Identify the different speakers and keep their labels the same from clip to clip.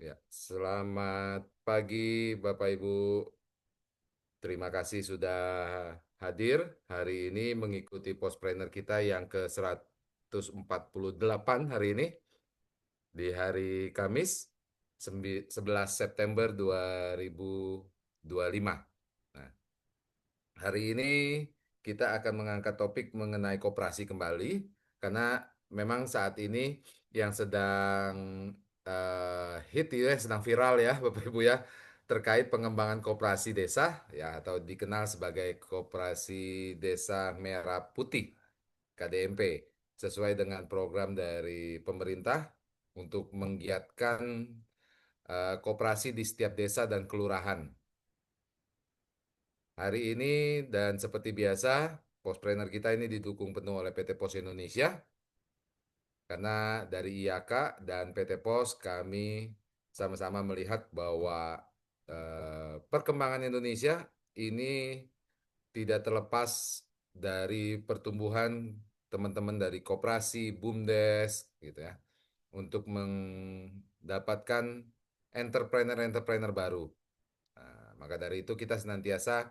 Speaker 1: Ya, selamat pagi Bapak Ibu. Terima kasih sudah hadir hari ini mengikuti Postpreneur kita yang ke 148 hari ini di hari Kamis 11 September 2025. Nah, hari ini kita akan mengangkat topik mengenai koperasi kembali karena memang saat ini yang sedang hit ya, sedang viral ya Bapak Ibu ya terkait pengembangan koperasi desa ya atau dikenal sebagai Koperasi Desa Merah Putih KDMP sesuai dengan program dari pemerintah untuk menggiatkan koperasi di setiap desa dan kelurahan. Hari ini dan seperti biasa, Postpreneur kita ini didukung penuh oleh PT Pos Indonesia, karena dari IAK dan PT Pos kami sama-sama melihat bahwa perkembangan Indonesia ini tidak terlepas dari pertumbuhan teman-teman dari koperasi, BUMDes, gitu ya, untuk mendapatkan entrepreneur-entrepreneur baru. Nah, maka dari itu kita senantiasa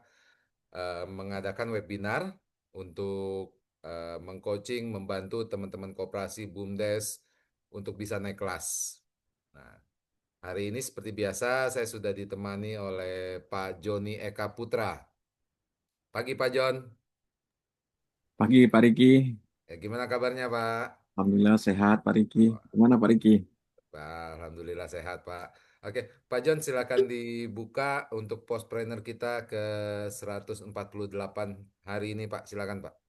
Speaker 1: mengadakan webinar untuk mengcoaching, membantu teman-teman koperasi BUMDes untuk bisa naik kelas. Nah, hari ini seperti biasa saya sudah ditemani oleh Pak Joni Eka Putra. Pagi Pak Jon.
Speaker 2: Pagi Pak Riki,
Speaker 1: Ya, gimana kabarnya Pak?
Speaker 2: Alhamdulillah sehat Pak Riki.
Speaker 1: Wah,
Speaker 2: Gimana Pak Riki?
Speaker 1: Alhamdulillah sehat Pak. Oke, Pak Jon silakan dibuka untuk postpreneur kita ke 148 hari ini Pak. Silakan Pak.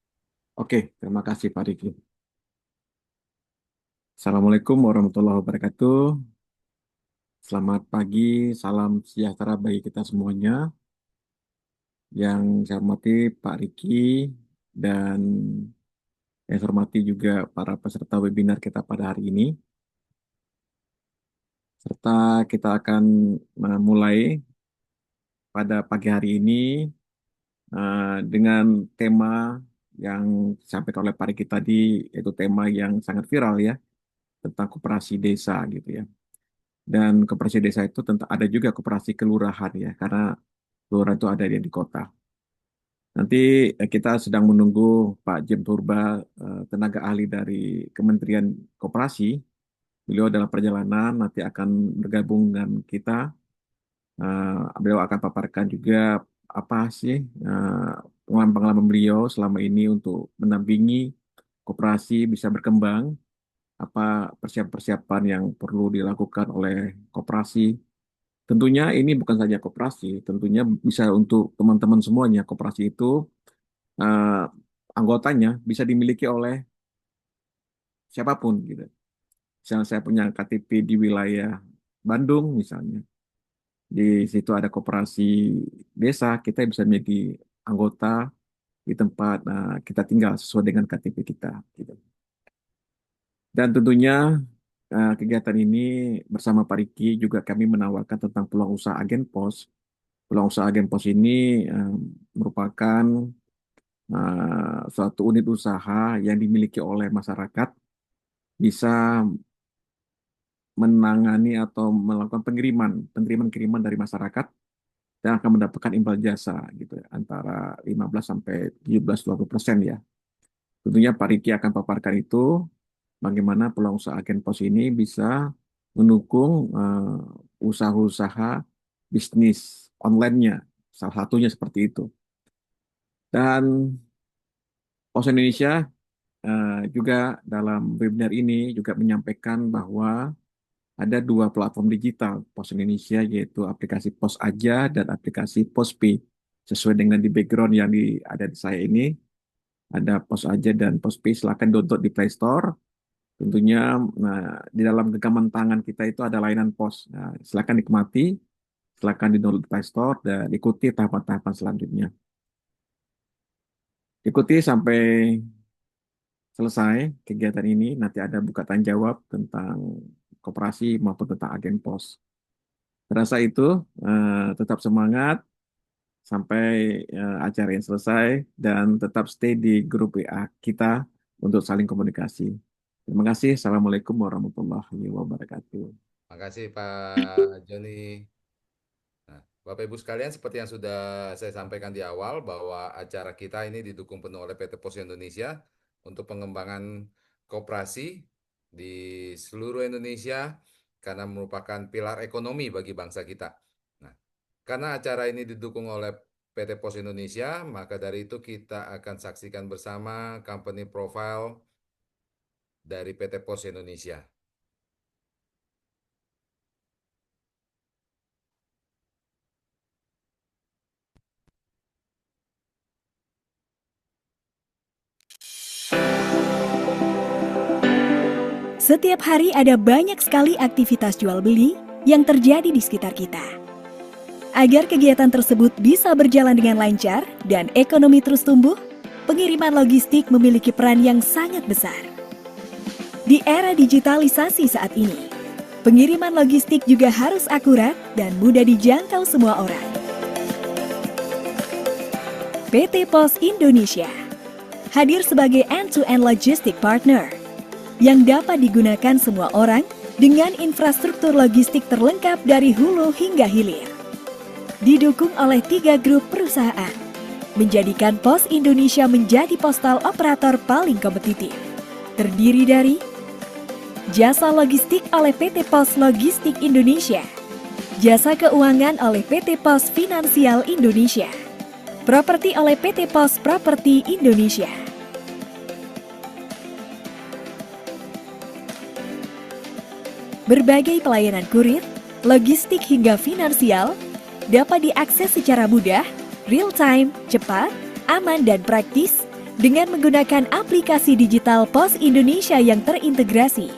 Speaker 2: Oke, terima kasih Pak Riki. Assalamualaikum warahmatullahi wabarakatuh. Selamat pagi, salam sejahtera bagi kita semuanya. Yang saya hormati Pak Riki dan yang saya hormati juga para peserta webinar kita pada hari ini. Serta kita akan memulai pada pagi hari ini dengan tema yang disampaikan oleh Pak Riki tadi, yaitu tema yang sangat viral ya, tentang koperasi desa gitu ya. Dan koperasi desa itu tentu ada juga koperasi kelurahan ya, karena kelurahan itu ada di kota. Nanti kita sedang menunggu Pak Jem Purba, tenaga ahli dari Kementerian Koperasi. Beliau dalam perjalanan nanti akan bergabung dengan kita. Beliau akan paparkan juga apa sih pengalaman-pengalaman beliau selama ini untuk mendampingi koperasi bisa berkembang, apa persiapan-persiapan yang perlu dilakukan oleh koperasi. Tentunya ini bukan saja koperasi, tentunya bisa untuk teman-teman semuanya. Koperasi itu eh, anggotanya bisa dimiliki oleh siapapun gitu. Misalnya saya punya KTP di wilayah Bandung misalnya, di situ ada koperasi desa, kita bisa menjadi anggota di tempat kita tinggal sesuai dengan KTP kita gitu. Dan tentunya kegiatan ini bersama Pak Riki juga kami menawarkan tentang peluang usaha agen pos. Peluang usaha agen pos ini eh, merupakan suatu unit usaha yang dimiliki oleh masyarakat bisa menangani atau melakukan penerimaan kiriman dari masyarakat dan akan mendapatkan imbal jasa gitu ya, antara 15 sampai 17-20% ya. Tentunya Pak Riki akan paparkan itu bagaimana peluang usaha agen pos ini bisa mendukung usaha-usaha bisnis online-nya. Salah satunya seperti itu. Dan Pos Indonesia juga dalam webinar ini juga menyampaikan bahwa ada dua platform digital Pos Indonesia, yaitu aplikasi Pos Aja dan aplikasi Postpay. Sesuai dengan di background yang ada di saya ini, ada Pos Aja dan Postpay. Silakan download di Play Store. Tentunya di dalam genggaman tangan kita itu ada layanan pos. Nah, silakan nikmati, silakan di download di Play Store dan ikuti tahapan-tahapan selanjutnya. Ikuti sampai selesai kegiatan ini, nanti ada buka tanya jawab tentang koperasi maupun tentang agen pos. Terasa itu, tetap semangat sampai acara yang selesai dan tetap stay di grup WA kita untuk saling komunikasi. Terima kasih. Assalamualaikum warahmatullahi wabarakatuh.
Speaker 1: Makasih Pak Joni. Nah, Bapak Ibu sekalian, seperti yang sudah saya sampaikan di awal bahwa acara kita ini didukung penuh oleh PT Pos Indonesia untuk pengembangan koperasi di seluruh Indonesia karena merupakan pilar ekonomi bagi bangsa kita. Nah, karena acara ini didukung oleh PT Pos Indonesia, maka dari itu kita akan saksikan bersama company profile dari PT Pos Indonesia.
Speaker 3: Setiap hari ada banyak sekali aktivitas jual beli yang terjadi di sekitar kita. Agar kegiatan tersebut bisa berjalan dengan lancar dan ekonomi terus tumbuh, pengiriman logistik memiliki peran yang sangat besar. Di era digitalisasi saat ini, pengiriman logistik juga harus akurat dan mudah dijangkau semua orang. PT Pos Indonesia hadir sebagai end-to-end logistic partner yang dapat digunakan semua orang dengan infrastruktur logistik terlengkap dari hulu hingga hilir. Didukung oleh 3 grup perusahaan, menjadikan Pos Indonesia menjadi postal operator paling kompetitif. Terdiri dari jasa logistik oleh PT Pos Logistik Indonesia, jasa keuangan oleh PT Pos Finansial Indonesia, properti oleh PT Pos Properti Indonesia. Berbagai pelayanan kurir, logistik hingga finansial dapat diakses secara mudah, real-time, cepat, aman, dan praktis dengan menggunakan aplikasi digital Pos Indonesia yang terintegrasi.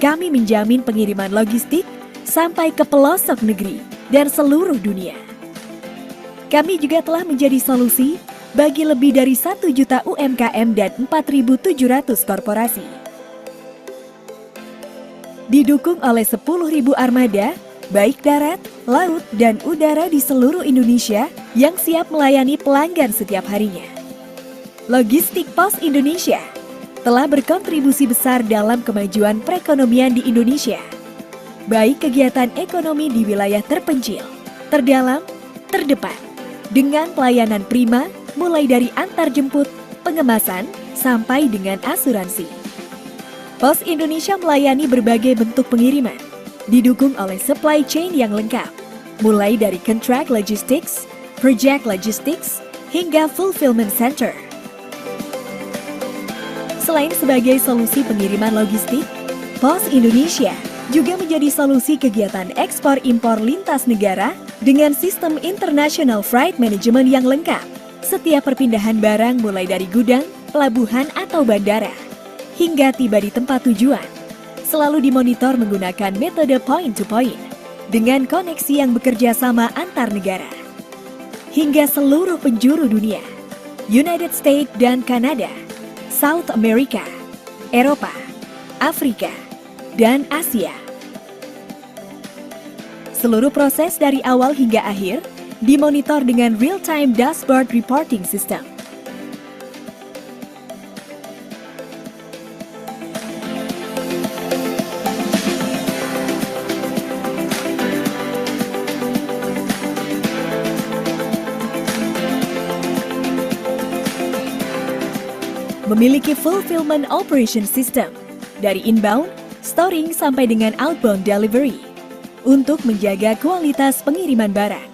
Speaker 3: Kami menjamin pengiriman logistik sampai ke pelosok negeri dan seluruh dunia. Kami juga telah menjadi solusi bagi lebih dari 1 juta UMKM dan 4.700 korporasi. Didukung oleh 10.000 armada, baik darat, laut, dan udara di seluruh Indonesia yang siap melayani pelanggan setiap harinya. Logistik Pos Indonesia telah berkontribusi besar dalam kemajuan perekonomian di Indonesia, baik kegiatan ekonomi di wilayah terpencil, terdalam, terdepan, dengan pelayanan prima mulai dari antar jemput, pengemasan, sampai dengan asuransi. Pos Indonesia melayani berbagai bentuk pengiriman, didukung oleh supply chain yang lengkap, mulai dari contract logistics, project logistics, hingga fulfillment center. Selain sebagai solusi pengiriman logistik, Pos Indonesia juga menjadi solusi kegiatan ekspor-impor lintas negara dengan sistem International Freight Management yang lengkap. Setiap perpindahan barang mulai dari gudang, pelabuhan, atau bandara, hingga tiba di tempat tujuan, selalu dimonitor menggunakan metode point-to-point dengan koneksi yang bekerja sama antar negara. Hingga seluruh penjuru dunia, United States dan Kanada, South America, Eropa, Afrika, dan Asia. Seluruh proses dari awal hingga akhir dimonitor dengan real-time dashboard reporting system. Memiliki fulfillment operation system dari inbound, storing sampai dengan outbound delivery untuk menjaga kualitas pengiriman barang.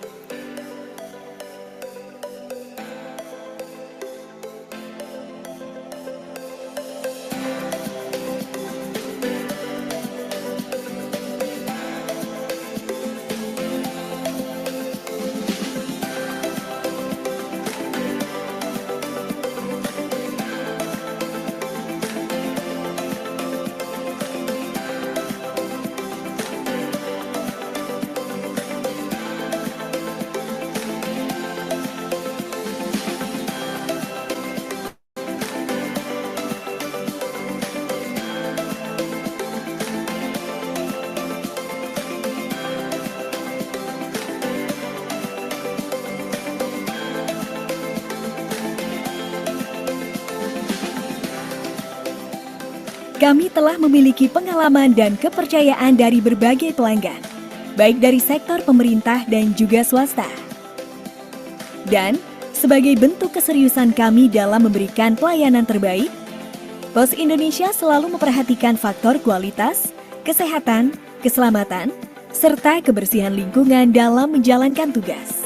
Speaker 3: Kami telah memiliki pengalaman dan kepercayaan dari berbagai pelanggan, baik dari sektor pemerintah dan juga swasta. Dan sebagai bentuk keseriusan kami dalam memberikan pelayanan terbaik, Pos Indonesia selalu memperhatikan faktor kualitas, kesehatan, keselamatan, serta kebersihan lingkungan dalam menjalankan tugas.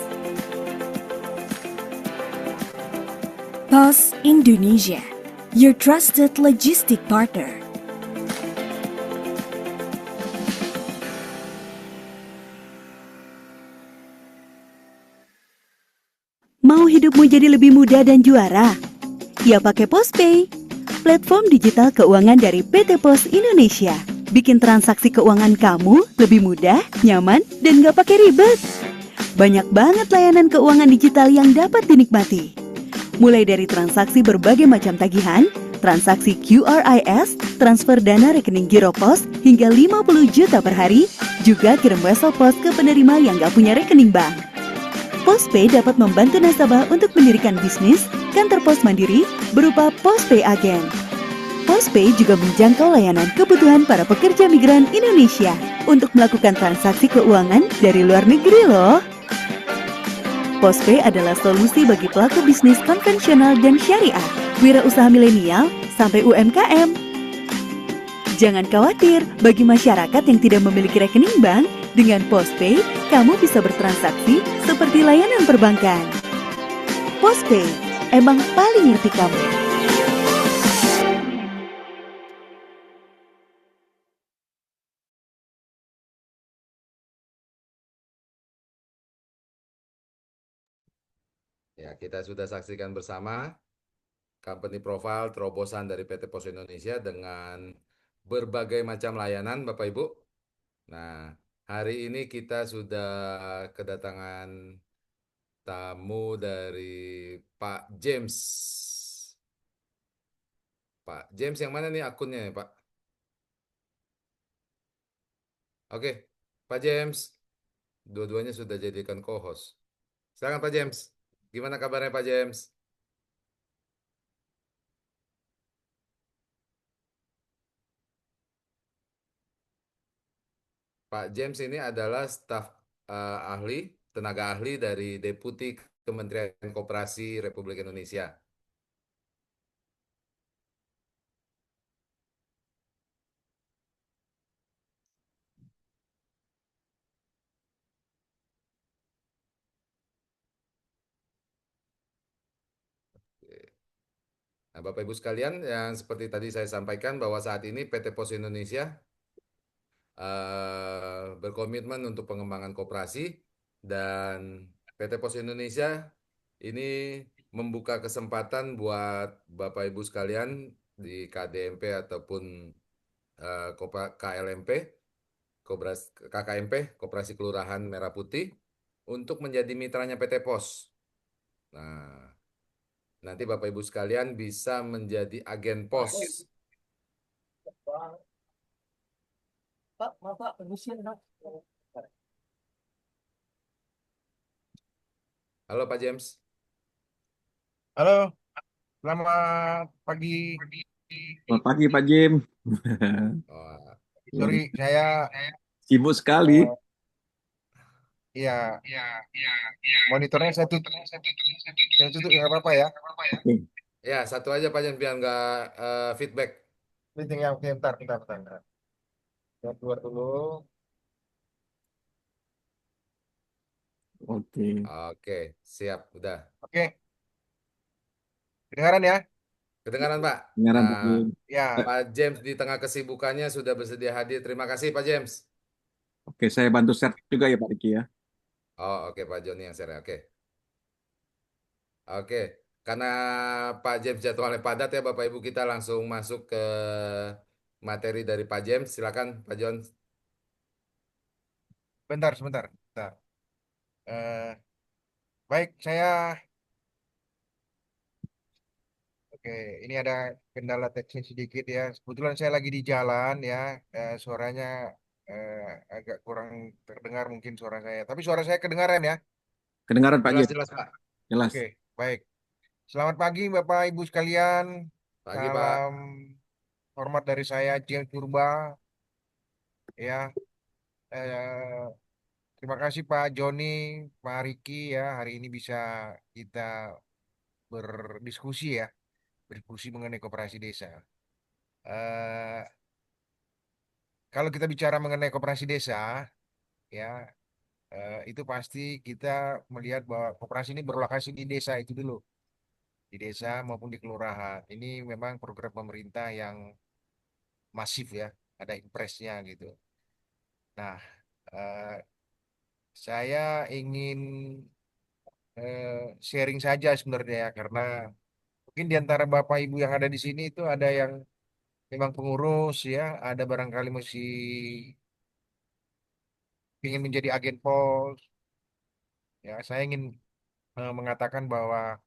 Speaker 3: Pos Indonesia, your trusted logistic partner.
Speaker 4: Mau hidupmu jadi lebih mudah dan juara? Ya pakai PosPay, platform digital keuangan dari PT Pos Indonesia. Bikin transaksi keuangan kamu lebih mudah, nyaman, dan gak pakai ribet. Banyak banget layanan keuangan digital yang dapat dinikmati. Mulai dari transaksi berbagai macam tagihan, transaksi QRIS, transfer dana rekening Giro Pos hingga 50 juta per hari, juga kirim wesel pos ke penerima yang gak punya rekening bank. PosPay dapat membantu nasabah untuk mendirikan bisnis, kantor pos mandiri, berupa PosPay Agen. PosPay juga menjangkau layanan kebutuhan para pekerja migran Indonesia untuk melakukan transaksi keuangan dari luar negeri loh. PosPay adalah solusi bagi pelaku bisnis konvensional dan syariah, wirausaha milenial, sampai UMKM. Jangan khawatir, bagi masyarakat yang tidak memiliki rekening bank, dengan PosPay, kamu bisa bertransaksi seperti layanan perbankan. PosPay, emang paling ngerti kamu.
Speaker 1: Ya, kita sudah saksikan bersama company profile terobosan dari PT Pos Indonesia dengan berbagai macam layanan, Bapak Ibu. Nah, hari ini kita sudah kedatangan tamu dari Pak James. Pak James yang mana nih akunnya ya, Pak? Oke, Pak James. Dua-duanya sudah jadikan co-host. Silakan Pak James. Gimana kabarnya Pak James? Pak James ini adalah staf ahli, tenaga ahli dari Deputi Kementerian Koperasi Republik Indonesia. Nah, Bapak Ibu sekalian, yang seperti tadi saya sampaikan bahwa saat ini PT Pos Indonesia berkomitmen untuk pengembangan koperasi dan PT Pos Indonesia ini membuka kesempatan buat Bapak Ibu sekalian di KDMP ataupun KLMP, KKMP, Koperasi Kelurahan Merah Putih, untuk menjadi mitranya PT Pos. Nah, nanti Bapak Ibu sekalian bisa menjadi agen pos. Halo Pak James.
Speaker 5: Halo, selamat pagi.
Speaker 2: Selamat pagi Pak Jim.
Speaker 1: Oh,
Speaker 5: Sorry, saya
Speaker 2: Sibuk sekali.
Speaker 5: ya monitornya saya tutup nggak apa-apa ya.
Speaker 1: ya satu aja Pak James biar nggak feedback.
Speaker 5: Meeting yang oke, bentar. Saya keluar dulu.
Speaker 2: Oke.
Speaker 1: Oke, siap, udah.
Speaker 5: Oke, kedengaran ya?
Speaker 1: Kedengaran Pak?
Speaker 2: Pengaran Pak
Speaker 1: Nah,
Speaker 2: Jim.
Speaker 5: Ya,
Speaker 1: Pak James di tengah kesibukannya sudah bersedia hadir. Terima kasih Pak James.
Speaker 2: Oke, saya bantu share juga ya Pak Riki ya.
Speaker 1: Oh, oke Pak Joni yang share. Oke. Oke. Karena Pak James jadwalnya padat ya Bapak Ibu, kita langsung masuk ke materi dari Pak James. Silakan Pak John.
Speaker 5: sebentar. Eh, baik, oke, ini ada kendala teknis sedikit ya. Kebetulan saya lagi di jalan ya, suaranya eh, agak kurang terdengar mungkin suara saya. Tapi suara saya kedengaran ya.
Speaker 2: Kedengaran Pak Jim?
Speaker 1: Jelas-jelas Pak.
Speaker 2: Jelas.
Speaker 5: Oke, baik. Selamat pagi Bapak Ibu sekalian.
Speaker 1: Pagi Pak.
Speaker 5: Salam hormat dari saya James Purba ya. Eh, Terima kasih Pak Joni, Pak Riki ya, hari ini bisa kita berdiskusi ya, berdiskusi mengenai koperasi desa. Eh, Kalau kita bicara mengenai koperasi desa ya, itu pasti kita melihat bahwa koperasi ini berlokasi di desa itu dulu, di desa maupun di kelurahan. Ini memang program pemerintah yang masif ya, ada impresnya gitu. Nah, eh, saya ingin sharing saja sebenarnya ya, karena mungkin di antara Bapak Ibu yang ada di sini itu ada yang memang pengurus ya, ada barangkali masih ingin menjadi agen pos. Ya, saya ingin mengatakan bahwa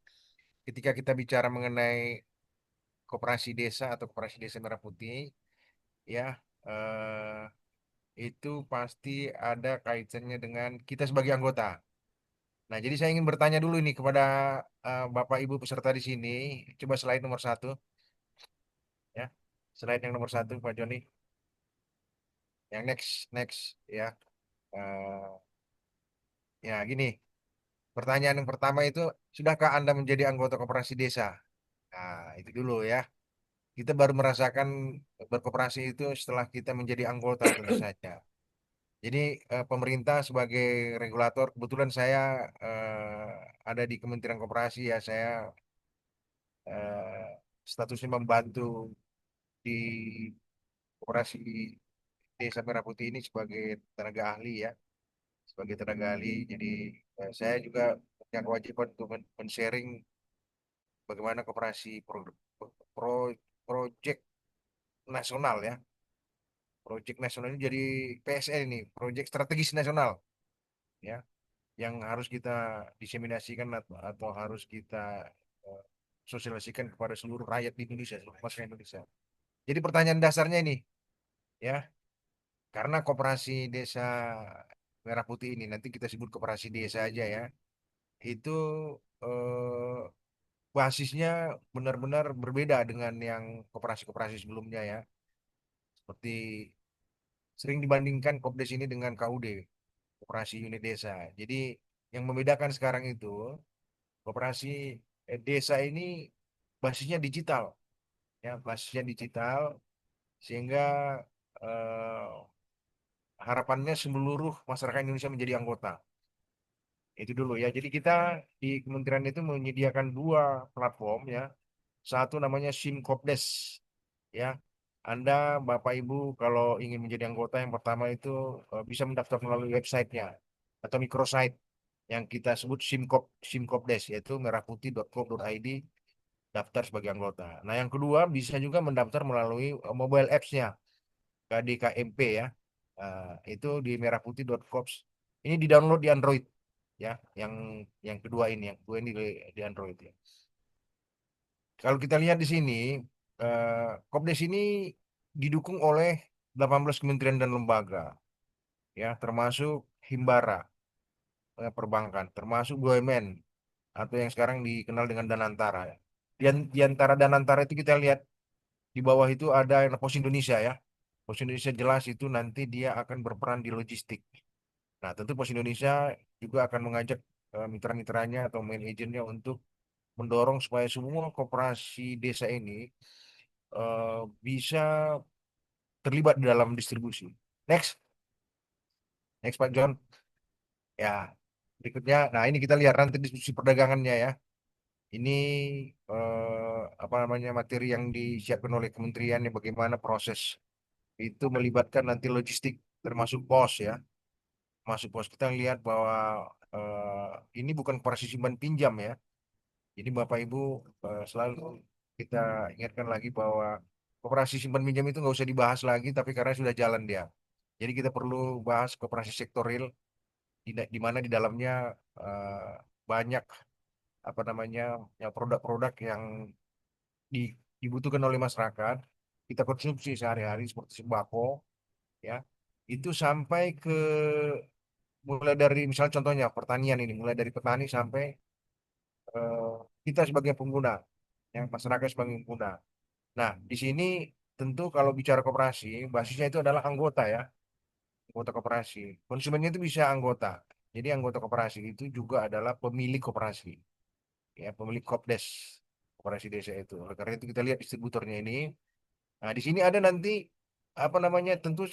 Speaker 5: ketika kita bicara mengenai koperasi desa atau koperasi desa Merah Putih, ya eh, itu pasti ada kaitannya dengan kita sebagai anggota. Nah, jadi saya ingin bertanya dulu ini kepada Bapak Ibu peserta di sini. Coba slide nomor satu, ya. Slide yang nomor satu, Pak Joni. Yang next, next, ya. Eh, ya, gini. Pertanyaan yang pertama itu, sudahkah Anda menjadi anggota koperasi desa? Nah, itu dulu ya. Kita baru merasakan berkoperasi itu setelah kita menjadi anggota tentu saja. Jadi pemerintah sebagai regulator, kebetulan saya ada di Kementerian Koperasi ya, saya statusnya membantu di Koperasi Desa Merah Putih ini sebagai tenaga ahli ya, sebagai tenaga ahli. Jadi saya juga punya kewajiban untuk men-sharing bagaimana koperasi pro, project nasional ya. Project nasional ini jadi PSN ini, project strategis nasional ya, yang harus kita diseminasikan atau harus kita eh, sosialisasikan kepada seluruh rakyat di Indonesia, seluruh masyarakat Indonesia. Jadi pertanyaan dasarnya ini ya, karena koperasi desa Merah Putih ini nanti kita sebut koperasi desa aja ya, itu eh, basisnya benar-benar berbeda dengan yang koperasi-koperasi sebelumnya ya. Seperti sering dibandingkan Kopdes ini dengan KUD, koperasi unit desa. Jadi yang membedakan sekarang itu koperasi desa ini basisnya digital ya, basisnya digital sehingga eh, harapannya seluruh masyarakat Indonesia menjadi anggota. Itu dulu ya. Jadi kita di kementerian itu menyediakan dua platform ya. Satu namanya SIMKOPDES ya. Anda Bapak Ibu kalau ingin menjadi anggota yang pertama itu bisa mendaftar melalui websitenya atau microsite yang kita sebut SIMKOPDES, yaitu merahputih.co.id, daftar sebagai anggota. Nah, yang kedua bisa juga mendaftar melalui mobile apps-nya KDKMP ya. Itu di merahputih.cops. Ini di-download di Android ya. Yang kedua ini, yang kedua ini di Android ya. Kalau kita lihat di sini, Kopdes ini didukung oleh 18 kementerian dan lembaga, ya, termasuk Himbara, perbankan, termasuk BUMN atau yang sekarang dikenal dengan Danantara. Ya. Di antara Danantara itu kita lihat di bawah itu ada Pos Indonesia ya. Pos Indonesia jelas itu nanti dia akan berperan di logistik. Nah, tentu Pos Indonesia juga akan mengajak mitra-mitranya atau main agentnya untuk mendorong supaya semua koperasi desa ini bisa terlibat di dalam distribusi. Next, next Pak John. Ya, berikutnya. Nah, ini kita lihat nanti diskusi perdagangannya ya. Ini apa namanya materi yang disiapkan oleh kementerian ya, bagaimana proses itu melibatkan nanti logistik termasuk pos ya. Masuk pos kita lihat bahwa ini bukan operasi simpan pinjam ya. Jadi Bapak Ibu selalu kita ingatkan lagi bahwa koperasi simpan pinjam itu nggak usah dibahas lagi, tapi karena sudah jalan dia. Jadi kita perlu bahas koperasi sektor real di mana di dalamnya eh, banyak apa namanya ya produk-produk yang dibutuhkan oleh masyarakat kita konsumsi sehari-hari seperti sembako ya, itu sampai ke mulai dari misalnya contohnya pertanian ini, mulai dari petani sampai eh, kita sebagai pengguna, yang masyarakat sebagai pengguna. Nah, di sini tentu kalau bicara koperasi, basisnya itu adalah anggota ya, anggota koperasi. Konsumennya itu bisa anggota. Jadi anggota koperasi itu juga adalah pemilik koperasi, ya pemilik Kopdes, koperasi desa itu. Oleh karena itu kita lihat distributornya ini. Nah, di sini ada nanti apa namanya? Tentu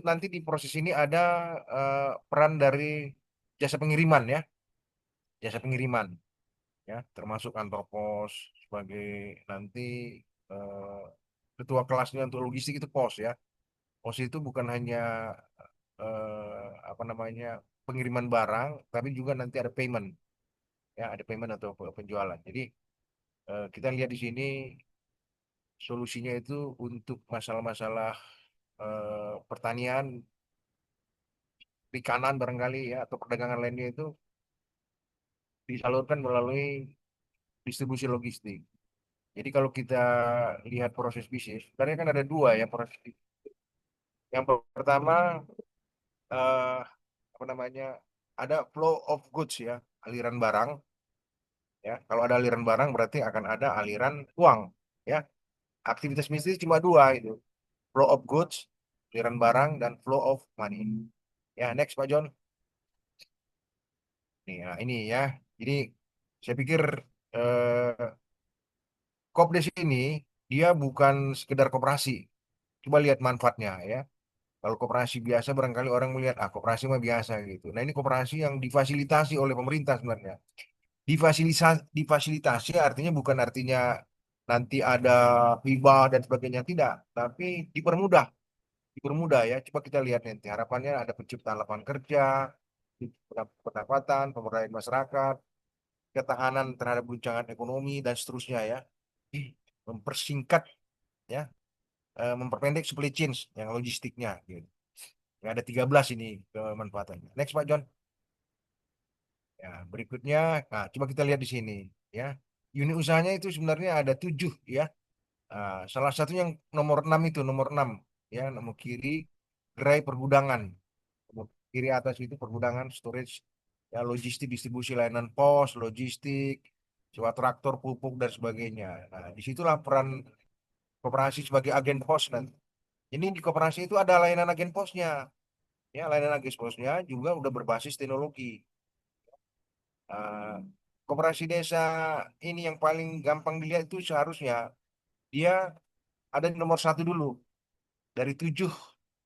Speaker 5: nanti di proses ini ada peran dari jasa pengiriman ya, jasa pengiriman ya, termasuk kantor pos sebagai nanti eh, ketua kelasnya untuk logistik itu pos ya. Pos itu bukan hanya apa namanya pengiriman barang, tapi juga nanti ada payment ya, ada payment atau penjualan. Jadi kita lihat di sini solusinya itu untuk masalah-masalah pertanian, perikanan barangkali ya, atau perdagangan lainnya itu disalurkan melalui distribusi logistik. Jadi kalau kita lihat proses bisnis, sebenarnya kan ada dua ya proses. Yang pertama eh, apa namanya ada flow of goods ya, aliran barang ya. Kalau ada aliran barang berarti akan ada aliran uang ya. Aktivitas bisnis cuma dua itu, flow of goods, aliran barang dan flow of money. Ya, next Pak John. Nih, ya, ini ya. Jadi saya pikir eh, Kopdes ini dia bukan sekedar koperasi. Coba lihat manfaatnya ya. Kalau koperasi biasa barangkali orang melihat koperasi mah biasa gitu. Nah, ini koperasi yang difasilitasi oleh pemerintah sebenarnya. Difasilitasi artinya bukan artinya nanti ada hibah dan sebagainya tidak, tapi dipermudah, dipermudah ya. Coba kita lihat nanti harapannya ada penciptaan lapangan kerja, pendapatan, pemberdayaan masyarakat, ketahanan terhadap guncangan ekonomi dan seterusnya ya. Mempersingkat ya, memperpendek supply chain yang logistiknya gitu. Ya, ada 13 ini kemanfaatannya. Next Pak John. Ya, berikutnya, nah, coba kita lihat di sini ya. Unit usahanya itu sebenarnya ada 7 ya. Salah satunya yang nomor 6 itu, nomor 6 ya, nomor kiri gerai pergudangan. Nomor kiri atas itu pergudangan, storage, ya logistik, distribusi layanan pos, logistik, sewa traktor, pupuk dan sebagainya. Nah, disitulah peran koperasi sebagai agen pos nanti. Ini di koperasi itu ada layanan agen posnya. Ya, layanan agen posnya juga udah berbasis teknologi. Ah, koperasi desa ini yang paling gampang dilihat itu seharusnya dia ada di nomor satu dulu dari 7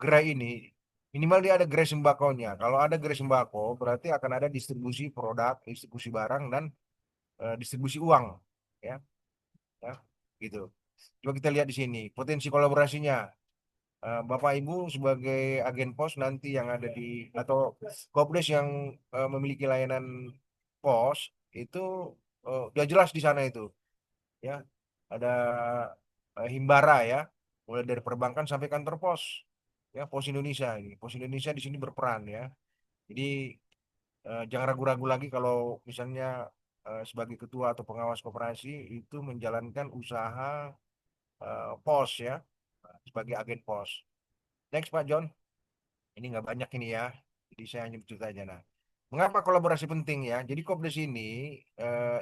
Speaker 5: gerai ini. Minimal dia ada gerai sembakonya. Kalau ada gerai sembako, berarti akan ada distribusi produk, distribusi barang dan distribusi uang, ya, ya, gitu. Coba kita lihat di sini potensi kolaborasinya. Bapak Ibu sebagai agen pos nanti yang ada di atau Kopdes yang memiliki layanan pos itu udah jelas di sana itu ya ada himbara ya mulai dari perbankan sampai kantor pos ya pos Indonesia ini pos Indonesia di sini berperan ya jadi jangan ragu-ragu lagi kalau misalnya sebagai ketua atau pengawas koperasi itu menjalankan usaha pos ya sebagai agen pos. Next Pak John. Ini nggak banyak ini ya. Jadi saya hanya bercerita aja. Nah, mengapa kolaborasi penting ya? Jadi Kopdes ini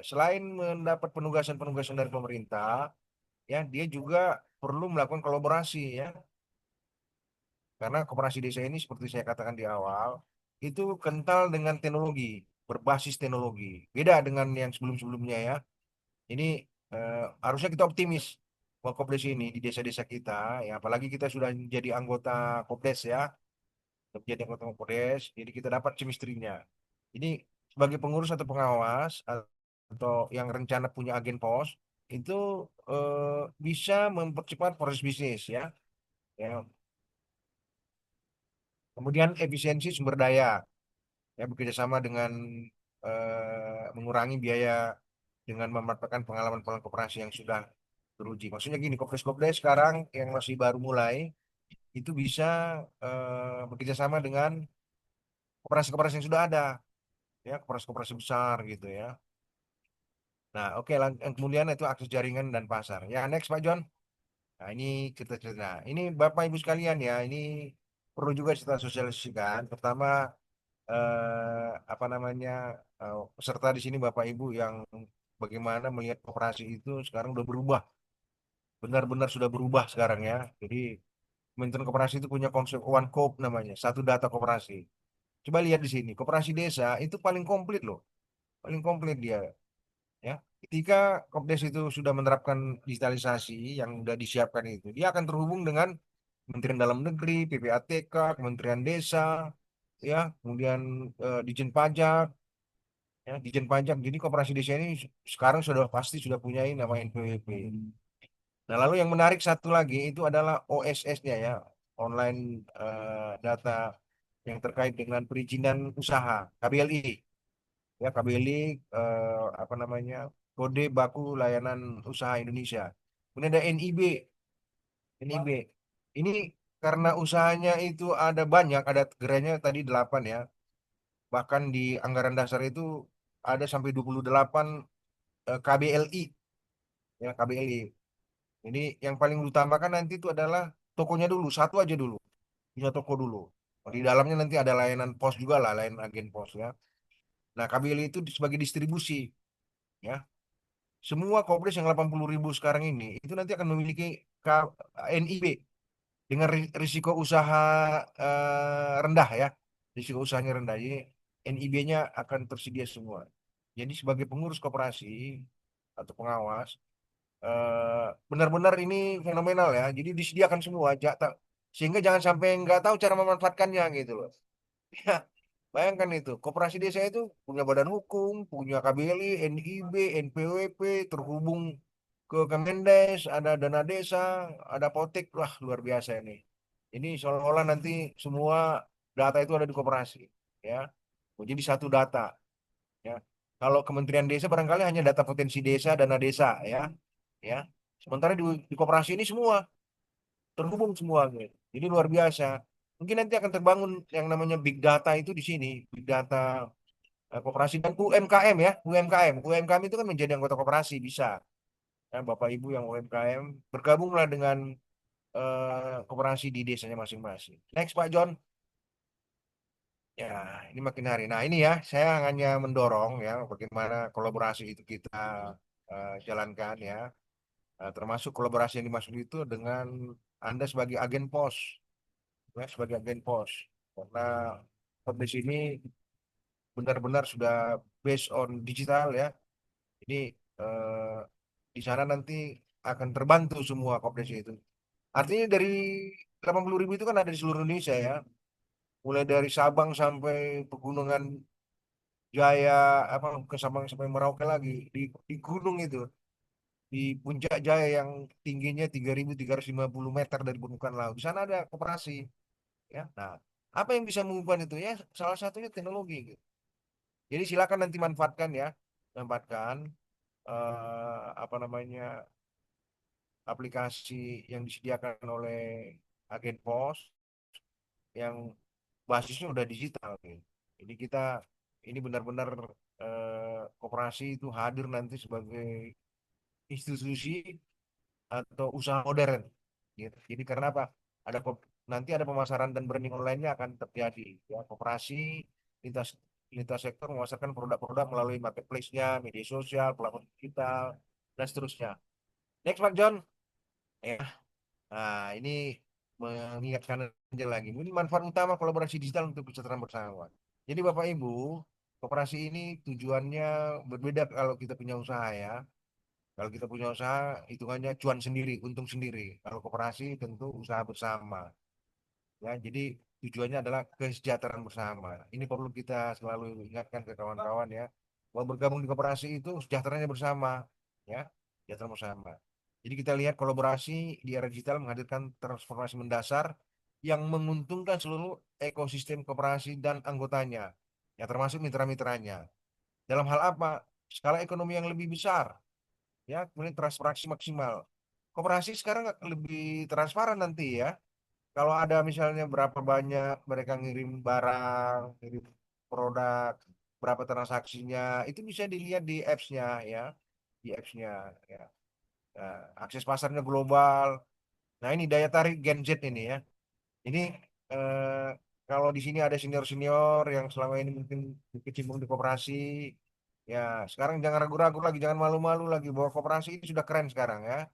Speaker 5: selain mendapat penugasan-penugasan dari pemerintah, ya dia juga perlu melakukan kolaborasi ya. Karena koperasi desa ini seperti saya katakan di awal, itu kental dengan teknologi, berbasis teknologi. Beda dengan yang sebelum-sebelumnya ya. Ini harusnya kita optimis bahwa Kopdes ini di desa-desa kita, ya apalagi kita sudah jadi anggota Kopdes ya menjadi anggota Kopdes, jadi kita dapat chemistry-nya. Ini sebagai pengurus atau pengawas atau yang rencana punya agen pos itu bisa mempercepat proses bisnis ya. Ya. Kemudian efisiensi sumber daya ya bekerjasama dengan mengurangi biaya dengan memanfaatkan pengalaman-pengalaman koperasi yang sudah teruji. Maksudnya gini, kopdes-kopdes sekarang yang masih baru mulai itu bisa bekerjasama dengan koperasi-koperasi yang sudah ada ya koperasi-koperasi besar gitu ya. Nah, oke, kemudian itu akses jaringan dan pasar. Ya, next Pak John. Nah, ini kita cerita. Ini Bapak Ibu sekalian ya, ini perlu juga kita sosialisasikan. Pertama, apa namanya, peserta di sini Bapak Ibu yang bagaimana melihat koperasi itu sekarang udah berubah. benar-benar sudah berubah sekarang ya. Jadi Kementerian Koperasi itu punya konsep One Cop namanya, satu data koperasi. Coba lihat di sini, koperasi desa itu paling komplit loh, paling komplit dia ya. Ketika Kopdes itu sudah menerapkan digitalisasi yang sudah disiapkan itu, dia akan terhubung dengan Kementerian Dalam Negeri, PPATK, Kementerian Desa, ya, kemudian Dijen Pajak, ya, Dijen Pajak. Jadi koperasi desa ini sekarang sudah pasti sudah punya ini nama NPWP. Nah, lalu yang menarik satu lagi itu adalah OSS-nya ya, online data yang terkait dengan perizinan usaha, KBLI. Ya, KBLI apa namanya? Kode Baku Layanan Usaha Indonesia. Kemudian ada NIB. NIB. Ini karena usahanya itu ada banyak, ada gerainya tadi 8 ya. Bahkan di anggaran dasar itu ada sampai 28 KBLI ya, KBLI. Jadi yang paling diutamakan nanti itu adalah tokonya dulu, satu aja dulu. Punya toko dulu. Di dalamnya nanti ada layanan pos juga lah, layanan agen pos ya. Nah, KBLI itu sebagai distribusi ya. Semua Kopdes yang 80.000 sekarang ini itu nanti akan memiliki NIB dengan risiko usaha rendah ya. Risiko usahanya rendah. Jadi NIB-nya akan tersedia semua. Jadi sebagai pengurus koperasi atau pengawas benar-benar ini fenomenal ya. Jadi disediakan semua sehingga jangan sampai nggak tahu cara memanfaatkannya gitu loh. Ya, bayangkan itu. Koperasi desa itu punya badan hukum, punya KBLI, NIB, NPWP, terhubung ke Kemendes, ada dana desa, ada Potek. Wah, luar biasa ini. Ini seolah-olah nanti semua data itu ada di koperasi, ya. Jadi satu data, ya. Kalau Kementerian Desa barangkali hanya data potensi desa, dana desa, ya. Sementara di koperasi ini semua terhubung semua, gitu. Jadi luar biasa. Mungkin nanti akan terbangun yang namanya big data itu di sini, big data koperasi dan UMKM ya, UMKM. UMKM itu kan menjadi anggota koperasi bisa. Ya, Bapak Ibu yang UMKM bergabunglah dengan koperasi di desanya masing-masing. Next Pak John. Ya, ini makin hari. Nah, ini ya, saya hanya mendorong ya bagaimana kolaborasi itu kita jalankan ya. Termasuk kolaborasi yang dimaksud itu dengan Anda sebagai agen pos, ya, sebagai agen pos. Karena di sini benar-benar sudah based on digital ya. Jadi eh, di sana nanti akan terbantu semua koperasi itu. Artinya dari 80.000 itu kan ada di seluruh Indonesia ya. Mulai dari Sabang sampai Pegunungan Jaya, apa ke Sabang sampai Merauke lagi di gunung itu, di puncak Jaya yang tingginya 3.350 meter dari permukaan laut. Di sana ada koperasi, ya. Nah, apa yang bisa mengubah itu ya? Salah satunya teknologi, gitu. Jadi silakan nanti manfaatkan ya, manfaatkan apa namanya aplikasi yang disediakan oleh agen pos yang basisnya udah digital, gitu. Jadi kita ini benar-benar koperasi itu hadir nanti sebagai institusi atau usaha modern, gitu. Jadi karena apa? Nanti ada pemasaran dan branding online-nya akan terjadi. Ya, koperasi lintas lintas sektor memasarkan produk-produk melalui marketplace-nya, media sosial, platform digital, dan seterusnya. Next, Pak John. Ya, nah ini mengingatkan aja lagi. Ini manfaat utama kolaborasi digital untuk kesejahteraan bersama. Jadi Bapak Ibu, koperasi ini tujuannya berbeda kalau kita punya usaha ya. Kalau kita punya usaha, hitungannya cuan sendiri, untung sendiri. Kalau koperasi tentu usaha bersama. Ya, jadi tujuannya adalah kesejahteraan bersama. Ini perlu kita selalu ingatkan ke kawan-kawan ya. Bahwa bergabung di koperasi itu sejahteranya bersama. Ya, sejahtera bersama. Jadi kita lihat kolaborasi di era digital menghadirkan transformasi mendasar yang menguntungkan seluruh ekosistem koperasi dan anggotanya. Ya, termasuk mitra-mitranya. Dalam hal apa? Skala ekonomi yang lebih besar, ya, kemudian transparansi maksimal. Koperasi sekarang lebih transparan nanti ya. Kalau ada misalnya berapa banyak mereka ngirim barang, ngirim produk, berapa transaksinya, itu bisa dilihat di apps-nya ya, di apps-nya ya. Nah, akses pasarnya global. Nah, ini daya tarik Gen Z ini ya. Ini eh, kalau di sini ada senior-senior yang selama ini mungkin berkecimpung di koperasi, ya sekarang jangan ragu-ragu lagi, jangan malu-malu lagi bahwa koperasi ini sudah keren sekarang ya.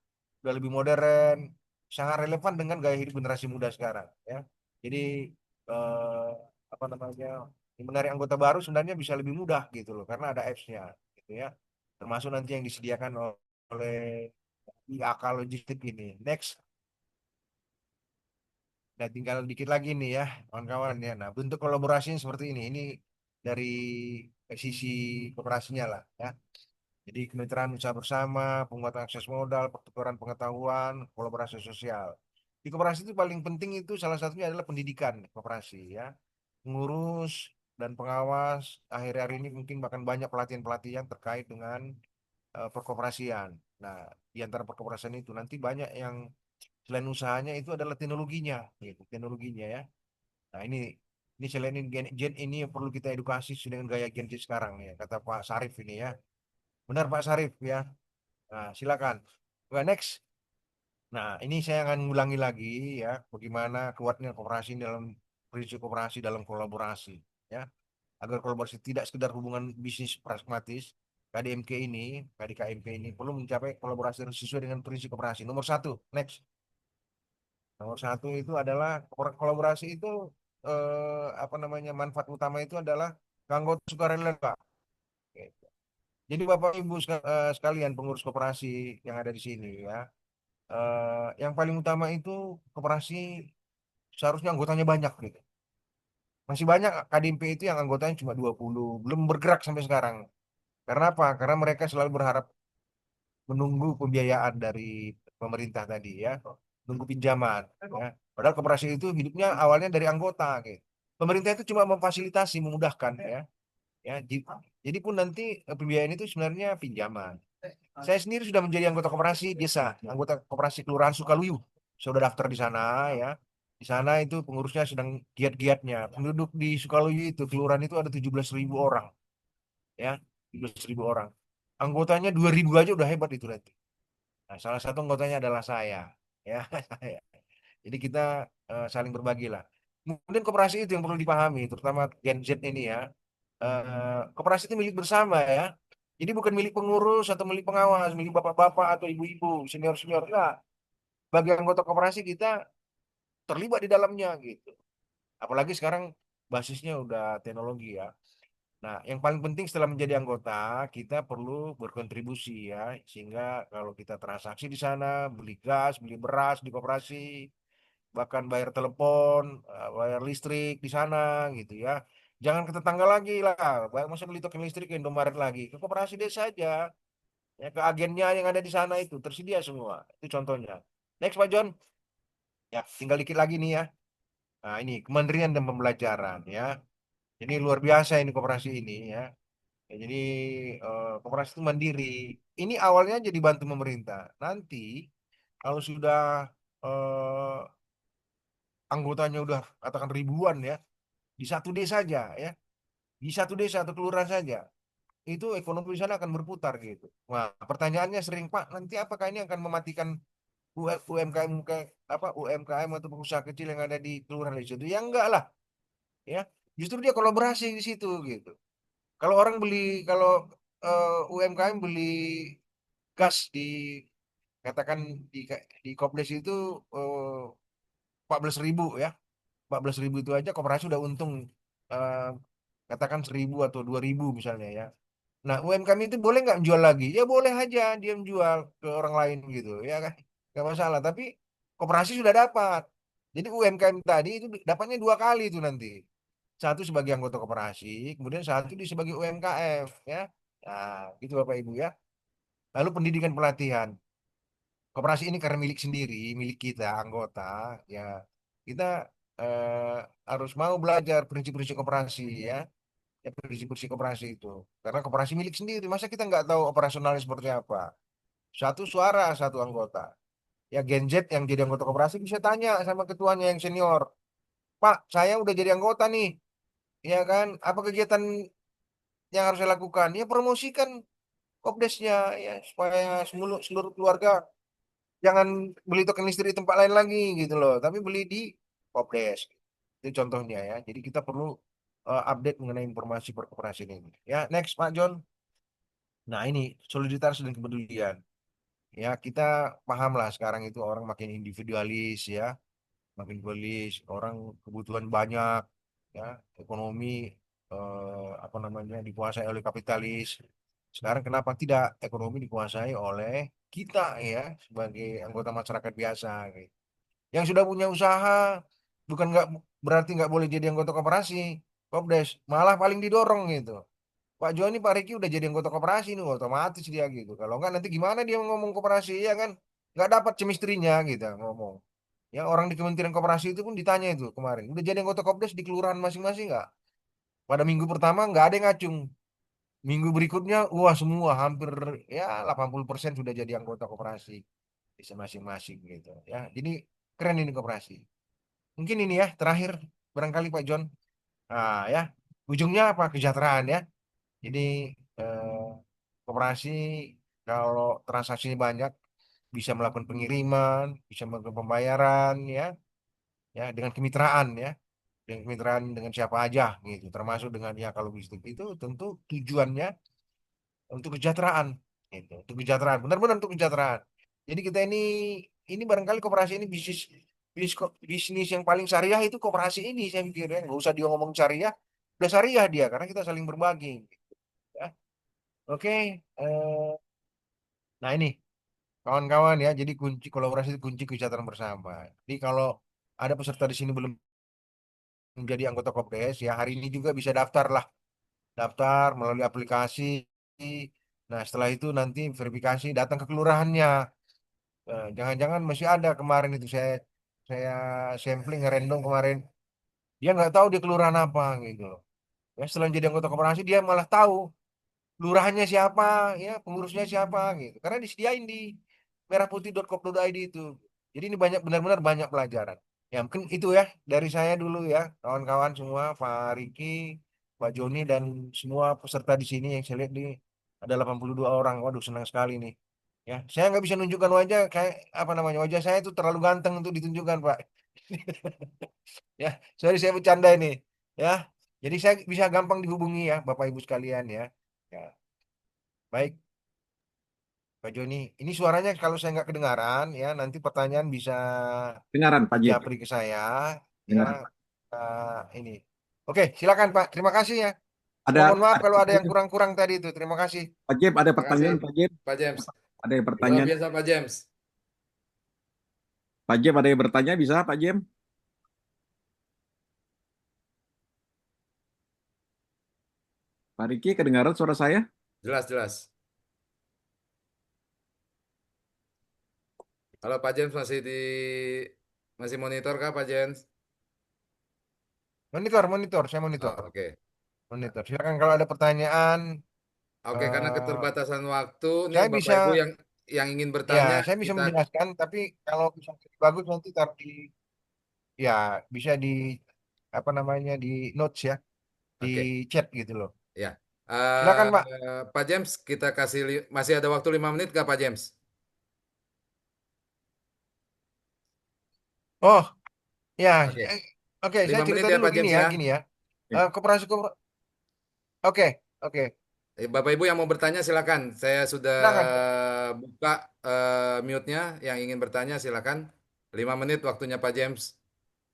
Speaker 5: udah lebih modern, sangat relevan dengan gaya hidup generasi muda sekarang ya. Jadi eh, apa namanya, menarik anggota baru sebenarnya bisa lebih mudah gitu loh karena ada apps-nya gitu ya. Termasuk nanti yang disediakan oleh IAK Logistik ini. Next, nah tinggal dikit lagi nih ya kawan-kawan ya. Nah bentuk kolaborasinya seperti ini. Ini dari sisi kooperasinya lah ya. Jadi kemitraan usaha bersama, penguatan akses modal, pertukaran pengetahuan, kolaborasi sosial. Di koperasi itu paling penting itu salah satunya adalah pendidikan koperasi ya. Pengurus dan pengawas akhir-akhir ini mungkin bahkan banyak pelatihan-pelatihan terkait dengan perkoperasian. Nah, di antara perkoperasian itu nanti banyak yang selain usahanya itu adalah teknologinya, gitu, teknologinya ya. Nah, ini selain ini Gen ini yang perlu kita edukasi dengan gaya Gen Z sekarang ya, kata Pak Sarif ini ya. Benar Pak Sarif ya. Nah, silakan. Oke, next. Nah, ini saya akan ngulangi lagi ya, bagaimana kuatnya kooperasi dalam prinsip kooperasi dalam kolaborasi ya. Agar kolaborasi tidak sekedar hubungan bisnis pragmatis, KDKMP ini perlu mencapai kolaborasi yang sesuai dengan prinsip kooperasi. Nomor satu, next. Nomor satu itu adalah kolaborasi itu apa namanya, manfaat utama itu adalah anggota sukarela Pak. Oke. Jadi Bapak Ibu sekalian pengurus koperasi yang ada di sini ya, yang paling utama itu koperasi seharusnya anggotanya banyak gitu. Masih banyak KDMP itu yang anggotanya cuma 20, belum bergerak sampai sekarang. Karena apa? Karena mereka selalu berharap menunggu pembiayaan dari pemerintah tadi ya, menunggu pinjaman ya. Padahal koperasi itu hidupnya awalnya dari anggota gitu. Pemerintah itu cuma memfasilitasi, memudahkan ya. Ya, jadi pun nanti pembiayaan itu sebenarnya pinjaman. Saya sendiri sudah menjadi anggota koperasi desa, anggota koperasi Kelurahan Sukaluyu. Sudah daftar di sana ya. Di sana itu pengurusnya sedang giat-giatnya. Penduduk di Sukaluyu itu, kelurahan itu ada 17.000 orang ya, 17.000 orang. Anggotanya 2.000 aja udah hebat itu nanti. Nah, salah satu anggotanya adalah saya ya. Jadi kita saling berbagi lah. Kemudian koperasi itu yang perlu dipahami, terutama Gen Z ini ya. Koperasi itu milik bersama ya. Jadi bukan milik pengurus atau milik pengawas, milik bapak-bapak atau ibu-ibu, senior-senior. Enggak. Bagi anggota koperasi kita terlibat di dalamnya gitu. Apalagi sekarang basisnya udah teknologi ya. Nah, yang paling penting setelah menjadi anggota, kita perlu berkontribusi ya, sehingga kalau kita transaksi di sana, beli gas, beli beras di koperasi, bahkan bayar telepon, bayar listrik di sana gitu ya. Jangan ke tetangga lagi lah, masa beli token listrik ke Indomaret lagi, ke koperasi desa aja, ya ke agennya yang ada di sana itu tersedia semua. Itu contohnya. Next Pak John, ya tinggal dikit lagi nih ya. Nah ini Kementerian dan Pembelajaran ya. Jadi luar biasa ini koperasi ini ya. Ya, jadi koperasi itu mandiri. Ini awalnya jadi bantu pemerintah. Nanti kalau sudah eh, anggotanya udah katakan ribuan ya, di satu desa saja ya, di satu desa atau kelurahan saja, itu ekonomi di sana akan berputar gitu. Nah, pertanyaannya sering Pak, nanti apakah ini akan mematikan UMKM UMKM atau pengusaha kecil yang ada di kelurahan di situ? Ya enggak lah, ya. Justru dia kolaborasi di situ gitu. Kalau orang beli, kalau UMKM beli gas di katakan di Kopdes itu 14.000 ya, 14.000 itu aja koperasi udah untung eh, katakan 1.000 atau 2.000 misalnya ya. Nah UMKM itu boleh nggak jual lagi? Ya boleh aja dia menjual ke orang lain gitu ya kan, nggak masalah. Tapi koperasi sudah dapat. Jadi UMKM tadi itu dapatnya dua kali itu nanti. Satu sebagai anggota koperasi, kemudian satu di sebagai UMKM ya. Nah, gitu Bapak Ibu ya. Lalu pendidikan pelatihan. Koperasi ini karena milik sendiri, milik kita, anggota, ya kita eh, harus mau belajar prinsip-prinsip koperasi ya, ya prinsip-prinsip koperasi itu. Karena koperasi milik sendiri, masa kita nggak tahu operasionalnya seperti apa? Satu suara, satu anggota. Ya Gen Z yang jadi anggota koperasi bisa tanya sama ketuanya yang senior, Pak, saya udah jadi anggota nih, ya kan? Apa kegiatan yang harus saya lakukan? Ya promosikan Kopdesnya ya supaya seluruh seluruh keluarga jangan beli token listrik di tempat lain lagi gitu loh, tapi beli di Kopdes. Itu contohnya ya. Jadi kita perlu update mengenai informasi perkoperasian ini. Ya, next Pak John. Nah, ini soliditas dan kepedulian. ya kita paham lah sekarang itu orang makin individualis ya, makin individualis, orang kebutuhan banyak, ya, ekonomi apa namanya dikuasai oleh kapitalis. Sekarang kenapa tidak ekonomi dikuasai oleh kita ya sebagai anggota masyarakat biasa, gitu. Yang sudah punya usaha bukan nggak berarti nggak boleh jadi anggota koperasi, Kopdes, malah paling didorong gitu. Pak Joni, Pak Riki udah jadi anggota koperasi nih, otomatis dia gitu. Kalau nggak nanti gimana dia ngomong koperasi ya kan? Nggak dapat chemistry-nya gitu ngomong. Ya orang di Kementerian Koperasi itu pun ditanya itu kemarin, udah jadi anggota Kopdes di kelurahan masing-masing nggak? Pada minggu pertama nggak ada yang ngacung. Minggu berikutnya, wah semua hampir ya 80% sudah jadi anggota koperasi di masing-masing gitu. Ya, jadi keren ini koperasi. Mungkin ini ya terakhir barangkali Pak John. Nah ya, ujungnya apa? Kesejahteraan ya. Jadi koperasi kalau transaksinya banyak bisa melakukan pengiriman, bisa melakukan pembayaran ya, ya dengan kemitraan ya, dengan kemitraan dengan siapa aja gitu, termasuk dengan ya kalau bisnis itu tentu tujuannya untuk kesejahteraan, gitu, untuk kesejahteraan, benar-benar untuk kesejahteraan. Jadi kita ini barangkali koperasi ini bisnis yang paling syariah itu koperasi ini saya pikir ya, nggak usah dia ngomong syariah, udah syariah dia karena kita saling berbagi. Ya. Oke, nah ini kawan-kawan ya, jadi kunci kolaborasi itu kunci kesejahteraan bersama. Jadi kalau ada peserta di sini belum menjadi anggota Kopdes, ya hari ini juga bisa daftar lah, daftar melalui aplikasi. Nah setelah itu nanti verifikasi datang ke kelurahannya. Jangan-jangan masih ada kemarin itu saya sampling random kemarin, dia nggak tahu dia kelurahan apa gitu. Ya setelah jadi anggota koperasi dia malah tahu lurahnya siapa, ya pengurusnya siapa gitu. Karena disediain di merahputih.co.id itu. Jadi ini banyak benar-benar banyak pelajaran. Ya mungkin itu ya dari saya dulu ya, kawan-kawan semua, Pak Riki, Pak Joni dan semua peserta di sini yang saya lihat di ada 82 orang. Waduh, senang sekali nih. Ya, saya nggak bisa nunjukkan wajah kayak apa namanya wajah saya itu terlalu ganteng untuk ditunjukkan, Pak. Ya, sorry saya bercanda ini. Ya, jadi saya bisa gampang dihubungi ya, Bapak Ibu sekalian ya. Ya, baik. Pak Joni, ini suaranya kalau saya nggak kedengaran ya, nanti pertanyaan bisa
Speaker 2: Dengaran Pak Jeb.
Speaker 5: japri ke saya ya.
Speaker 2: Dengaran.
Speaker 5: Ini. Oke, silakan Pak. Terima kasih ya.
Speaker 2: Ada,
Speaker 5: Mohon maaf
Speaker 2: ada
Speaker 5: kalau ada yang
Speaker 2: pertanyaan.
Speaker 5: kurang-kurang tadi itu. Terima kasih.
Speaker 2: Pak Jeb, ada
Speaker 1: Terima kasih
Speaker 2: pertanyaan Pak Jeb.
Speaker 1: Pak James.
Speaker 2: Ada yang
Speaker 1: Luar
Speaker 2: pertanyaan.
Speaker 1: biasa Pak James.
Speaker 2: Pak Jeb ada yang bertanya bisa Pak Jeb? Pak Riki kedengaran suara saya?
Speaker 1: Jelas-jelas. Halo Pak James, masih monitor kah Pak James?
Speaker 5: Monitor, monitor. Saya
Speaker 1: Oh,
Speaker 5: monitor.
Speaker 1: oke.
Speaker 5: Monitor. Silakan kalau ada pertanyaan.
Speaker 1: Oke, karena
Speaker 5: eh,
Speaker 1: keterbatasan waktu nih
Speaker 5: saya
Speaker 1: Bapak
Speaker 5: bisa,
Speaker 1: Ibu yang ingin
Speaker 5: ya,
Speaker 1: bertanya
Speaker 5: saya bisa
Speaker 1: kita
Speaker 5: menjelaskan. Tapi kalau bisa bagus nanti taruh di, ya, bisa di apa namanya di notes ya, di
Speaker 1: oke
Speaker 5: chat gitu loh.
Speaker 1: ya.
Speaker 5: Silakan Pak.
Speaker 1: Pak James kita masih ada waktu 5 menit kah Pak James?
Speaker 5: Oh, ya,
Speaker 1: Oke.
Speaker 5: oke. Saya
Speaker 1: 5 menit
Speaker 5: cerita
Speaker 1: ya
Speaker 5: dulu
Speaker 1: Pak James ya.
Speaker 5: gini ya.
Speaker 2: Ya.
Speaker 5: Koperasi Oke, oke.
Speaker 1: Bapak Ibu yang mau bertanya silakan. Saya sudah
Speaker 5: Silakan, Pak.
Speaker 1: buka mute-nya. Yang ingin bertanya silakan. 5 menit waktunya Pak James.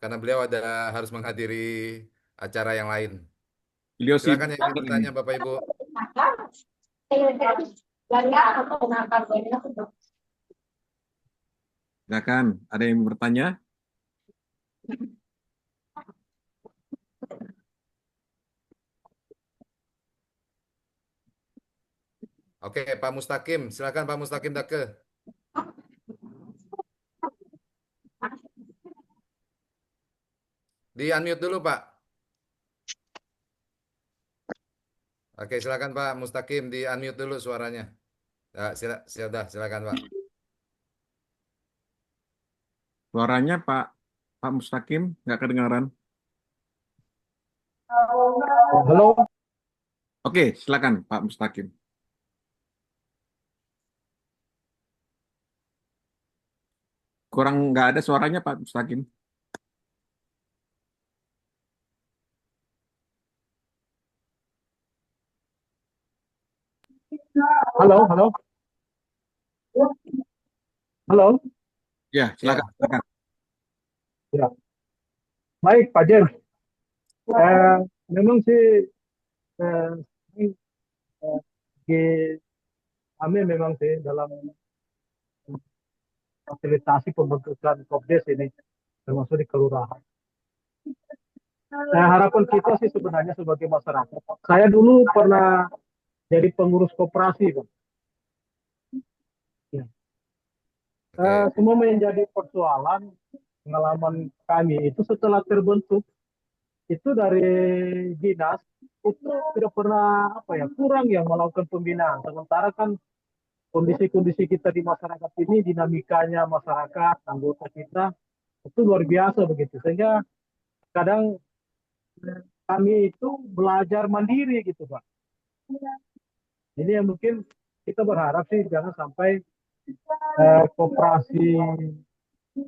Speaker 1: Karena beliau harus menghadiri acara yang lain.
Speaker 2: Beliau
Speaker 1: Silakan
Speaker 2: sibuk
Speaker 1: yang ingin
Speaker 2: banget ini.
Speaker 1: bertanya Bapak Ibu.
Speaker 2: Silakan, ada yang mau bertanya?
Speaker 1: Oke, Pak Mustaqim. Silakan Pak Mustaqim Dake. Di unmute dulu Pak. Oke, silakan Pak Mustaqim di unmute dulu suaranya. Ya, silakan Pak.
Speaker 2: Suaranya Pak Mustaqim nggak kedengaran.
Speaker 6: Halo,
Speaker 2: Oke, silakan Pak Mustaqim. Kurang nggak ada suaranya Pak Mustaqim.
Speaker 6: halo, halo. Halo,
Speaker 2: Ya, silakan,
Speaker 1: Ya,
Speaker 2: silakan.
Speaker 6: ya. Baik Pak Jen. Eh, Memang sih ini, di kami memang sih dalam fasilitasi pembentukan Kopdes ini, termasuk di kelurahan. Harapan kita sih sebenarnya sebagai masyarakat. Saya dulu pernah jadi pengurus koperasi, Pak. Ya.
Speaker 1: oke.
Speaker 6: Semua menjadi persoalan pengalaman kami itu setelah terbentuk itu dari dinas itu tidak pernah apa ya kurang yang melakukan pembinaan. Sementara kan kondisi-kondisi kita di masyarakat ini, dinamikanya masyarakat, anggota kita, itu luar biasa begitu. Sehingga kadang kami itu belajar mandiri gitu, Pak. Ini yang mungkin kita berharap sih jangan sampai koperasi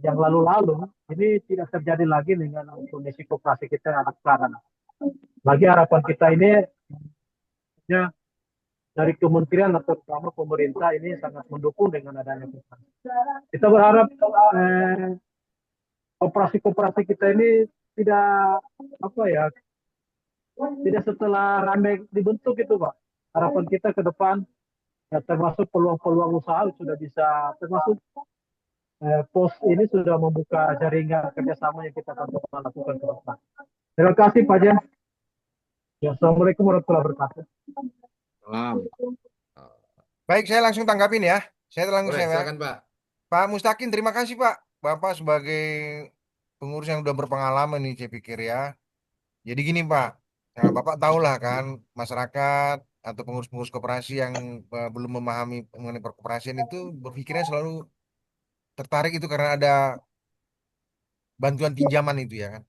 Speaker 6: yang lalu-lalu ini tidak terjadi lagi dengan kondisi koperasi kita yang ada sekarang. Lagi harapan kita ini ya dari kementerian atau terutama pemerintah ini sangat mendukung dengan adanya koperasi. Kita berharap koperasi-koperasi kita ini tidak apa ya, tidak setelah ramai dibentuk itu Pak. Harapan kita ke depan ya termasuk peluang-peluang usaha sudah bisa termasuk pos ini sudah membuka jaringan kerjasama yang kita akan lakukan ke depan. Terima kasih Pak Jen. Ya, Assalamualaikum warahmatullahi wabarakatuh.
Speaker 2: Salam.
Speaker 5: Baik, saya langsung tanggapin ya.
Speaker 1: Boleh,
Speaker 5: Saya
Speaker 1: silakan Pak.
Speaker 5: Pak Mustakin, terima kasih Pak. Bapak sebagai pengurus yang udah berpengalaman nih, saya pikir ya. Jadi gini Pak, nah, Bapak tahulah kan masyarakat atau pengurus-pengurus koperasi yang belum memahami mengenai perkoperasian itu berpikirnya selalu tertarik itu karena ada bantuan pinjaman itu ya kan.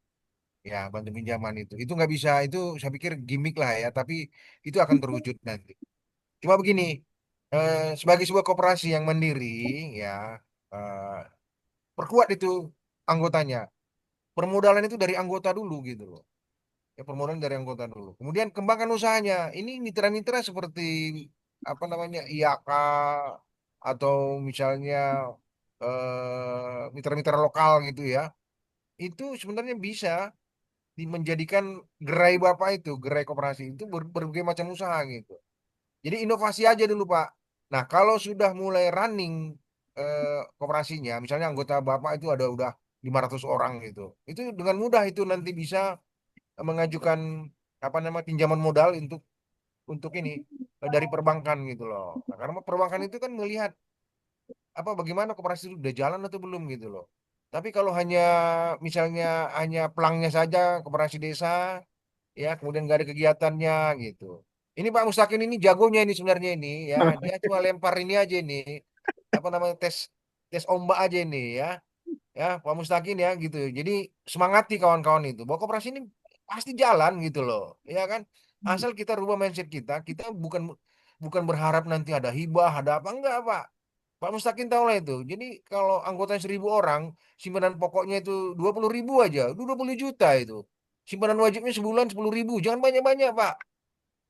Speaker 5: Ya, bantuan pinjaman itu. Itu nggak bisa, itu saya pikir gimmick lah ya, tapi itu akan terwujud nanti. Cuma begini, sebagai sebuah koperasi yang mandiri, ya, eh, perkuat itu anggotanya. Permodalan itu dari anggota dulu gitu loh. Ya, permodalan dari anggota dulu. Kemudian kembangkan usahanya. Ini mitra-mitra seperti apa namanya IAK atau misalnya mitra-mitra lokal gitu ya. Itu sebenarnya bisa menjadikan gerai bapak itu, gerai koperasi itu berbagai macam usaha gitu. Jadi inovasi aja dulu Pak. Nah kalau sudah mulai running koperasinya, misalnya anggota bapak itu ada udah 500 orang gitu, itu dengan mudah itu nanti bisa mengajukan apa namanya pinjaman modal untuk ini dari perbankan gitu loh. Nah, karena perbankan itu kan melihat apa bagaimana koperasi itu udah jalan atau belum gitu loh. Tapi kalau hanya misalnya hanya pelangnya saja koperasi desa ya kemudian nggak ada kegiatannya gitu. Ini Pak Mustakin ini jagonya ini sebenarnya ini ya dia cuma lempar ini aja ini apa namanya tes tes ombak aja ini ya Pak Mustakin ya gitu. Jadi semangati kawan-kawan itu bahwa koperasi ini pasti jalan gitu loh ya kan asal kita rubah mindset kita bukan bukan berharap nanti ada hibah ada apa enggak Pak. Pak Mustakin tahu lah itu. Jadi kalau anggotanya 1.000 orang, simpanan pokoknya itu 20.000 aja, itu 20 juta itu. Simpanan wajibnya sebulan 10.000, jangan banyak-banyak Pak.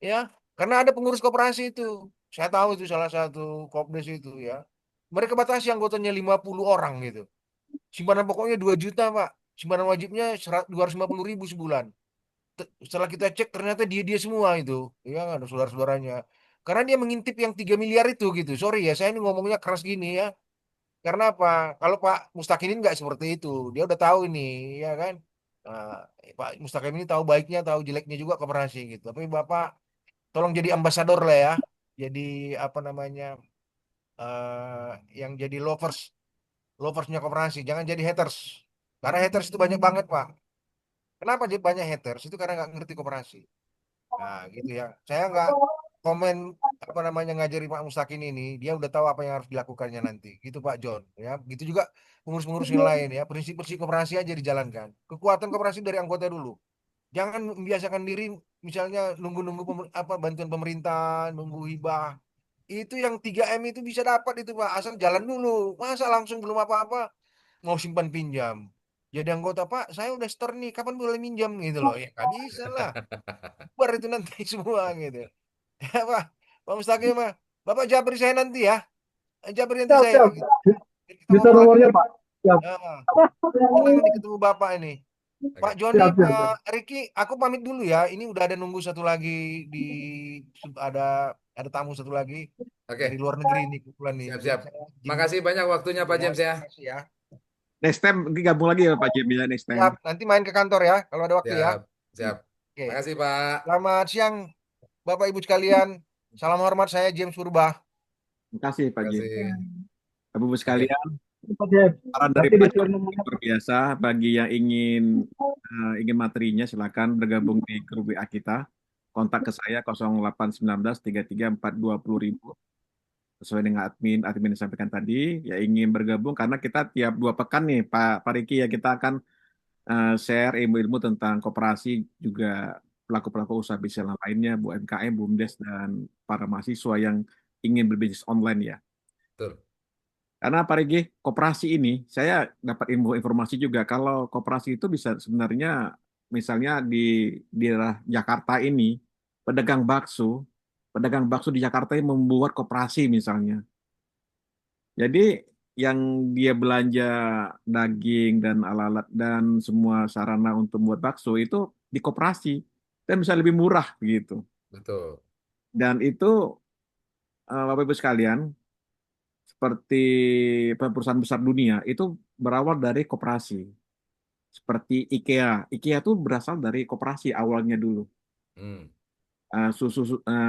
Speaker 5: Ya, karena ada pengurus koperasi itu. Saya tahu itu salah satu Kopdes itu ya. Mereka batasi anggotanya 50 orang gitu. Simpanan pokoknya 2 juta Pak. Simpanan wajibnya 250.000 sebulan. Setelah kita cek ternyata dia-dia semua itu. Ya, ada saudara-saudaranya. Karena dia mengintip yang 3 miliar itu gitu. Sorry ya, saya ini ngomongnya keras gini ya. Karena apa? Kalau Pak Mustaqim ini nggak seperti itu. Dia udah tahu ini, ya kan? Nah, Pak Mustaqim ini tahu baiknya, tahu jeleknya juga koperasi gitu. Tapi Bapak tolong jadi ambasador lah ya. Jadi apa namanya? Yang jadi loversnya koperasi. Jangan jadi haters. Karena haters itu banyak banget, Pak. Kenapa jadi banyak haters? Itu karena nggak ngerti koperasi. Nah, gitu ya. Saya nggak komen apa namanya ngajari Pak Mustakin ini, dia udah tahu apa yang harus dilakukannya nanti. Gitu Pak John, ya. Gitu juga pengurus-pengurus yang lain ya. Prinsip-prinsip koperasi aja dijalankan. Kekuatan koperasi dari anggota dulu. Jangan membiasakan diri misalnya nunggu-nunggu apa bantuan pemerintah, nunggu hibah. Itu yang 3M itu bisa dapat itu Pak, asal jalan dulu. Masa langsung belum apa-apa mau simpan pinjam. Jadi anggota Pak, saya udah store nih, kapan boleh minjam gitu loh. Ya nggak bisa lah. Bar itu nanti semua gitu. Ya Pak, Pak Mustaqim mah. Bapak jabri saya nanti ya. Jabri nanti
Speaker 6: Siap,
Speaker 5: saya
Speaker 6: siap.
Speaker 5: gitu. Kita
Speaker 6: Bisa
Speaker 5: ngobrol lagi
Speaker 6: nomornya
Speaker 5: Pak.
Speaker 6: Pak. Siap.
Speaker 5: Ah, senang ini ketemu Bapak ini. Pak
Speaker 1: Oke.
Speaker 5: Joni,
Speaker 6: Siap, siap, siap.
Speaker 5: Pak Riki, aku pamit dulu ya. Ini udah ada nunggu satu lagi di ada tamu satu lagi dari
Speaker 1: Oke,
Speaker 5: luar negeri nih kebetulan nih. Jadi
Speaker 1: siap-siap.
Speaker 5: saya izin
Speaker 1: Makasih banyak waktunya
Speaker 5: dulu
Speaker 1: Pak
Speaker 5: ya.
Speaker 1: James ya.
Speaker 5: Terima kasih ya.
Speaker 2: Next time gabung lagi ya Pak Jim ya next time.
Speaker 5: Siap, nanti main ke kantor ya kalau ada waktu ya.
Speaker 1: Siap, siap.
Speaker 5: Oke.
Speaker 1: Makasih Pak.
Speaker 5: Selamat siang Bapak Ibu sekalian. Salam hormat saya James Purba.
Speaker 2: Terima kasih Pak Jim.
Speaker 1: Makasih.
Speaker 2: Ibu
Speaker 1: Oke.
Speaker 2: sekalian,
Speaker 6: Pak James.
Speaker 2: saran dari
Speaker 6: Nanti di
Speaker 2: Pak
Speaker 6: share
Speaker 2: Jim
Speaker 6: nomornya.
Speaker 2: luar biasa bagi yang ingin materinya silakan bergabung di grup WA kita. Kontak ke saya 0819 33 420 ribu sesuai dengan admin yang sampaikan tadi. Ya ingin bergabung karena kita tiap 2 pekan nih Pak Riki ya kita akan share ilmu-ilmu tentang koperasi juga pelaku-pelaku usaha bisnis yang lainnya, UMKM, BUMDes dan para mahasiswa yang ingin berbisnis online ya.
Speaker 1: Betul.
Speaker 2: Karena Pak Regi, koperasi ini, saya dapat informasi juga kalau koperasi itu bisa sebenarnya misalnya di daerah Jakarta ini, pedagang bakso, pedagang bakso di Jakarta ini membuat koperasi misalnya. Jadi yang dia belanja daging dan alat-alat dan semua sarana untuk membuat bakso itu di koperasi dan bisa lebih murah gitu.
Speaker 1: Betul.
Speaker 2: Dan itu Bapak Ibu sekalian, seperti perusahaan besar dunia itu berawal dari koperasi. Seperti IKEA. IKEA itu berasal dari koperasi awalnya dulu.
Speaker 1: Hmm.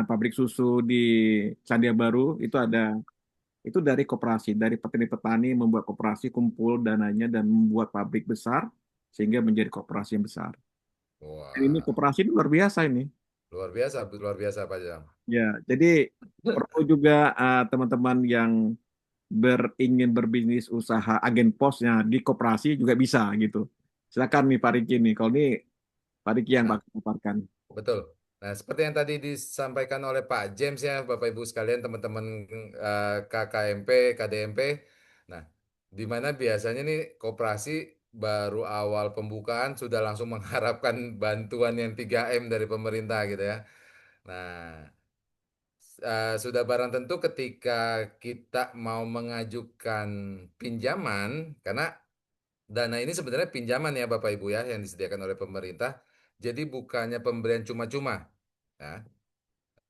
Speaker 2: Pabrik susu di Selandia Baru itu dari koperasi, dari petani-petani membuat koperasi, kumpul dananya dan membuat pabrik besar sehingga menjadi koperasi yang besar. Dan ini
Speaker 1: Wah,
Speaker 2: koperasi ini luar biasa ini.
Speaker 1: luar biasa Pak Jam.
Speaker 2: Ya, jadi perlu juga teman-teman yang ingin berbisnis usaha agen posnya di koperasi juga bisa gitu. Silakan nih Pak Riki nih. Kalau ini Pak Riki yang
Speaker 1: Nah,
Speaker 2: bakal paparkan.
Speaker 1: betul. Nah, seperti yang tadi disampaikan oleh Pak James ya, Bapak Ibu sekalian, teman-teman KKMP, KDMP. Nah, di mana biasanya nih koperasi baru awal pembukaan sudah langsung mengharapkan bantuan yang 3M dari pemerintah gitu ya. Nah, sudah barang tentu ketika kita mau mengajukan pinjaman, karena dana ini sebenarnya pinjaman ya Bapak Ibu ya, yang disediakan oleh pemerintah. Jadi bukannya pemberian cuma-cuma. Ya,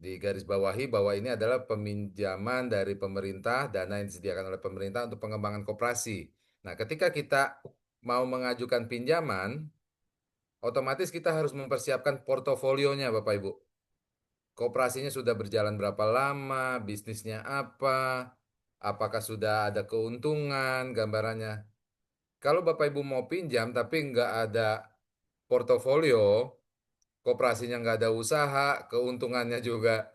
Speaker 1: di garis bawahi bahwa ini adalah peminjaman dari pemerintah, dana yang disediakan oleh pemerintah untuk pengembangan koperasi. Nah, ketika kita mau mengajukan pinjaman, otomatis kita harus mempersiapkan portofolionya Bapak Ibu. Koperasinya sudah berjalan berapa lama, bisnisnya apa, apakah sudah ada keuntungan, gambarannya. Kalau Bapak Ibu mau pinjam tapi nggak ada portofolio, koperasinya nggak ada usaha, keuntungannya juga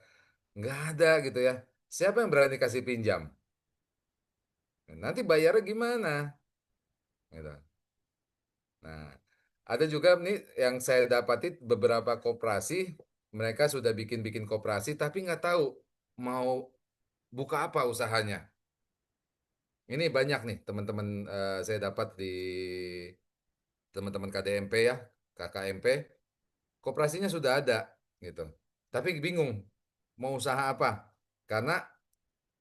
Speaker 1: nggak ada gitu ya. Siapa yang berani kasih pinjam? Nanti bayarnya gimana? Gitu. Nah, ada juga nih yang saya dapati beberapa koperasi, mereka sudah bikin-bikin koperasi tapi nggak tahu mau buka apa usahanya. Ini banyak nih teman-teman saya dapat di teman-teman KDMP ya, KKMP, koperasinya sudah ada gitu. Tapi bingung mau usaha apa. Karena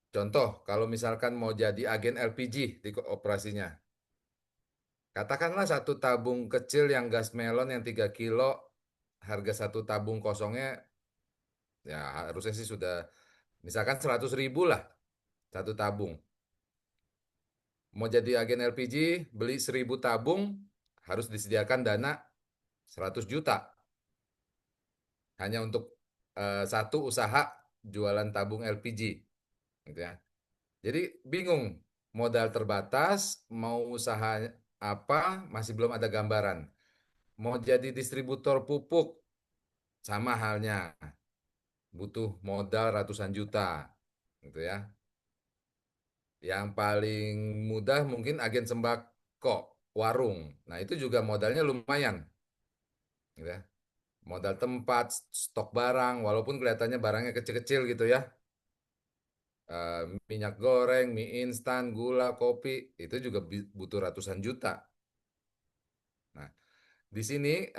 Speaker 1: contoh kalau misalkan mau jadi agen LPG di operasinya, katakanlah satu tabung kecil yang gas melon yang 3 kilo, harga satu tabung kosongnya ya harusnya sih sudah misalkan 100.000 lah satu tabung. Mau jadi agen LPG, beli 1.000 tabung, harus disediakan dana 100 juta. Hanya untuk satu usaha jualan tabung LPG. Gitu ya. Jadi bingung, modal terbatas, mau usaha apa, masih belum ada gambaran. Mau jadi distributor pupuk, sama halnya, butuh modal ratusan juta. Gitu ya. Yang paling mudah mungkin agen sembako, warung. Nah, itu juga modalnya lumayan, gitu ya. Modal tempat, stok barang, walaupun kelihatannya barangnya kecil-kecil gitu ya. Minyak goreng, mie instan, gula, kopi, itu juga butuh ratusan juta. Nah, di sini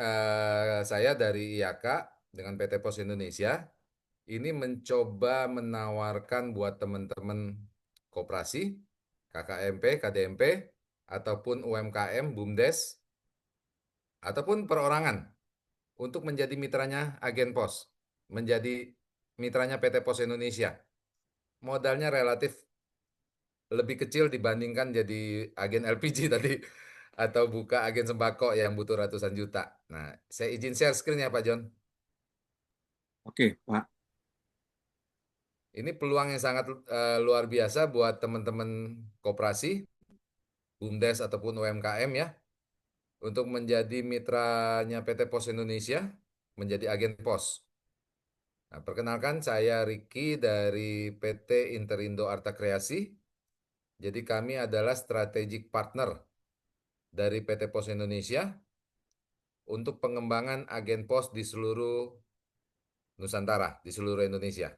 Speaker 1: saya dari IAK dengan PT Pos Indonesia ini mencoba menawarkan buat teman-teman koperasi KKMP, KDMP, ataupun UMKM, BUMDes, ataupun perorangan untuk menjadi mitranya agen pos, menjadi mitranya PT Pos Indonesia. Modalnya relatif lebih kecil dibandingkan jadi agen LPG tadi atau buka agen sembako yang butuh ratusan juta. Nah, saya izin share screen ya Pak John.
Speaker 2: Oke, Pak.
Speaker 1: Ini peluang yang sangat luar biasa buat teman-teman koperasi, BUMDes ataupun UMKM ya, untuk menjadi mitranya PT Pos Indonesia, menjadi agen pos. Nah, perkenalkan saya Ricky dari PT Interindo Arta Kreasi. Jadi kami adalah strategic partner dari PT Pos Indonesia untuk pengembangan agen pos di seluruh Nusantara, di seluruh Indonesia.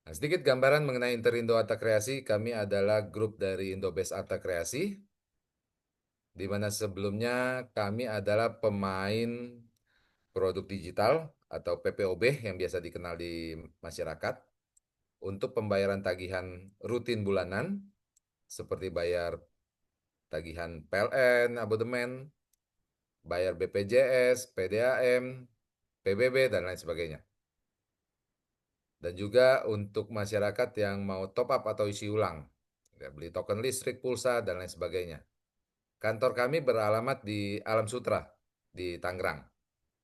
Speaker 1: Nah, sedikit gambaran mengenai Interindo Arta Kreasi, kami adalah grup dari Indobest Arta Kreasi, di mana sebelumnya kami adalah pemain produk digital atau PPOB yang biasa dikenal di masyarakat untuk pembayaran tagihan rutin bulanan seperti bayar tagihan PLN, abodemen, bayar BPJS, PDAM, PBB, dan lain sebagainya. Dan juga untuk masyarakat yang mau top up atau isi ulang, ya, beli token listrik, pulsa, dan lain sebagainya. Kantor kami beralamat di Alam Sutra, di Tangerang.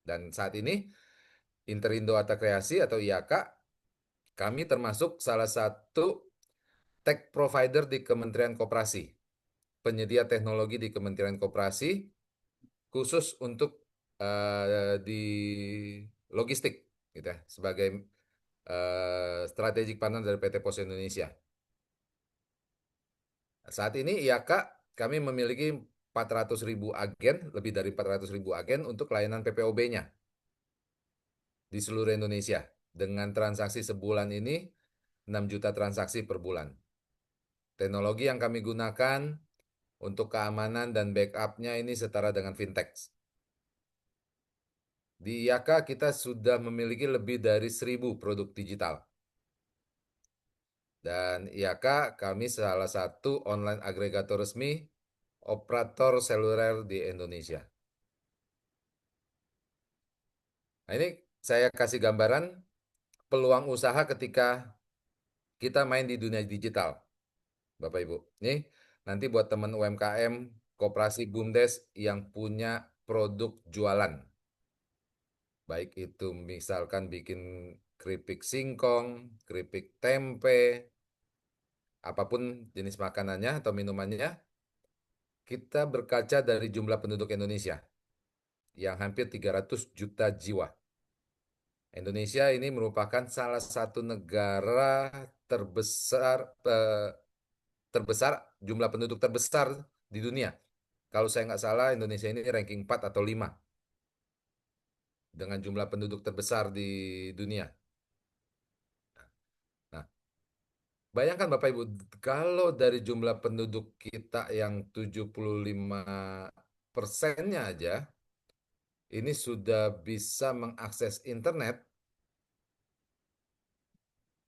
Speaker 1: Dan saat ini, Interindo Arta Kreasi atau IAK, kami termasuk salah satu tech provider di Kementerian Koperasi, penyedia teknologi di Kementerian Koperasi, khusus untuk di logistik, gitu ya, sebagai strategic partner dari PT Pos Indonesia. Saat ini IAK kami memiliki 400.000 agen, lebih dari 400.000 agen untuk layanan PPOB-nya di seluruh Indonesia. Dengan transaksi sebulan ini 6 juta transaksi per bulan. Teknologi yang kami gunakan untuk keamanan dan backup-nya ini setara dengan fintech. Di IAK kita sudah memiliki lebih dari 1.000 produk digital. Dan IAK kami salah satu online agregator resmi operator seluler di Indonesia. Nah, ini saya kasih gambaran peluang usaha ketika kita main di dunia digital, Bapak Ibu. Nih, nanti buat teman UMKM, Koperasi BUMDes yang punya produk jualan. Baik itu misalkan bikin keripik singkong, keripik tempe, apapun jenis makanannya atau minumannya, kita berkaca dari jumlah penduduk Indonesia yang hampir 300 juta jiwa. Indonesia ini merupakan salah satu negara terbesar terbesar jumlah penduduk terbesar di dunia. Kalau saya nggak salah, Indonesia ini ranking 4 atau 5 dengan jumlah penduduk terbesar di dunia. Nah, bayangkan Bapak Ibu, kalau dari jumlah penduduk kita yang 75%-nya aja, ini sudah bisa mengakses internet.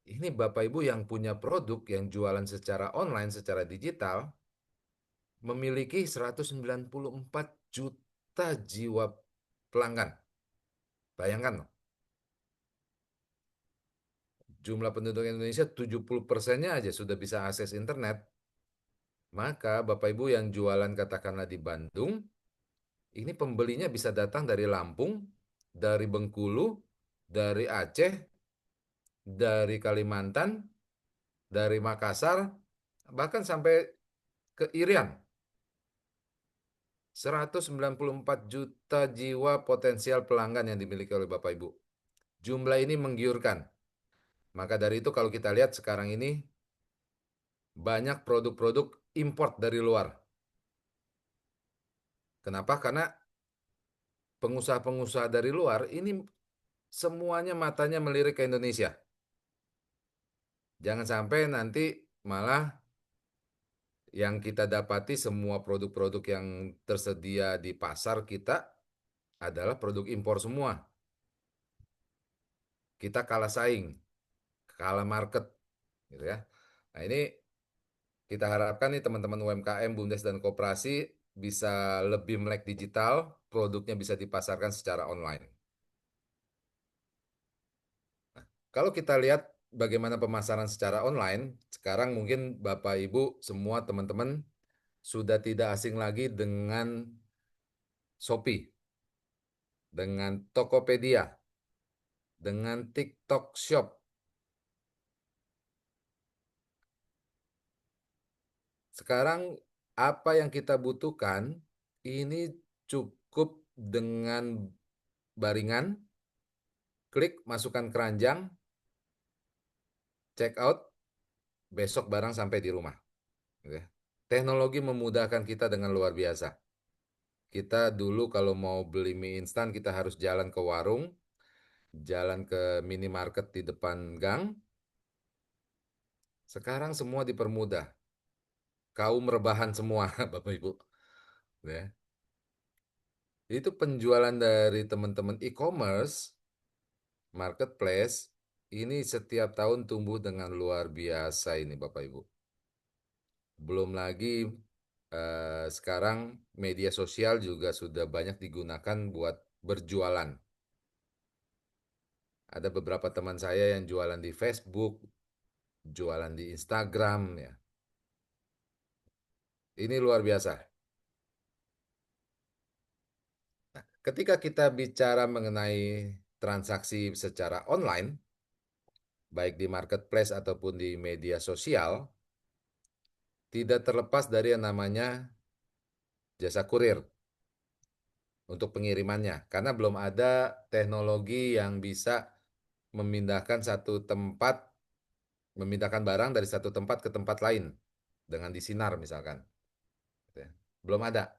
Speaker 1: Ini Bapak Ibu yang punya produk yang jualan secara online, secara digital, memiliki 194 juta jiwa pelanggan. Bayangkan loh, jumlah penduduk Indonesia 70%-nya aja sudah bisa akses internet. Maka Bapak Ibu yang jualan katakanlah di Bandung, ini pembelinya bisa datang dari Lampung, dari Bengkulu, dari Aceh, dari Kalimantan, dari Makassar, bahkan sampai ke Irian. 194 juta jiwa potensial pelanggan yang dimiliki oleh Bapak Ibu. Jumlah ini menggiurkan. Maka dari itu kalau kita lihat sekarang ini banyak produk-produk import dari luar. Kenapa? Karena pengusaha-pengusaha dari luar ini semuanya matanya melirik ke Indonesia. Jangan sampai nanti malah yang kita dapati semua produk-produk yang tersedia di pasar kita adalah produk impor semua. Kita kalah saing, kalah market, gitu ya. Nah ini Kita harapkan nih teman-teman UMKM, BUMDes, dan koperasi bisa lebih melek digital, produknya bisa dipasarkan secara online. Kalau kita lihat bagaimana pemasaran secara online, sekarang mungkin Bapak Ibu semua teman-teman sudah tidak asing lagi dengan Shopee, dengan Tokopedia, dengan TikTok Shop. Sekarang apa yang kita butuhkan ini cukup dengan baringan, klik, masukkan keranjang, check out, besok barang sampai di rumah. Gitu ya. Teknologi memudahkan kita dengan luar biasa. Kita dulu kalau mau beli mie instan kita harus jalan ke warung, jalan ke minimarket di depan gang. Sekarang semua dipermudah. Kaum rebahan semua, Bapak Ibu. Ya. Itu penjualan dari teman-teman e-commerce, marketplace, ini setiap tahun tumbuh dengan luar biasa ini Bapak Ibu. Belum lagi sekarang media sosial juga sudah banyak digunakan buat berjualan. Ada beberapa teman saya yang jualan di Facebook, jualan di Instagram ya. Ini luar biasa. Ketika kita bicara mengenai transaksi secara online, baik di marketplace ataupun di media sosial, tidak terlepas dari yang namanya jasa kurir untuk pengirimannya. Karena belum ada teknologi yang bisa memindahkan memindahkan barang dari satu tempat ke tempat lain dengan disinar misalkan. Gitu ya. Belum ada.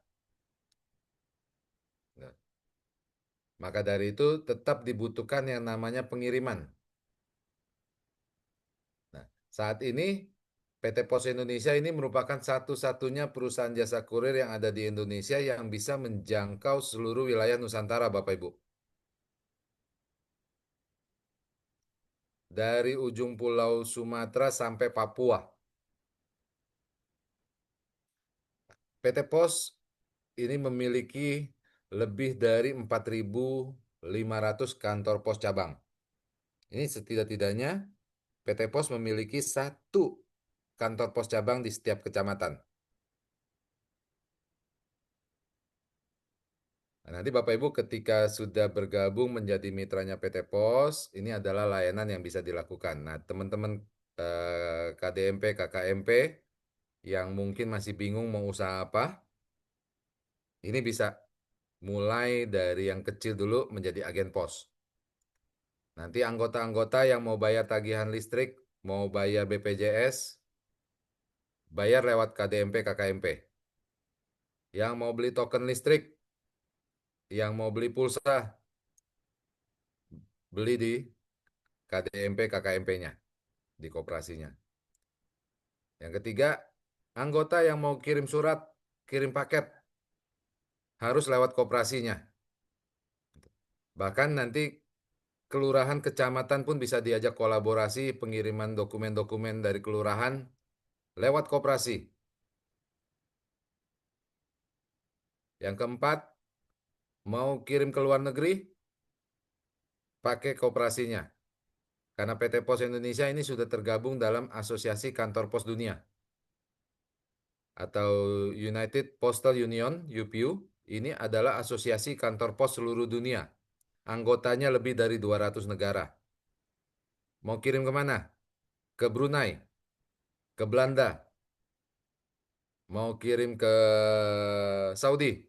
Speaker 1: Nah, maka dari itu tetap dibutuhkan yang namanya pengiriman. Nah, saat ini PT Pos Indonesia ini merupakan satu-satunya perusahaan jasa kurir yang ada di Indonesia yang bisa menjangkau seluruh wilayah Nusantara, Bapak Ibu. Dari ujung pulau Sumatera sampai Papua. PT Pos ini memiliki lebih dari 4.500 kantor pos cabang. Ini setidak-tidaknya PT Pos memiliki satu kantor pos cabang di setiap kecamatan. Nah, nanti Bapak Ibu ketika sudah bergabung menjadi mitranya PT Pos, ini adalah layanan yang bisa dilakukan. Nah, teman-teman KDMP, KKMP yang mungkin masih bingung mau usaha apa, ini bisa mulai dari yang kecil dulu menjadi agen pos. Nanti anggota-anggota yang mau bayar tagihan listrik, mau bayar BPJS, bayar lewat KDMP, KKMP. Yang mau beli token listrik, yang mau beli pulsa, beli di KDMP, KKMP-nya, di koperasinya. Yang ketiga, anggota yang mau kirim surat, kirim paket, harus lewat koperasinya. Bahkan nanti kelurahan, kecamatan pun bisa diajak kolaborasi pengiriman dokumen-dokumen dari kelurahan lewat koperasi. Yang keempat, mau kirim ke luar negeri, pakai koperasinya. Karena PT Pos Indonesia ini sudah tergabung dalam Asosiasi Kantor Pos Dunia atau United Postal Union, UPU. Ini adalah asosiasi kantor pos seluruh dunia. Anggotanya lebih dari 200 negara. Mau kirim kemana? Ke Brunei, ke Belanda, mau kirim ke Saudi,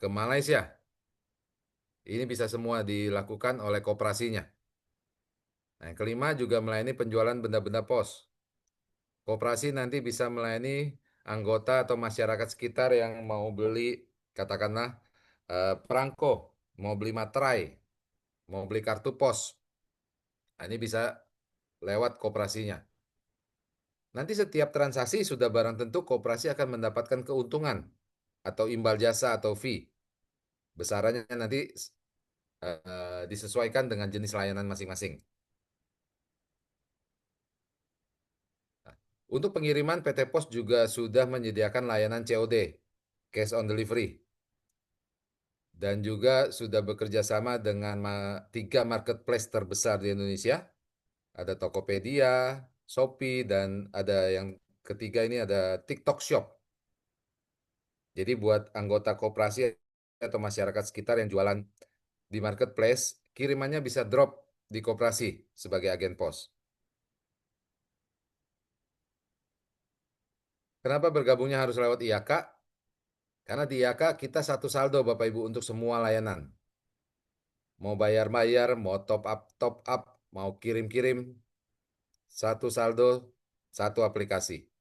Speaker 1: ke Malaysia. Ini bisa semua dilakukan oleh koperasinya. Nah, yang kelima juga melayani penjualan benda-benda pos. Koperasi nanti bisa melayani anggota atau masyarakat sekitar yang mau beli, katakanlah, perangko, mau beli materai, mau beli kartu pos. Nah, ini bisa lewat koperasinya. Nanti setiap transaksi sudah barang tentu koperasi akan mendapatkan keuntungan atau imbal jasa atau fee. Besarannya nanti disesuaikan dengan jenis layanan masing-masing. Untuk pengiriman, PT Pos juga sudah menyediakan layanan COD, Cash on Delivery, dan juga sudah bekerja sama dengan 3 marketplace terbesar di Indonesia. Ada Tokopedia, Shopee, dan ada yang ketiga ini ada TikTok Shop. Jadi buat anggota koperasi atau masyarakat sekitar yang jualan di marketplace, kirimannya bisa drop di koperasi sebagai agen pos. Kenapa bergabungnya harus lewat IAK? Karena di IAK kita satu saldo Bapak Ibu untuk semua layanan. Mau bayar-bayar, mau top up, mau kirim-kirim, satu saldo, satu aplikasi.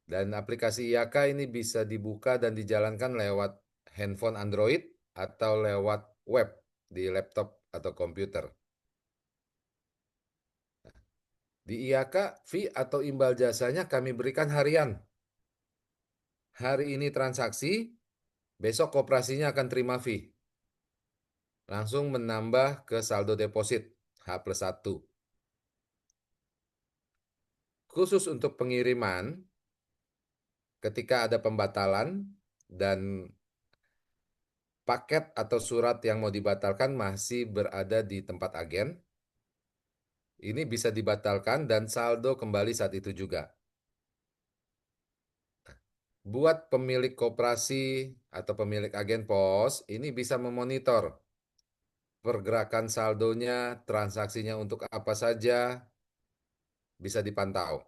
Speaker 1: Dan aplikasi IAK ini bisa dibuka dan dijalankan lewat handphone Android atau lewat web di laptop atau komputer. Di IAK, fee atau imbal jasanya kami berikan harian. Hari ini transaksi, besok koperasinya akan terima fee. Langsung menambah ke saldo deposit H+1. Khusus untuk pengiriman, ketika ada pembatalan dan paket atau surat yang mau dibatalkan masih berada di tempat agen, ini bisa dibatalkan dan saldo kembali saat itu juga. Buat pemilik koperasi atau pemilik agen pos, ini bisa memonitor pergerakan saldonya, transaksinya untuk apa saja, bisa dipantau.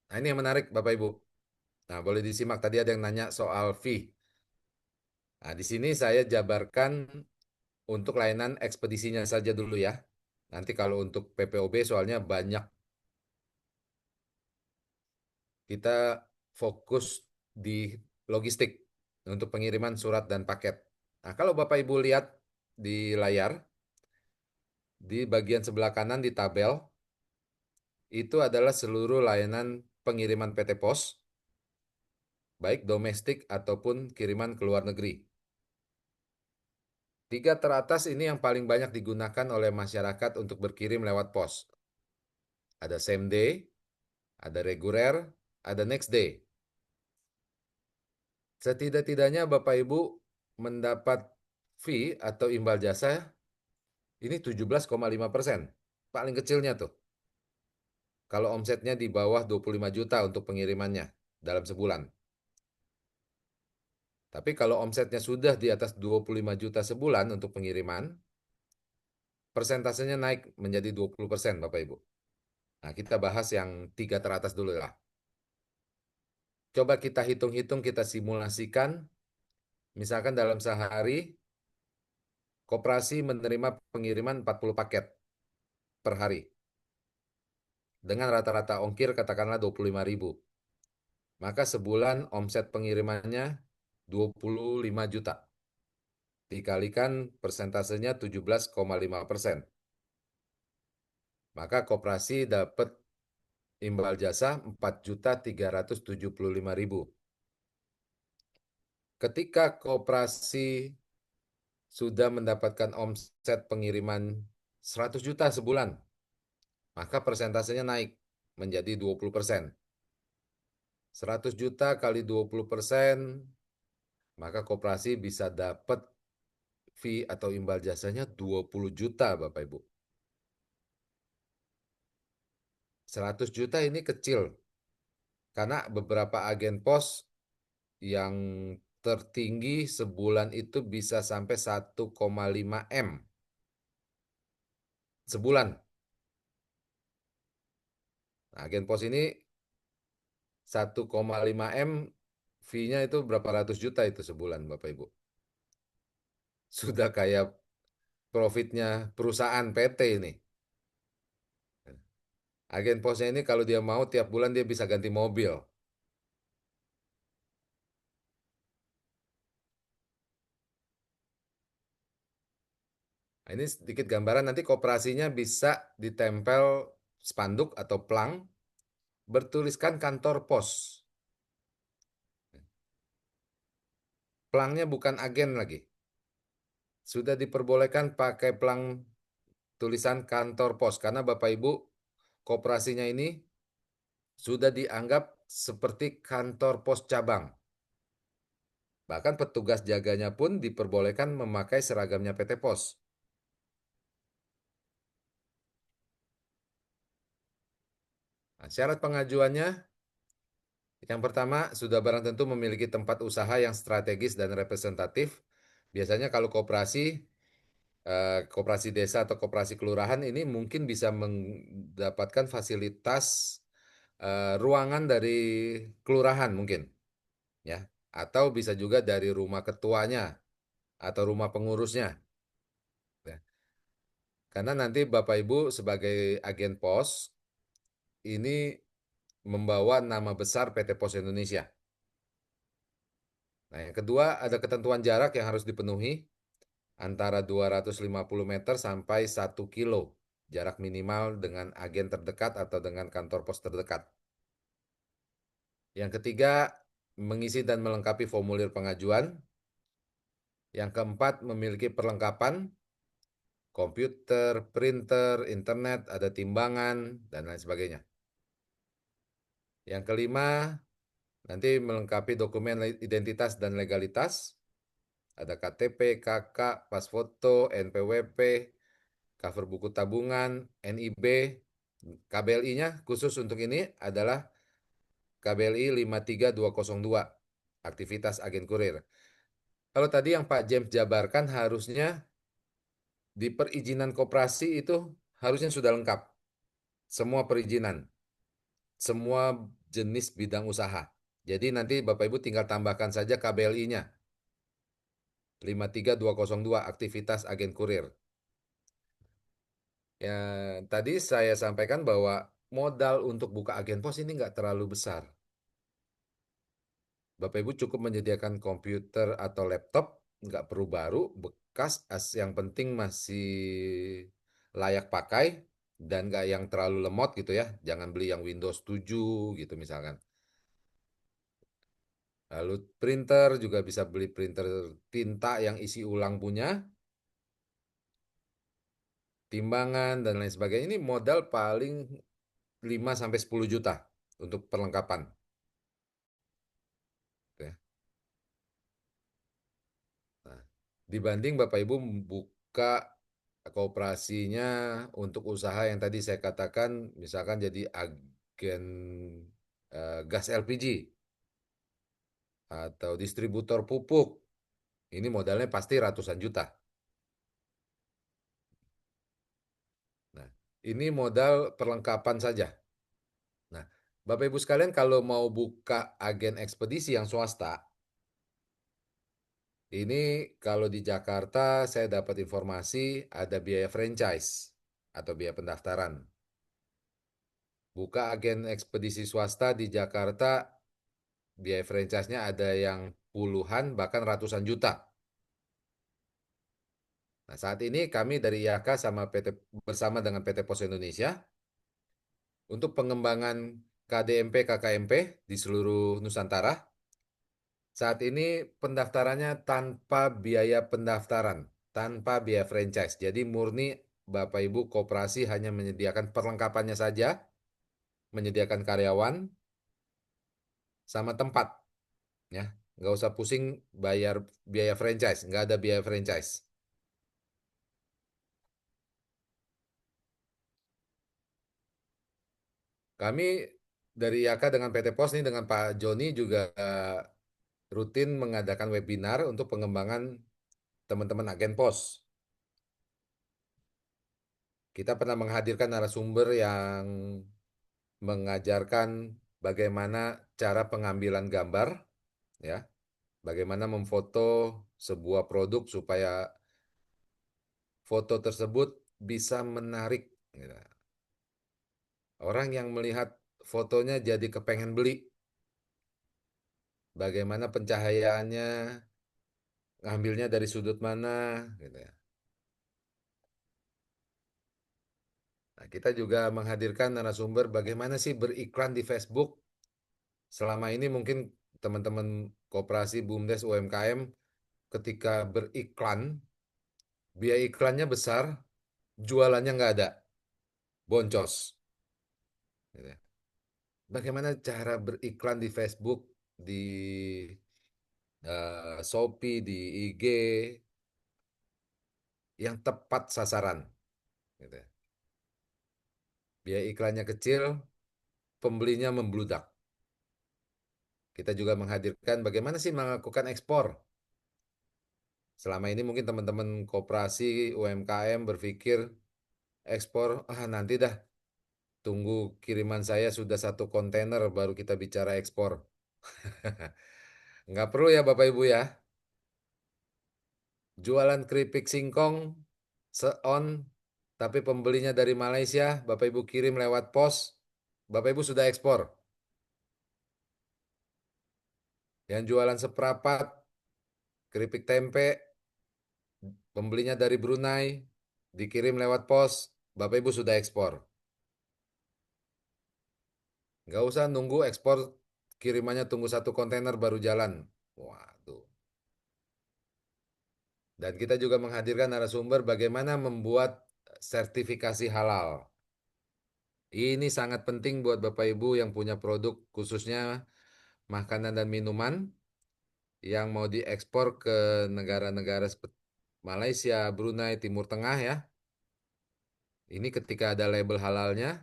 Speaker 1: Nah, ini yang menarik Bapak Ibu. Nah, boleh disimak tadi ada yang nanya soal fee. Nah, di sini saya jabarkan untuk layanan ekspedisinya saja dulu ya. Nanti kalau untuk PPOB soalnya banyak. Kita fokus di logistik untuk pengiriman surat dan paket. Nah, kalau Bapak Ibu lihat di layar, di bagian sebelah kanan di tabel, itu adalah seluruh layanan pengiriman PT Pos, baik domestik ataupun kiriman ke luar negeri. 3 teratas ini yang paling banyak digunakan oleh masyarakat untuk berkirim lewat pos. Ada same day, ada reguler, ada next day. Setidak-tidaknya Bapak Ibu mendapat fee atau imbal jasa ini 17,5%. Paling kecilnya tuh. Kalau omsetnya di bawah 25 juta untuk pengirimannya dalam sebulan. Tapi kalau omsetnya sudah di atas 25 juta sebulan untuk pengiriman, persentasenya naik menjadi 20% Bapak Ibu. Nah, kita bahas yang 3 teratas dulu lah. Coba kita hitung-hitung, kita simulasikan. Misalkan dalam sehari, koperasi menerima pengiriman 40 paket per hari. Dengan rata-rata ongkir katakanlah 25.000. Maka sebulan omset pengirimannya 25 juta. Dikalikan persentasenya 17,5%. Maka koperasi dapat imbal jasa 4.375.000. Ketika koperasi sudah mendapatkan omset pengiriman 100 juta sebulan, maka persentasenya naik menjadi 20%. 100 juta kali 20%, maka koperasi bisa dapat fee atau imbal jasanya 20 juta Bapak Ibu. 100 juta ini kecil, karena beberapa agen pos yang tertinggi sebulan itu bisa sampai 1,5 M sebulan. Nah, agen pos ini 1,5 M fee-nya itu berapa ratus juta itu sebulan Bapak Ibu. Sudah kayak profitnya perusahaan PT ini. Agen posnya ini kalau dia mau tiap bulan dia bisa ganti mobil. Nah, ini sedikit gambaran nanti koperasinya bisa ditempel spanduk atau plang bertuliskan kantor pos. Plangnya bukan agen lagi. Sudah diperbolehkan pakai plang tulisan kantor pos karena Bapak Ibu koperasinya ini sudah dianggap seperti kantor pos cabang. Bahkan petugas jaganya pun diperbolehkan memakai seragamnya PT Pos. Nah, syarat pengajuannya, yang pertama, sudah barang tentu memiliki tempat usaha yang strategis dan representatif. Biasanya kalau koperasi desa atau koperasi kelurahan ini mungkin bisa mendapatkan fasilitas ruangan dari kelurahan mungkin, ya, atau bisa juga dari rumah ketuanya atau rumah pengurusnya, ya. Karena nanti Bapak Ibu sebagai agen pos ini membawa nama besar PT Pos Indonesia. Nah, yang kedua ada ketentuan jarak yang harus dipenuhi antara 250 meter sampai 1 kilo jarak minimal dengan agen terdekat atau dengan kantor pos terdekat. Yang ketiga, mengisi dan melengkapi formulir pengajuan. Yang keempat, memiliki perlengkapan komputer, printer, internet, ada timbangan, dan lain sebagainya. Yang kelima, nanti melengkapi dokumen identitas dan legalitas. Ada KTP, KK, pas foto, NPWP, cover buku tabungan, NIB. KBLI-nya khusus untuk ini adalah KBLI 53202, aktivitas agen kurir. Kalau tadi yang Pak James jabarkan harusnya di perizinan koperasi itu harusnya sudah lengkap. Semua perizinan, semua jenis bidang usaha. Jadi nanti Bapak Ibu tinggal tambahkan saja KBLI-nya. 53202, aktivitas agen kurir. Ya, tadi saya sampaikan bahwa modal untuk buka agen pos ini nggak terlalu besar. Bapak Ibu cukup menyediakan komputer atau laptop, nggak perlu baru, bekas, yang penting masih layak pakai dan nggak yang terlalu lemot gitu ya. Jangan beli yang Windows 7 gitu misalkan. Lalu printer juga bisa beli printer tinta yang isi ulang punya, timbangan dan lain sebagainya. Ini modal paling 5 sampai 10 juta untuk perlengkapan. Ya. Nah, dibanding Bapak Ibu buka kooperasinya untuk usaha yang tadi saya katakan, misalkan jadi agen gas LPG atau distributor pupuk, ini modalnya pasti ratusan juta. Nah, ini modal perlengkapan saja. Nah, Bapak Ibu sekalian kalau mau buka agen ekspedisi yang swasta, ini kalau di Jakarta saya dapat informasi ada biaya franchise atau biaya pendaftaran. Buka agen ekspedisi swasta di Jakarta, biaya franchise-nya ada yang puluhan bahkan ratusan juta. Nah, saat ini kami dari IAK bersama dengan PT Pos Indonesia untuk pengembangan KDMP KKMP di seluruh Nusantara. Saat ini pendaftarannya tanpa biaya pendaftaran, tanpa biaya franchise. Jadi murni Bapak Ibu koperasi hanya menyediakan perlengkapannya saja, menyediakan karyawan sama tempat, ya. Nggak usah pusing bayar biaya franchise, nggak ada biaya franchise. Kami dari IAK dengan PT Pos ini dengan Pak Joni juga rutin mengadakan webinar untuk pengembangan teman-teman agen pos. Kita pernah menghadirkan narasumber yang mengajarkan bagaimana cara pengambilan gambar, ya, bagaimana memfoto sebuah produk supaya foto tersebut bisa menarik, gitu. Orang yang melihat fotonya jadi kepengen beli. Bagaimana pencahayaannya, ngambilnya dari sudut mana, gitu ya. Nah, kita juga menghadirkan narasumber bagaimana sih beriklan di Facebook. Selama ini mungkin teman-teman koperasi BUMDes UMKM ketika beriklan, biaya iklannya besar, jualannya nggak ada, boncos. gitu ya. Bagaimana cara beriklan di Facebook, di Shopee, di IG yang tepat sasaran, gitu ya. Biaya iklannya kecil, pembelinya membludak. Kita juga menghadirkan bagaimana sih melakukan ekspor. Selama ini mungkin teman-teman koperasi UMKM berpikir ekspor, nanti dah tunggu kiriman saya sudah 1 kontainer baru kita bicara ekspor. Nggak perlu ya Bapak Ibu ya. Jualan keripik singkong seon, tapi pembelinya dari Malaysia, Bapak Ibu kirim lewat pos, Bapak Ibu sudah ekspor. Yang jualan seprapat, keripik tempe, pembelinya dari Brunei, dikirim lewat pos, Bapak Ibu sudah ekspor. Nggak usah nunggu ekspor, kirimannya tunggu 1 kontainer baru jalan. Waduh. Dan kita juga menghadirkan narasumber bagaimana membuat sertifikasi halal. Ini sangat penting buat Bapak Ibu yang punya produk khususnya makanan dan minuman yang mau diekspor ke negara-negara seperti Malaysia, Brunei, Timur Tengah ya. Ini ketika ada label halalnya,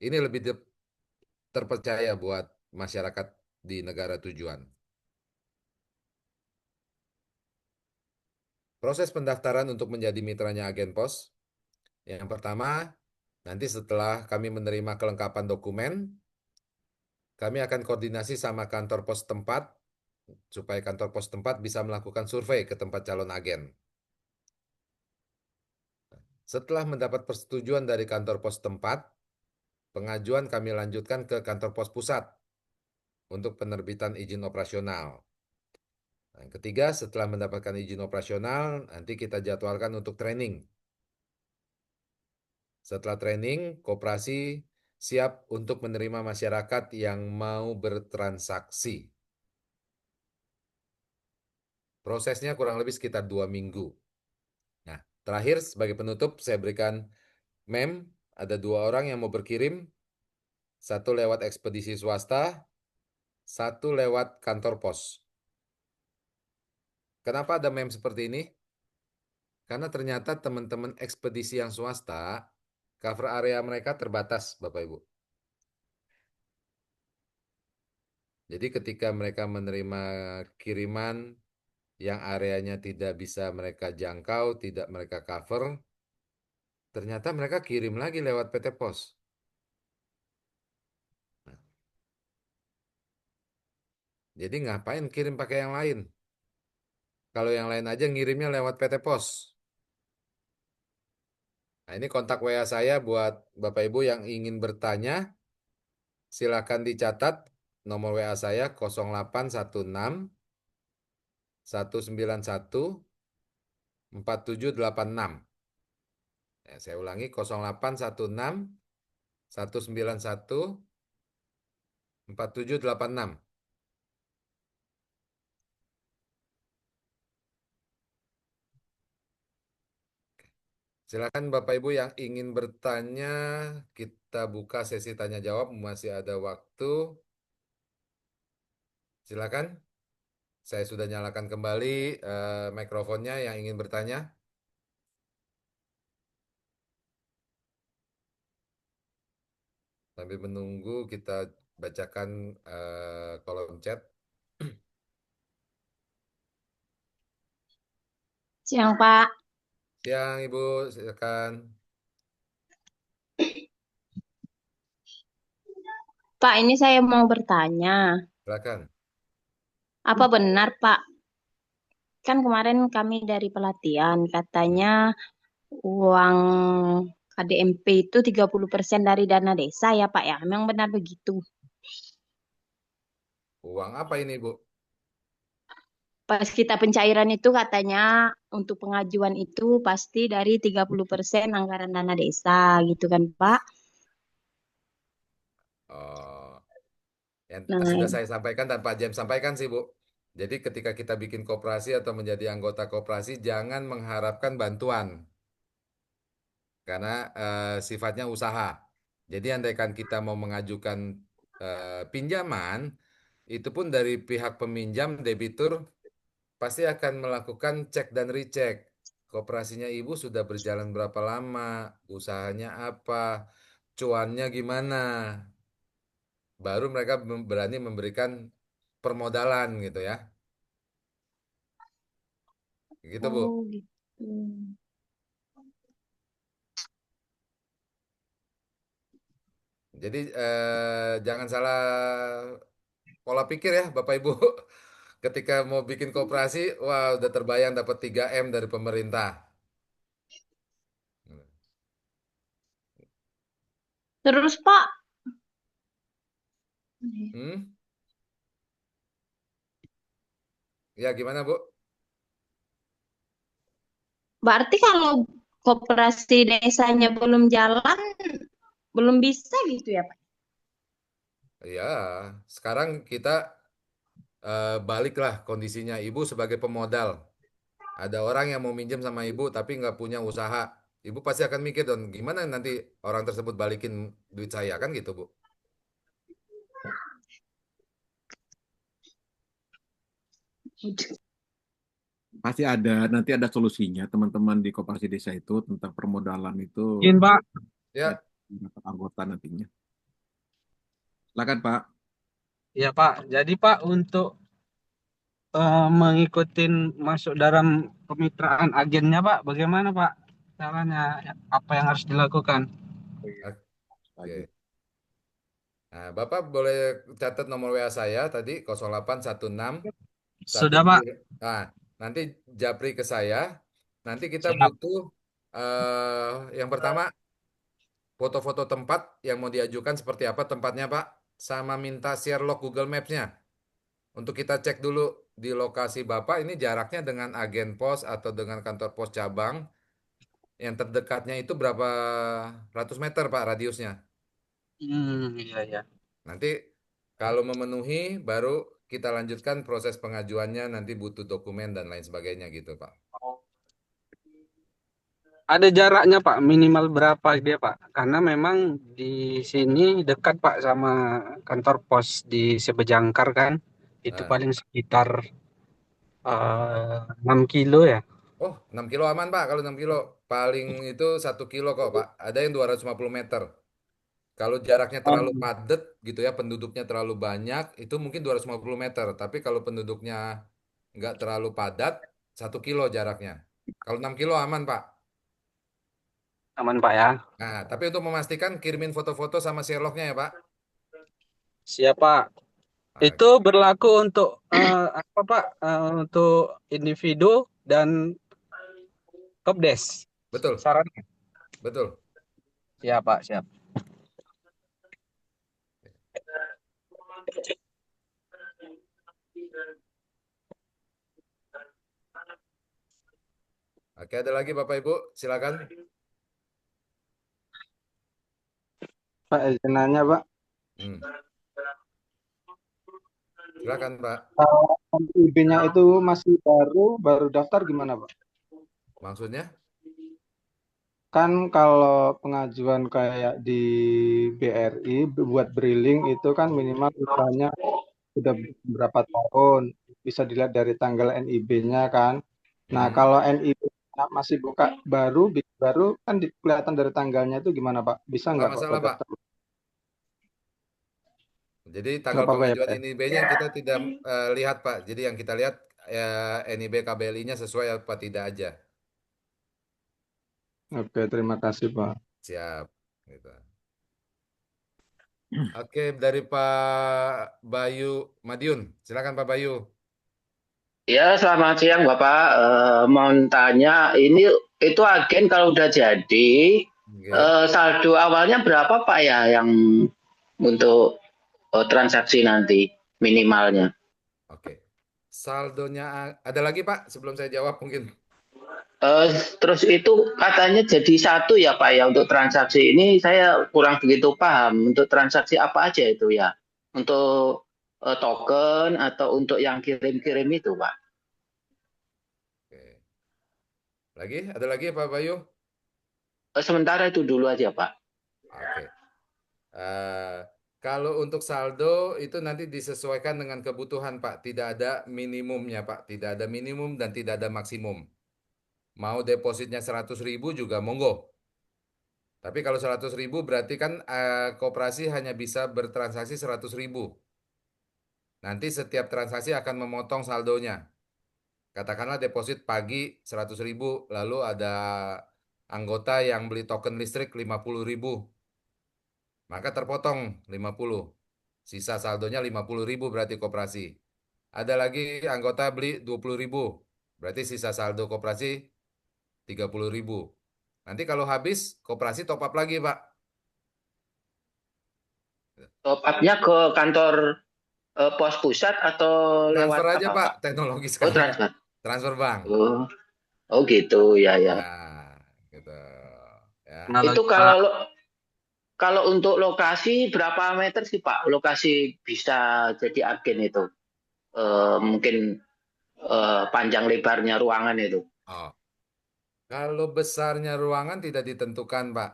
Speaker 1: ini lebih terpercaya buat masyarakat di negara tujuan. Proses pendaftaran untuk menjadi mitranya agen pos. Yang pertama, nanti setelah kami menerima kelengkapan dokumen, kami akan koordinasi sama kantor pos tempat supaya kantor pos tempat bisa melakukan survei ke tempat calon agen. Setelah mendapat persetujuan dari kantor pos tempat, pengajuan kami lanjutkan ke kantor pos pusat untuk penerbitan izin operasional. Nah, yang ketiga, setelah mendapatkan izin operasional, nanti kita jadwalkan untuk training. Setelah training, koperasi siap untuk menerima masyarakat yang mau bertransaksi. Prosesnya kurang lebih sekitar 2 minggu. Nah, terakhir sebagai penutup saya berikan meme, ada 2 orang yang mau berkirim, satu lewat ekspedisi swasta, satu lewat kantor pos. Kenapa ada meme seperti ini? Karena ternyata teman-teman ekspedisi yang swasta, cover area mereka terbatas, Bapak Ibu. Jadi ketika mereka menerima kiriman yang areanya tidak bisa mereka jangkau, tidak mereka cover, ternyata mereka kirim lagi lewat PT Pos. Nah, jadi ngapain kirim pakai yang lain? Kalau yang lain aja ngirimnya lewat PT Pos. Nah, ini kontak WA saya buat Bapak Ibu yang ingin bertanya, silakan dicatat nomor WA saya 0816 191 4786. Ya, saya ulangi 0816 191 4786. Silakan Bapak Ibu yang ingin bertanya, kita buka sesi tanya jawab, masih ada waktu. Silakan. Saya sudah nyalakan kembali mikrofonnya yang ingin bertanya. Sambil menunggu kita bacakan kolom chat.
Speaker 7: Siang, Pak.
Speaker 1: Siang Ibu, silakan.
Speaker 7: Pak, ini saya mau bertanya.
Speaker 1: Silakan.
Speaker 7: Apa benar, Pak? Kan kemarin kami dari pelatihan, katanya uang KDMP itu 30% dari dana desa ya, Pak ya? Memang benar begitu.
Speaker 1: Uang apa ini Bu?
Speaker 7: Pas kita pencairan itu katanya untuk pengajuan itu pasti dari 30% anggaran dana desa gitu kan, Pak?
Speaker 1: Oh, yang sudah
Speaker 7: Nah,
Speaker 1: saya sampaikan dan Pak James sampaikan sih Bu. Jadi ketika kita bikin koperasi atau menjadi anggota koperasi, jangan mengharapkan bantuan. Karena sifatnya usaha. Jadi andaikan kita mau mengajukan pinjaman, itu pun dari pihak peminjam, debitur pasti akan melakukan cek dan recheck. Koperasinya ibu sudah berjalan berapa lama, usahanya apa, cuannya gimana. Baru mereka berani memberikan permodalan gitu ya. Gitu, Bu.
Speaker 7: Oh gitu.
Speaker 1: Jadi jangan salah pola pikir ya Bapak Ibu. Ketika mau bikin koperasi, wah udah terbayang dapat 3M dari pemerintah.
Speaker 7: Terus Pak,
Speaker 1: Hmm? Ya gimana Bu?
Speaker 7: berarti kalau koperasi desanya belum jalan, belum bisa gitu ya Pak?
Speaker 1: Ya, sekarang kita baliklah kondisinya Ibu sebagai pemodal. Ada orang yang mau minjem sama Ibu tapi nggak punya usaha. Ibu pasti akan mikir dong, gimana nanti orang tersebut balikin duit saya kan gitu Bu.
Speaker 2: Pasti ada, nanti ada solusinya teman-teman di koperasi desa itu tentang permodalan itu
Speaker 6: Izin Pak,
Speaker 2: ya,
Speaker 1: Ya,
Speaker 2: dapat anggota nantinya. Silakan Pak.
Speaker 6: ya Pak. Jadi Pak untuk mengikuti masuk dalam kemitraan agennya Pak, bagaimana Pak caranya? Apa yang harus dilakukan?
Speaker 1: oke. Nah, Bapak boleh catat nomor WA saya tadi 0816 satu
Speaker 6: Sudah Pak.
Speaker 1: Nah, nanti japri ke saya. Nanti kita
Speaker 6: Siap.
Speaker 1: butuh yang pertama foto-foto tempat yang mau diajukan seperti apa tempatnya, Pak, sama minta share log Google Maps-nya. Untuk kita cek dulu di lokasi Bapak ini jaraknya dengan agen pos atau dengan kantor pos cabang yang terdekatnya itu berapa ratus meter, Pak, radiusnya.
Speaker 6: Iya ya.
Speaker 1: Nanti kalau memenuhi baru kita lanjutkan proses pengajuannya nanti butuh dokumen dan lain sebagainya gitu, Pak.
Speaker 6: Ada jaraknya Pak, minimal berapa dia Pak? Karena memang di sini dekat Pak sama kantor pos di Sebejangkar kan. Itu
Speaker 1: Nah,
Speaker 6: paling sekitar 6 kilo ya.
Speaker 1: oh, 6 kilo aman, Pak. Kalau 6 kilo paling itu 1 kilo kok, Pak. Ada yang 250 meter. Kalau jaraknya terlalu
Speaker 6: Oh,
Speaker 1: padat gitu ya, penduduknya terlalu banyak, itu mungkin 250 meter. Tapi kalau penduduknya nggak terlalu padat, 1 kilo jaraknya. Kalau 6 kilo aman, Pak.
Speaker 6: aman Pak ya.
Speaker 1: Nah, tapi untuk memastikan kirimin foto-foto sama Sherlocknya ya, Pak.
Speaker 6: Siapa?
Speaker 1: Nah,
Speaker 6: Itu berlaku untuk apa Pak? Untuk individu dan Kopdes.
Speaker 1: betul,
Speaker 6: Saran.
Speaker 1: betul.
Speaker 6: Siap Pak, siap.
Speaker 1: Oke, ada lagi Bapak Ibu, silakan.
Speaker 6: Pak, izin nanya Pak.
Speaker 1: Hmm, silakan Pak.
Speaker 6: Kalau IB-nya itu masih baru daftar gimana Pak?
Speaker 1: Maksudnya?
Speaker 6: Kan kalau pengajuan kayak di BRI buat briling itu kan minimal usahanya sudah berapa tahun, bisa dilihat dari tanggal NIB-nya kan. Nah,
Speaker 1: Hmm,
Speaker 6: kalau NIB masih buka baru kan kelihatan dari tanggalnya itu gimana Pak? Bisa
Speaker 1: nggak
Speaker 6: nggak Pak
Speaker 1: masalah
Speaker 6: buat
Speaker 1: Pak.
Speaker 6: daftar?
Speaker 1: Jadi
Speaker 6: Nggak
Speaker 1: tanggal
Speaker 6: apa-apa ya Pak
Speaker 1: pengajuan
Speaker 6: ya?
Speaker 1: NIB-nya kita tidak lihat Pak. Jadi yang kita lihat NIB KBLI-nya sesuai apa tidak aja.
Speaker 6: Oke, terima kasih Pak.
Speaker 1: Siap. Gitu. Oke, dari Pak Bayu Madiun. Silakan Pak Bayu.
Speaker 8: Ya, selamat siang Bapak. Mau tanya, ini itu agen kalau udah jadi,
Speaker 1: Oke.
Speaker 8: saldo awalnya berapa Pak ya yang untuk transaksi nanti minimalnya?
Speaker 1: Oke. Saldonya ada lagi Pak sebelum saya jawab mungkin.
Speaker 8: Eh, Terus itu katanya jadi satu ya Pak ya untuk transaksi ini saya kurang begitu paham. Untuk transaksi apa aja itu ya? Untuk token atau untuk yang kirim-kirim itu Pak?
Speaker 1: Oke. Lagi? Ada lagi Pak Bayu?
Speaker 8: Sementara itu dulu aja Pak.
Speaker 1: Oke. Eh, Kalau untuk saldo itu nanti disesuaikan dengan kebutuhan, Pak. Tidak ada minimumnya, Pak. Tidak ada minimum dan tidak ada maksimum. Mau depositnya 100.000 juga monggo. Tapi kalau 100.000 berarti kan koperasi hanya bisa bertransaksi 100.000. Nanti setiap transaksi akan memotong saldonya. Katakanlah deposit pagi 100.000, lalu ada anggota yang beli token listrik 50.000, maka terpotong 50. Sisa saldonya 50.000 berarti koperasi. Ada lagi anggota beli 20.000, berarti sisa saldo koperasi 30.000. Nanti kalau habis, koperasi top up lagi, Pak.
Speaker 8: Top up-nya ke kantor pos pusat atau lewat
Speaker 1: Transfer aja,
Speaker 8: apa,
Speaker 1: Pak.
Speaker 8: Pak?
Speaker 1: Teknologi
Speaker 8: Oh,
Speaker 1: sekarang kan.
Speaker 8: transfer.
Speaker 1: Transfer bank.
Speaker 8: Oh, oh gitu, ya ya.
Speaker 1: Ya, gitu. Ya.
Speaker 8: Itu kalau untuk lokasi berapa meter sih Pak? Lokasi bisa jadi agen itu. Mungkin panjang lebarnya ruangan itu.
Speaker 1: Oh, kalau besarnya ruangan tidak ditentukan, Pak.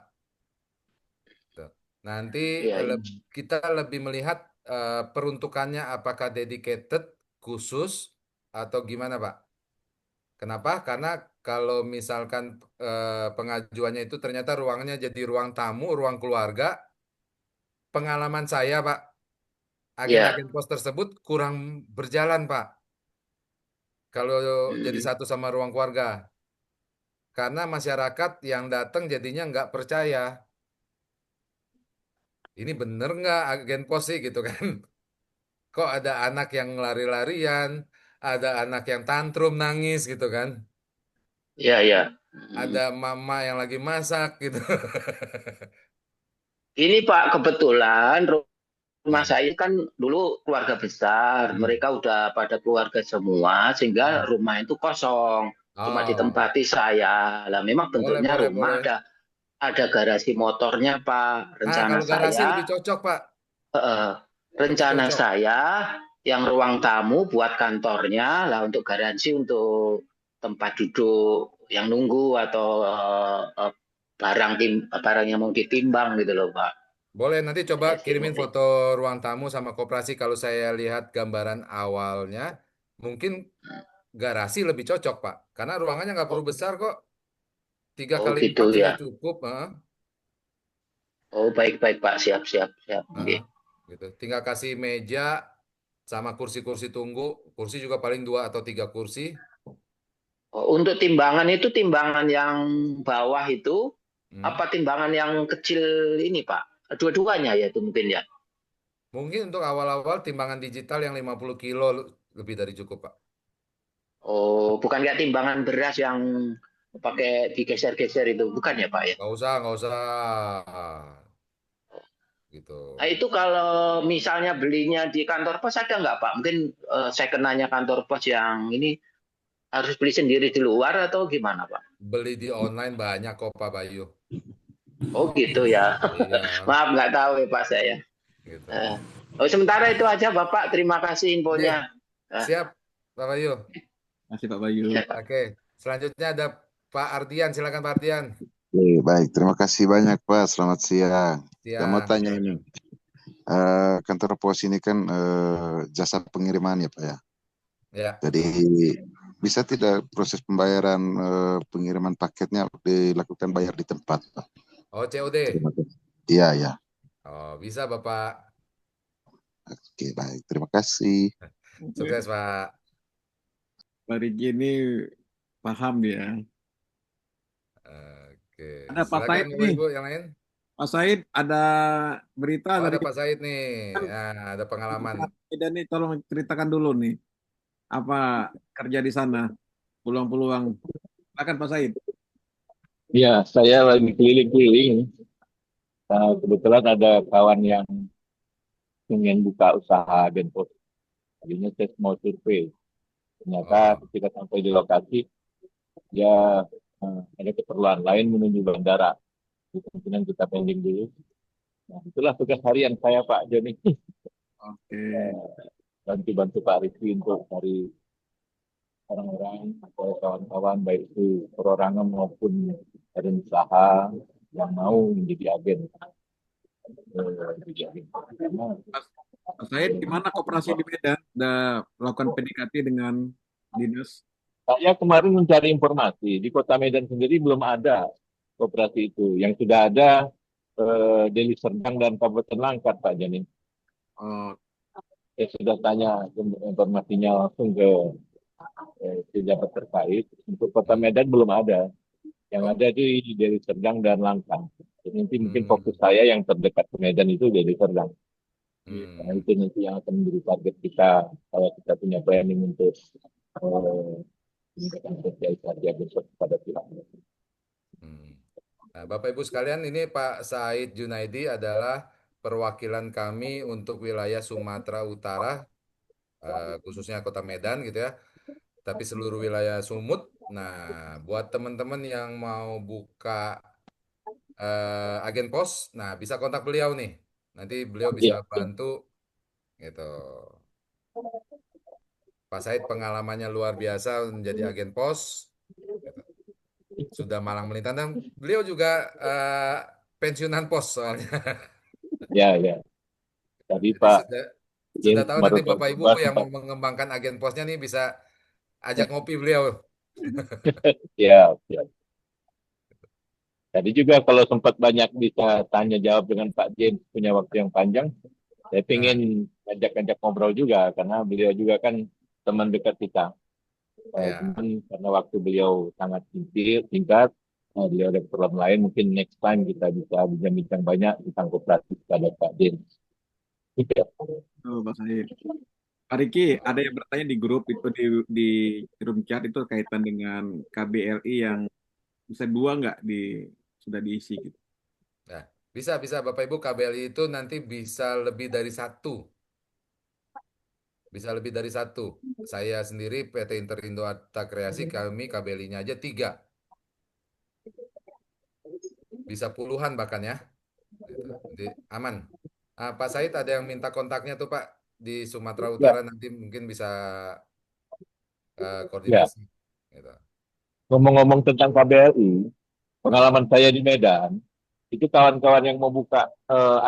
Speaker 1: Tuh. Nanti
Speaker 8: Iya, iya.
Speaker 1: kita lebih melihat peruntukannya apakah dedicated, khusus, atau gimana, Pak? Kenapa? Karena kalau misalkan pengajuannya itu ternyata ruangannya jadi ruang tamu, ruang keluarga, pengalaman saya, Pak,
Speaker 8: Iya.
Speaker 1: agen-agen pos tersebut kurang berjalan, Pak, kalau jadi
Speaker 8: Hmm.
Speaker 1: satu sama ruang keluarga. Karena masyarakat yang datang jadinya nggak percaya. Ini bener nggak agen pos sih gitu kan? Kok ada anak yang lari-larian, ada anak yang tantrum nangis gitu kan?
Speaker 8: Iya, iya.
Speaker 1: Ada mama yang lagi masak gitu.
Speaker 8: Ini Pak, kebetulan rumah
Speaker 1: Hmm.
Speaker 8: saya kan dulu keluarga besar.
Speaker 1: Hmm.
Speaker 8: Mereka udah pada keluarga semua, sehingga
Speaker 1: Hmm.
Speaker 8: rumah itu kosong. Cuma
Speaker 1: Oh,
Speaker 8: ditempati saya. Lah memang
Speaker 1: boleh,
Speaker 8: bentuknya
Speaker 1: boleh,
Speaker 8: rumah
Speaker 1: boleh.
Speaker 8: ada garasi motornya Pak.
Speaker 1: Nah,
Speaker 8: Rencana
Speaker 1: kalau garasi lebih
Speaker 8: saya
Speaker 1: cocok, Pak.
Speaker 8: eh,
Speaker 1: Lebih
Speaker 8: rencana
Speaker 1: cocok.
Speaker 8: saya yang ruang tamu buat kantornya lah untuk garansi untuk tempat duduk yang nunggu atau barang yang mau ditimbang gitu loh Pak.
Speaker 1: Boleh, nanti coba
Speaker 8: Jadi
Speaker 1: kirimin
Speaker 8: mungkin
Speaker 1: foto ruang tamu sama koperasi. Kalau saya lihat gambaran awalnya, mungkin garasi lebih cocok, Pak. Karena ruangannya nggak perlu
Speaker 8: oh,
Speaker 1: besar kok. Tiga
Speaker 8: oh
Speaker 1: kali
Speaker 8: gitu
Speaker 1: empat juga
Speaker 8: ya.
Speaker 1: cukup.
Speaker 8: Oh baik baik Pak, siap siap siap.
Speaker 1: Heeh,
Speaker 8: Nggih.
Speaker 1: gitu. Tinggal kasih meja sama kursi-kursi tunggu. Kursi juga paling 2 atau 3 kursi.
Speaker 8: Oh, untuk timbangan itu timbangan yang bawah itu
Speaker 1: Hmm.
Speaker 8: apa timbangan yang kecil ini Pak? Dua-duanya ya itu mungkin ya.
Speaker 1: Mungkin untuk awal-awal timbangan digital yang 50 kilo lebih dari cukup, Pak.
Speaker 8: Oh, bukan kayak timbangan beras yang pakai digeser-geser itu, bukan ya Pak ya?
Speaker 1: Nggak usah, nggak usah. Gitu.
Speaker 8: Nah, itu kalau misalnya belinya di kantor pos ada nggak Pak? Mungkin saya kenanya kantor pos yang ini harus beli sendiri di luar atau gimana Pak?
Speaker 1: Beli di online banyak kok, Pak Bayu.
Speaker 8: Oh gitu ya.
Speaker 1: Iya,
Speaker 8: Maaf nggak tahu ya Pak saya.
Speaker 1: gitu.
Speaker 8: Eh, oh sementara itu aja Bapak, terima kasih
Speaker 1: Oke,
Speaker 8: infonya. Eh,
Speaker 1: siap, Pak Bayu.
Speaker 2: Masih Pak Bayu.
Speaker 8: ya.
Speaker 1: Oke, selanjutnya ada Pak Ardian. Silakan Pak Ardian.
Speaker 9: Baik, terima kasih banyak Pak. Selamat siang. Saya mau
Speaker 1: Siang.
Speaker 9: tanya ini, kantor pos ini kan jasa pengiriman ya Pak ya.
Speaker 1: Ya.
Speaker 9: Jadi bisa tidak proses pembayaran pengiriman paketnya dilakukan bayar di tempat Pak?
Speaker 1: Oh, COD.
Speaker 9: Terima kasih. Iya ya.
Speaker 1: Oh, bisa Bapak.
Speaker 9: Oke baik, terima kasih.
Speaker 1: Sukses, Pak.
Speaker 2: Pak Riki ini paham ya.
Speaker 1: Oke,
Speaker 2: Ada Pak
Speaker 1: silakan
Speaker 2: Said
Speaker 1: Bapak
Speaker 2: nih.
Speaker 1: Ibu yang lain.
Speaker 2: Pak Said ada berita
Speaker 1: Oh,
Speaker 2: dari
Speaker 1: ada Pak Said nih. Ada pengalaman.
Speaker 2: dan nih, tolong ceritakan dulu nih apa kerja di sana, peluang-peluang. Silakan Pak Said.
Speaker 10: Ya, saya lagi keliling-keliling. Nah, kebetulan ada kawan yang ingin buka usaha Genpos. Tadinya saya mau survei. Ternyata
Speaker 1: Oh,
Speaker 10: ketika sampai di lokasi, ya ada keperluan lain menuju bandara. Jadi, kemungkinan kita pending dulu. Nah, itulah tugas harian saya, Pak Joni.
Speaker 2: Oke.
Speaker 10: Bantu-bantu Pak Rizky untuk cari orang-orang atau kawan-kawan, baik itu perorangan maupun badan usaha yang mau menjadi agen. terjadi. Karena
Speaker 2: Mas Said, gimana koperasi di Medan? Udah melakukan PDKT dengan dinas?
Speaker 10: saya kemarin mencari informasi di Kota Medan sendiri belum ada koperasi itu. Yang sudah ada Deli Serdang dan Kabupaten Langkat, Pak Jani.
Speaker 2: Oh,
Speaker 10: Saya sudah tanya informasinya langsung ke pejabat terkait. Untuk Kota
Speaker 1: Hmm.
Speaker 10: Medan belum ada. Yang
Speaker 1: Oh.
Speaker 10: ada di Deli Serdang dan Langkat. Jadi nanti mungkin
Speaker 1: Hmm.
Speaker 10: fokus saya yang terdekat ke Medan itu Deli Serdang. Karena
Speaker 1: Hmm.
Speaker 10: itu nanti yang akan menjadi target kita kalau kita punya planning untuk meningkatkan sosialisasi besok kepada pihak.
Speaker 1: Hmm. Nah, Bapak Ibu sekalian, ini Pak Said Junaidi adalah perwakilan kami untuk wilayah Sumatera Utara, khususnya Kota Medan gitu ya, tapi seluruh wilayah Sumut. Nah, buat teman-teman yang mau buka agen pos, nah bisa kontak beliau nih. Nanti beliau bisa
Speaker 10: Iya,
Speaker 1: bantu gitu. Pak Said pengalamannya luar biasa menjadi agen pos, gitu. Sudah malang melintang dan beliau juga pensiunan pos soalnya.
Speaker 10: ya, ya. Tadi
Speaker 1: Jadi
Speaker 10: Pak
Speaker 1: sudah
Speaker 10: James
Speaker 1: tahu nanti
Speaker 10: Maruto
Speaker 1: Bapak Ibu
Speaker 10: Gembas
Speaker 1: yang
Speaker 10: sempat,
Speaker 1: mau mengembangkan agen posnya nih bisa ajak ngopi beliau.
Speaker 10: ya, ya. Tadi juga kalau sempat banyak bisa tanya jawab dengan Pak James punya waktu yang panjang, saya
Speaker 1: Nah,
Speaker 10: pengen ngajak-ngajak ngobrol juga karena beliau juga kan teman dekat kita.
Speaker 1: ya.
Speaker 10: Cuman karena waktu beliau sangat singkat, beliau ada program lain, mungkin next time kita bisa bincang-bincang banyak tentang koperasi pada Pak James. Iya.
Speaker 2: oh, Mas Said. Pak Riki, ada yang bertanya di grup itu di room chat itu kaitan dengan KBLI yang bisa dua nggak sudah diisi gitu.
Speaker 1: Nah, bisa Bapak Ibu KBLI itu nanti bisa lebih dari satu. Bisa lebih dari satu. Saya sendiri PT Interindo Arta Kreasi, kami KBLI-nya aja tiga. Bisa puluhan bahkan ya. Gitu. Jadi aman. Pak Said ada yang minta kontaknya tuh Pak di Sumatera Utara
Speaker 10: Ya,
Speaker 1: nanti mungkin bisa
Speaker 10: ya.
Speaker 1: koordinasi. Gitu.
Speaker 10: Ngomong-ngomong tentang KBRI, pengalaman saya di Medan, itu kawan-kawan yang mau buka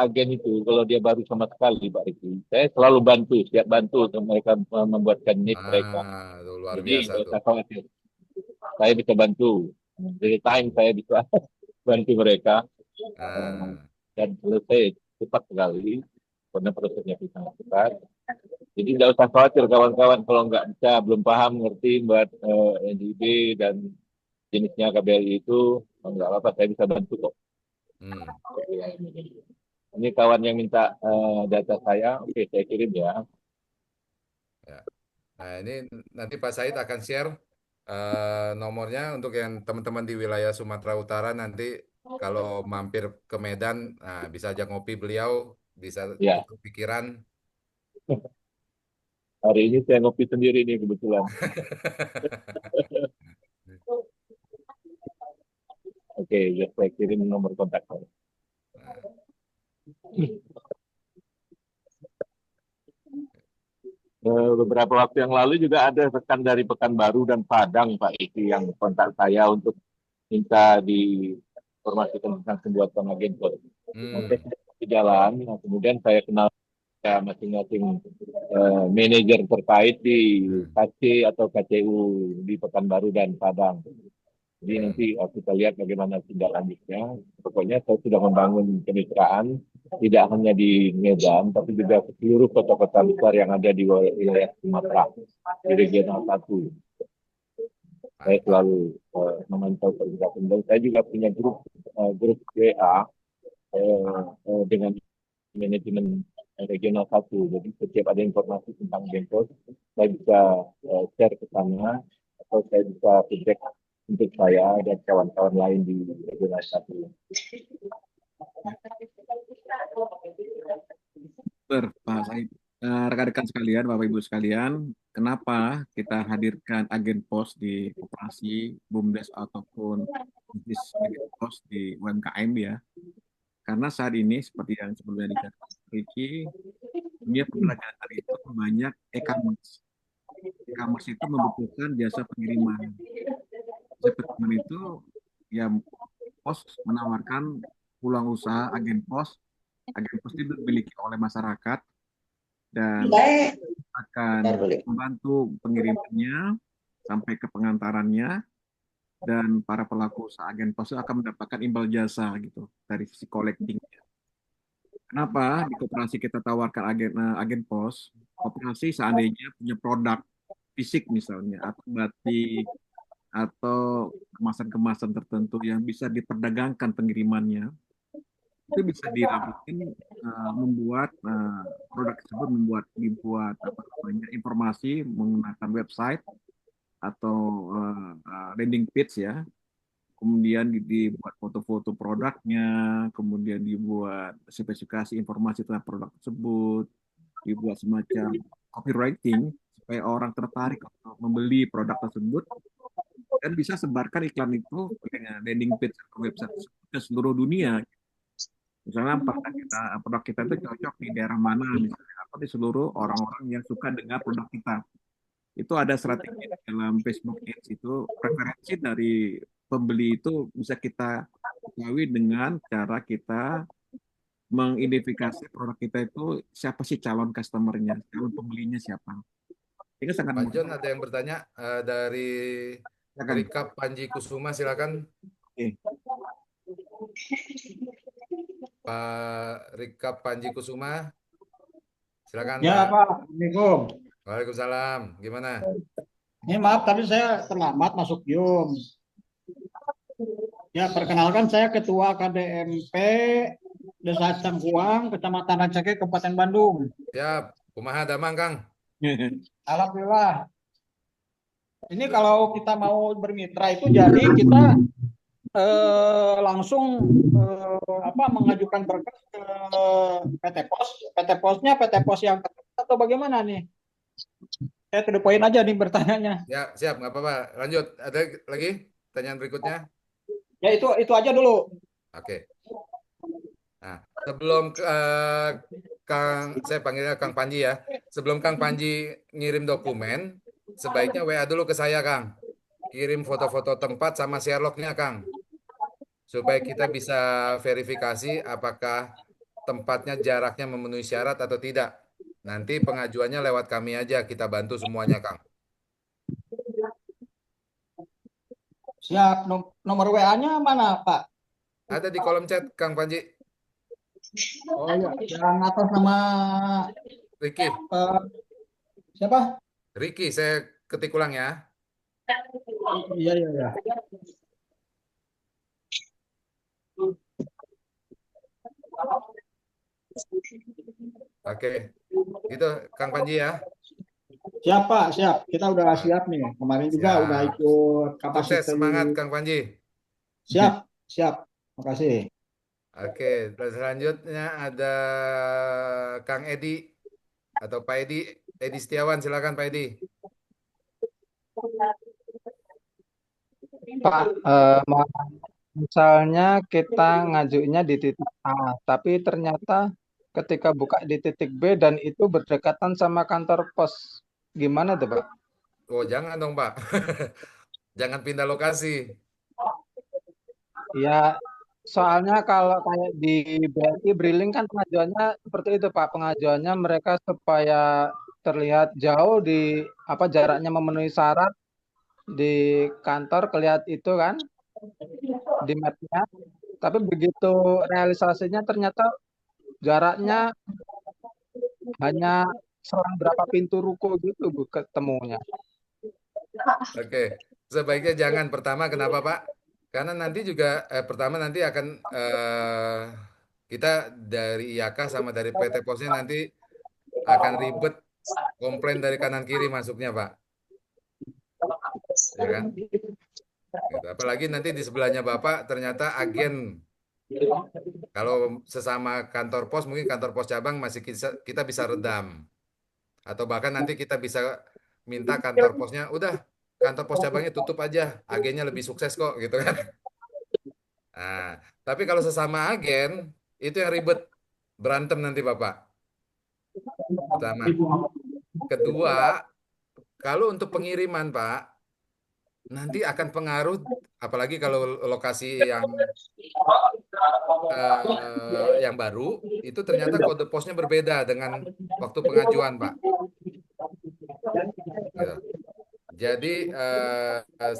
Speaker 10: agen itu, kalau dia baru sama sekali, Pak Riki, saya selalu bantu, siap bantu untuk mereka membuatkan nick mereka.
Speaker 1: Itu luar
Speaker 10: Jadi,
Speaker 1: biasa
Speaker 10: nggak
Speaker 1: tuh.
Speaker 10: usah khawatir. Saya bisa bantu. Dari time saya bisa bantu mereka. Eh,
Speaker 1: Ah,
Speaker 10: dan selesai cepat sekali, karena prosesnya kita lakukan. Jadi nggak usah khawatir kawan-kawan kalau nggak bisa, belum paham, ngerti buat NDB dan jenisnya KBRI itu, nggak apa-apa, saya bisa bantu kok.
Speaker 1: hmm,
Speaker 10: Ini kawan yang minta data saya, oke saya kirim ya.
Speaker 1: ya. Nah ini nanti Pak Said akan share nomornya untuk yang teman-teman di wilayah Sumatera Utara nanti kalau mampir ke Medan, nah, bisa ajak ngopi beliau, bisa
Speaker 10: Ya,
Speaker 1: tukar pikiran.
Speaker 10: hari ini saya ngopi sendiri nih kebetulan. Oke, ya, saya kirim nomor kontak saya.
Speaker 1: Nah,
Speaker 10: Beberapa waktu yang lalu juga ada rekan dari Pekanbaru dan Padang, Pak Iki, yang kontak saya untuk minta diinformasikan tentang pembuatan agen code. Nanti
Speaker 1: hmm,
Speaker 10: saya di jalan, nah, kemudian saya kenal ya, masing-masing manajer terkait di
Speaker 1: hmm,
Speaker 10: KC atau KCU di Pekanbaru dan Padang. Jadi nanti
Speaker 1: hmm.
Speaker 10: kita lihat bagaimana tindak lanjutnya. Pokoknya saya sudah membangun kemitraan tidak hanya di Medan, tapi juga ke seluruh kota-kota besar yang ada di wilayah Sumatera, di regional 1. Saya
Speaker 1: Mantap.
Speaker 10: selalu memantau pergerakan. Dan saya juga punya grup WA dengan manajemen regional 1. Jadi setiap ada informasi tentang Genpos, saya bisa share ke sana atau saya bisa feedback untuk saya dan kawan-kawan lain di regional 1.
Speaker 2: Super, Pak Said. Rekan-rekan sekalian, Bapak Ibu sekalian, kenapa kita hadirkan agen pos di koperasi, BUMDes ataupun bisnis agen pos di UMKM ya? Karena saat ini seperti yang sebelumnya dikatakan Ricky, dunia perdagangan itu banyak e-commerce. E-commerce itu membutuhkan jasa pengiriman. Jasa pengiriman itu ya pos menawarkan peluang usaha agen pos Agen pos itu dimiliki oleh masyarakat dan akan membantu pengirimannya sampai ke pengantarannya, dan para pelaku usaha agen pos itu akan mendapatkan imbal jasa gitu dari sisi collectingnya. Kenapa di koperasi kita tawarkan agen pos? Koperasi seandainya punya produk fisik misalnya, atau batik, atau kemasan-kemasan tertentu yang bisa diperdagangkan pengirimannya, itu bisa dilakukan membuat produk tersebut dibuat apa namanya informasi menggunakan website atau landing page ya, kemudian dibuat foto-foto produknya, kemudian dibuat spesifikasi informasi tentang produk tersebut, dibuat semacam copywriting supaya orang tertarik untuk membeli produk tersebut, dan bisa sebarkan iklan itu dengan landing page atau website tersebut ke seluruh dunia. Misalnya produk kita itu cocok di daerah mana, misalnya, atau di seluruh orang-orang yang suka dengan produk kita. Itu ada strategi dalam Facebook Ads, itu preferensi dari pembeli itu bisa kita ketahui dengan cara kita mengidentifikasi produk kita itu siapa sih calon customernya, calon pembelinya siapa. Ini sangat
Speaker 1: Pak
Speaker 2: mudah.
Speaker 1: John ada yang bertanya dari
Speaker 2: Silakan.
Speaker 1: Rika Panji Kusuma, silakan.
Speaker 2: Oke.
Speaker 1: Pak Rika Panji Kusuma, silakan
Speaker 11: Ya
Speaker 1: Pak.
Speaker 11: Pak, Assalamualaikum.
Speaker 1: Waalaikumsalam, gimana?
Speaker 11: Ini maaf tadi saya terlambat masuk Zoom. Ya, perkenalkan saya Ketua KDMP Desa Cangkuang, Kecamatan Rancake, Kabupaten Bandung.
Speaker 1: Siap, kumaha damang Kang?
Speaker 11: Alhamdulillah. Ini kalau kita mau bermitra itu jadi kita langsung mengajukan berkas ke PT Pos. PT Posnya PT Pos yang terdekat atau bagaimana nih? Saya to the point aja nih bertanyanya.
Speaker 1: Ya, siap, nggak apa-apa. Lanjut, ada lagi pertanyaan berikutnya?
Speaker 11: Ya itu aja dulu.
Speaker 1: Oke. Nah, sebelum saya panggilnya Kang Panji ya. Sebelum Kang Panji ngirim dokumen, sebaiknya WA dulu ke saya, Kang. Kirim foto-foto tempat sama Sherlock-nya, Kang. Supaya kita bisa verifikasi apakah tempatnya jaraknya memenuhi syarat atau tidak. Nanti pengajuannya lewat kami aja, kita bantu semuanya, Kang.
Speaker 11: Siap, nomor WA-nya mana, Pak?
Speaker 1: Ada di kolom chat, Kang Panji.
Speaker 11: Oh iya, yang atas nama
Speaker 1: Ricky.
Speaker 11: Siapa?
Speaker 1: Ricky, saya ketik ulang ya.
Speaker 11: Iya.
Speaker 1: Oke, gitu Kang Panji ya.
Speaker 11: Siap Pak, siap. Kita udah siap nih. Kemarin juga
Speaker 1: Siap.
Speaker 11: udah ikut
Speaker 1: Sukses,
Speaker 11: kapasitas.
Speaker 1: semangat Kang Panji.
Speaker 11: Siap. Makasih.
Speaker 1: Oke, terus selanjutnya ada Kang Edi atau Pak Edi Setiawan, silakan Pak Edi.
Speaker 12: Pak, misalnya kita ngajunya di titik A, tapi ternyata ketika buka di titik B dan itu berdekatan sama kantor pos, gimana tuh Pak?
Speaker 1: Oh, jangan dong Pak. Jangan pindah lokasi.
Speaker 12: Ya, soalnya kalau kayak di BRI Briling kan pengajuannya seperti itu Pak. Pengajuannya mereka supaya terlihat jauh di jaraknya memenuhi syarat di kantor kelihatan itu kan di mapnya. Tapi begitu realisasinya ternyata jaraknya hanya selang berapa pintu ruko gitu Bu ketemunya.
Speaker 1: Oke, sebaiknya jangan. Pertama, kenapa Pak? Karena nanti juga pertama nanti akan kita dari IAK sama dari PT Posnya nanti akan ribet komplain dari kanan kiri masuknya Pak. Ya kan? Gitu. Apalagi nanti di sebelahnya Bapak ternyata agen. Kalau sesama kantor pos, mungkin kantor pos cabang masih kita bisa redam. Atau bahkan nanti kita bisa minta kantor posnya, udah kantor pos cabangnya tutup aja, agennya lebih sukses kok, gitu kan. Nah, tapi kalau sesama agen, itu yang ribet, berantem nanti Bapak. Pertama. Kedua, kalau untuk pengiriman Pak, nanti akan pengaruh, apalagi kalau lokasi yang baru itu ternyata kode posnya berbeda dengan waktu pengajuan, Pak. Gitu. Jadi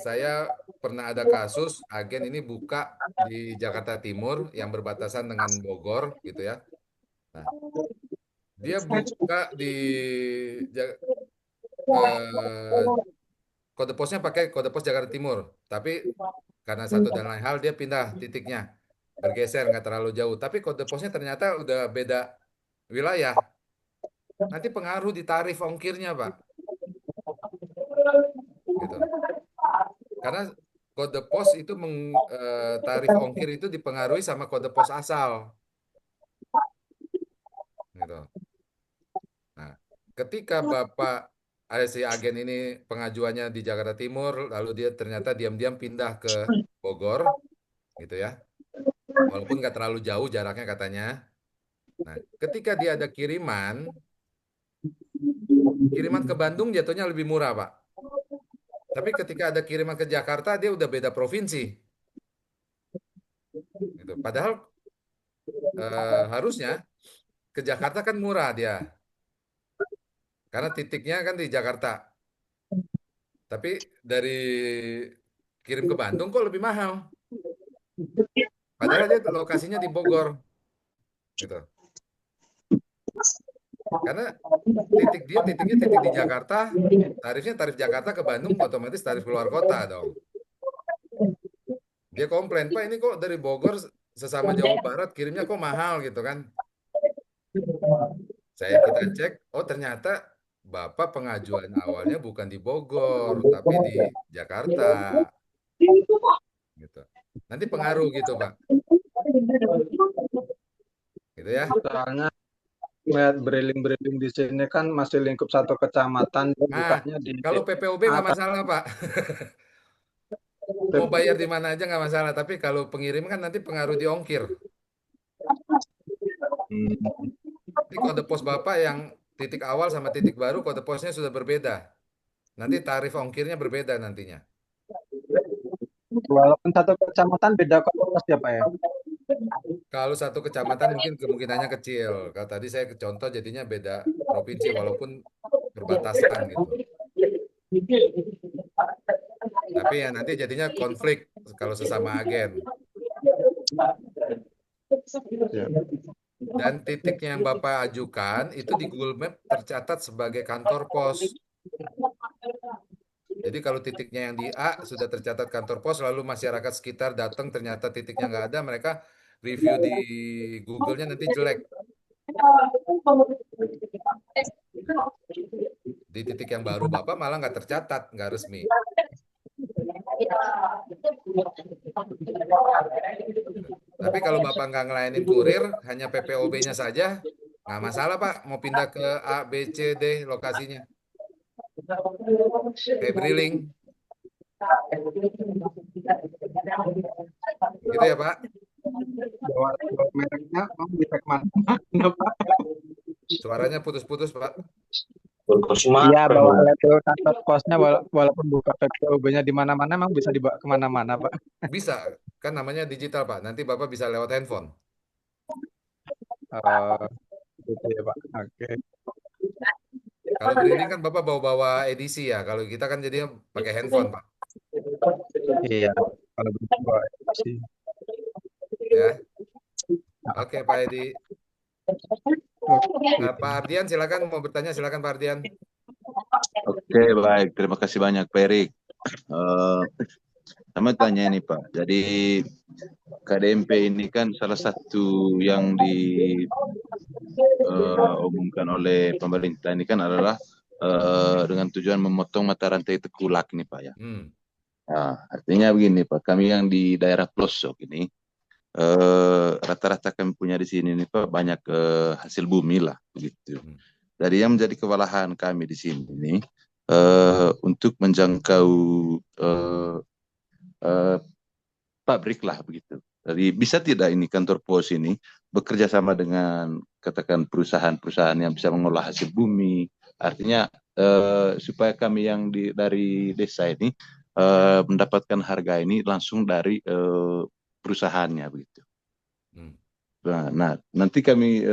Speaker 1: saya pernah ada kasus agen ini buka di Jakarta Timur yang berbatasan dengan Bogor, gitu ya. Nah, dia buka di eh, kode posnya pakai kode pos Jakarta Timur, tapi karena satu dan lain hal dia pindah titiknya, bergeser nggak terlalu jauh, tapi kode posnya ternyata udah beda wilayah. Nanti pengaruh di tarif ongkirnya, Pak. Gitu. Karena kode pos itu tarif ongkir itu dipengaruhi sama kode pos asal. Gitu. Nah, ketika Bapak ada si agen ini pengajuannya di Jakarta Timur, lalu dia ternyata diam-diam pindah ke Bogor, gitu ya. Walaupun nggak terlalu jauh jaraknya katanya. Nah, ketika dia ada kiriman ke Bandung jatuhnya lebih murah, Pak. Tapi ketika ada kiriman ke Jakarta, dia udah beda provinsi. Gitu. Padahal harusnya ke Jakarta kan murah dia. Karena titiknya kan di Jakarta. Tapi dari kirim ke Bandung kok lebih mahal. Padahal dia lokasinya di Bogor. Gitu. Karena titiknya titik di Jakarta, tarifnya tarif Jakarta ke Bandung, otomatis tarif keluar kota dong. Dia komplain, Pak ini kok dari Bogor sesama Jawa Barat kirimnya kok mahal gitu kan. Kita cek, oh ternyata Bapak pengajuan awalnya bukan di Bogor, tapi di Jakarta. Gitu. Nanti pengaruh gitu, Pak. Gitu ya.
Speaker 12: Soalnya lihat briling-briling di sini kan masih lingkup satu kecamatan, dia
Speaker 1: Nah,
Speaker 12: bukanya di
Speaker 1: kalau PPOB nggak
Speaker 12: atas.
Speaker 1: masalah, Pak. Mau bayar di mana aja nggak masalah, tapi kalau pengirim kan nanti pengaruh di ongkir. Jadi kode pos Bapak yang titik awal sama titik baru kode posnya sudah berbeda. Nanti tarif ongkirnya berbeda nantinya.
Speaker 12: Walaupun satu kecamatan beda kota pos ya Pak ya.
Speaker 1: Kalau satu kecamatan mungkin kemungkinannya kecil. Kalau tadi saya contoh jadinya beda provinsi walaupun berbatasan gitu. Tapi ya nanti jadinya konflik kalau sesama agen. Dan titiknya yang Bapak ajukan itu di Google Map tercatat sebagai kantor pos. Jadi kalau titiknya yang di A sudah tercatat kantor pos, lalu masyarakat sekitar datang ternyata titiknya nggak ada, mereka review di Google-nya nanti jelek. Di titik yang baru Bapak malah nggak tercatat, nggak resmi. Tapi kalau Bapak nggak ngelayanin kurir, hanya PPOB-nya saja, nggak masalah Pak, mau pindah ke A, B, C, D lokasinya. Kayak briling. Gitu ya Pak?
Speaker 12: Bawa mereknya bisa kemana Pak?
Speaker 1: Suaranya putus-putus Pak.
Speaker 12: Iya, bawa label kantor posnya walaupun buka PPOB-nya di mana-mana emang bisa dibawa kemana-mana Pak.
Speaker 1: Bisa, kan namanya digital Pak. Nanti Bapak bisa lewat handphone.
Speaker 12: Gitu ya Pak. Oke.
Speaker 1: Kalau briling kan Bapak bawa-bawa edisi ya. Kalau kita kan jadinya pakai handphone Pak.
Speaker 12: Iya, kalau begitu bawa edisi.
Speaker 1: Ya. Oke Pak Edi. Pak Ardian silakan mau bertanya, silakan Pak Ardian.
Speaker 9: Oke, baik. Terima kasih banyak Pak Erik. Sama tanya ini Pak. Jadi KDMP ini kan salah satu yang diumumkan oleh pemerintah ini kan adalah dengan tujuan memotong mata rantai tengkulak ini Pak ya. Nah, artinya begini Pak, kami yang di daerah pelosok ini rata-rata kami punya di sini nih Pak banyak hasil bumi lah begitu. Jadi yang menjadi kewalahan kami di sini ini untuk menjangkau pabrik lah begitu. Jadi bisa tidak ini kantor pos ini bekerja sama dengan katakan perusahaan-perusahaan yang bisa mengolah hasil bumi. Artinya supaya kami yang dari desa ini mendapatkan harga ini langsung dari perusahaannya begitu. Nah, nanti kami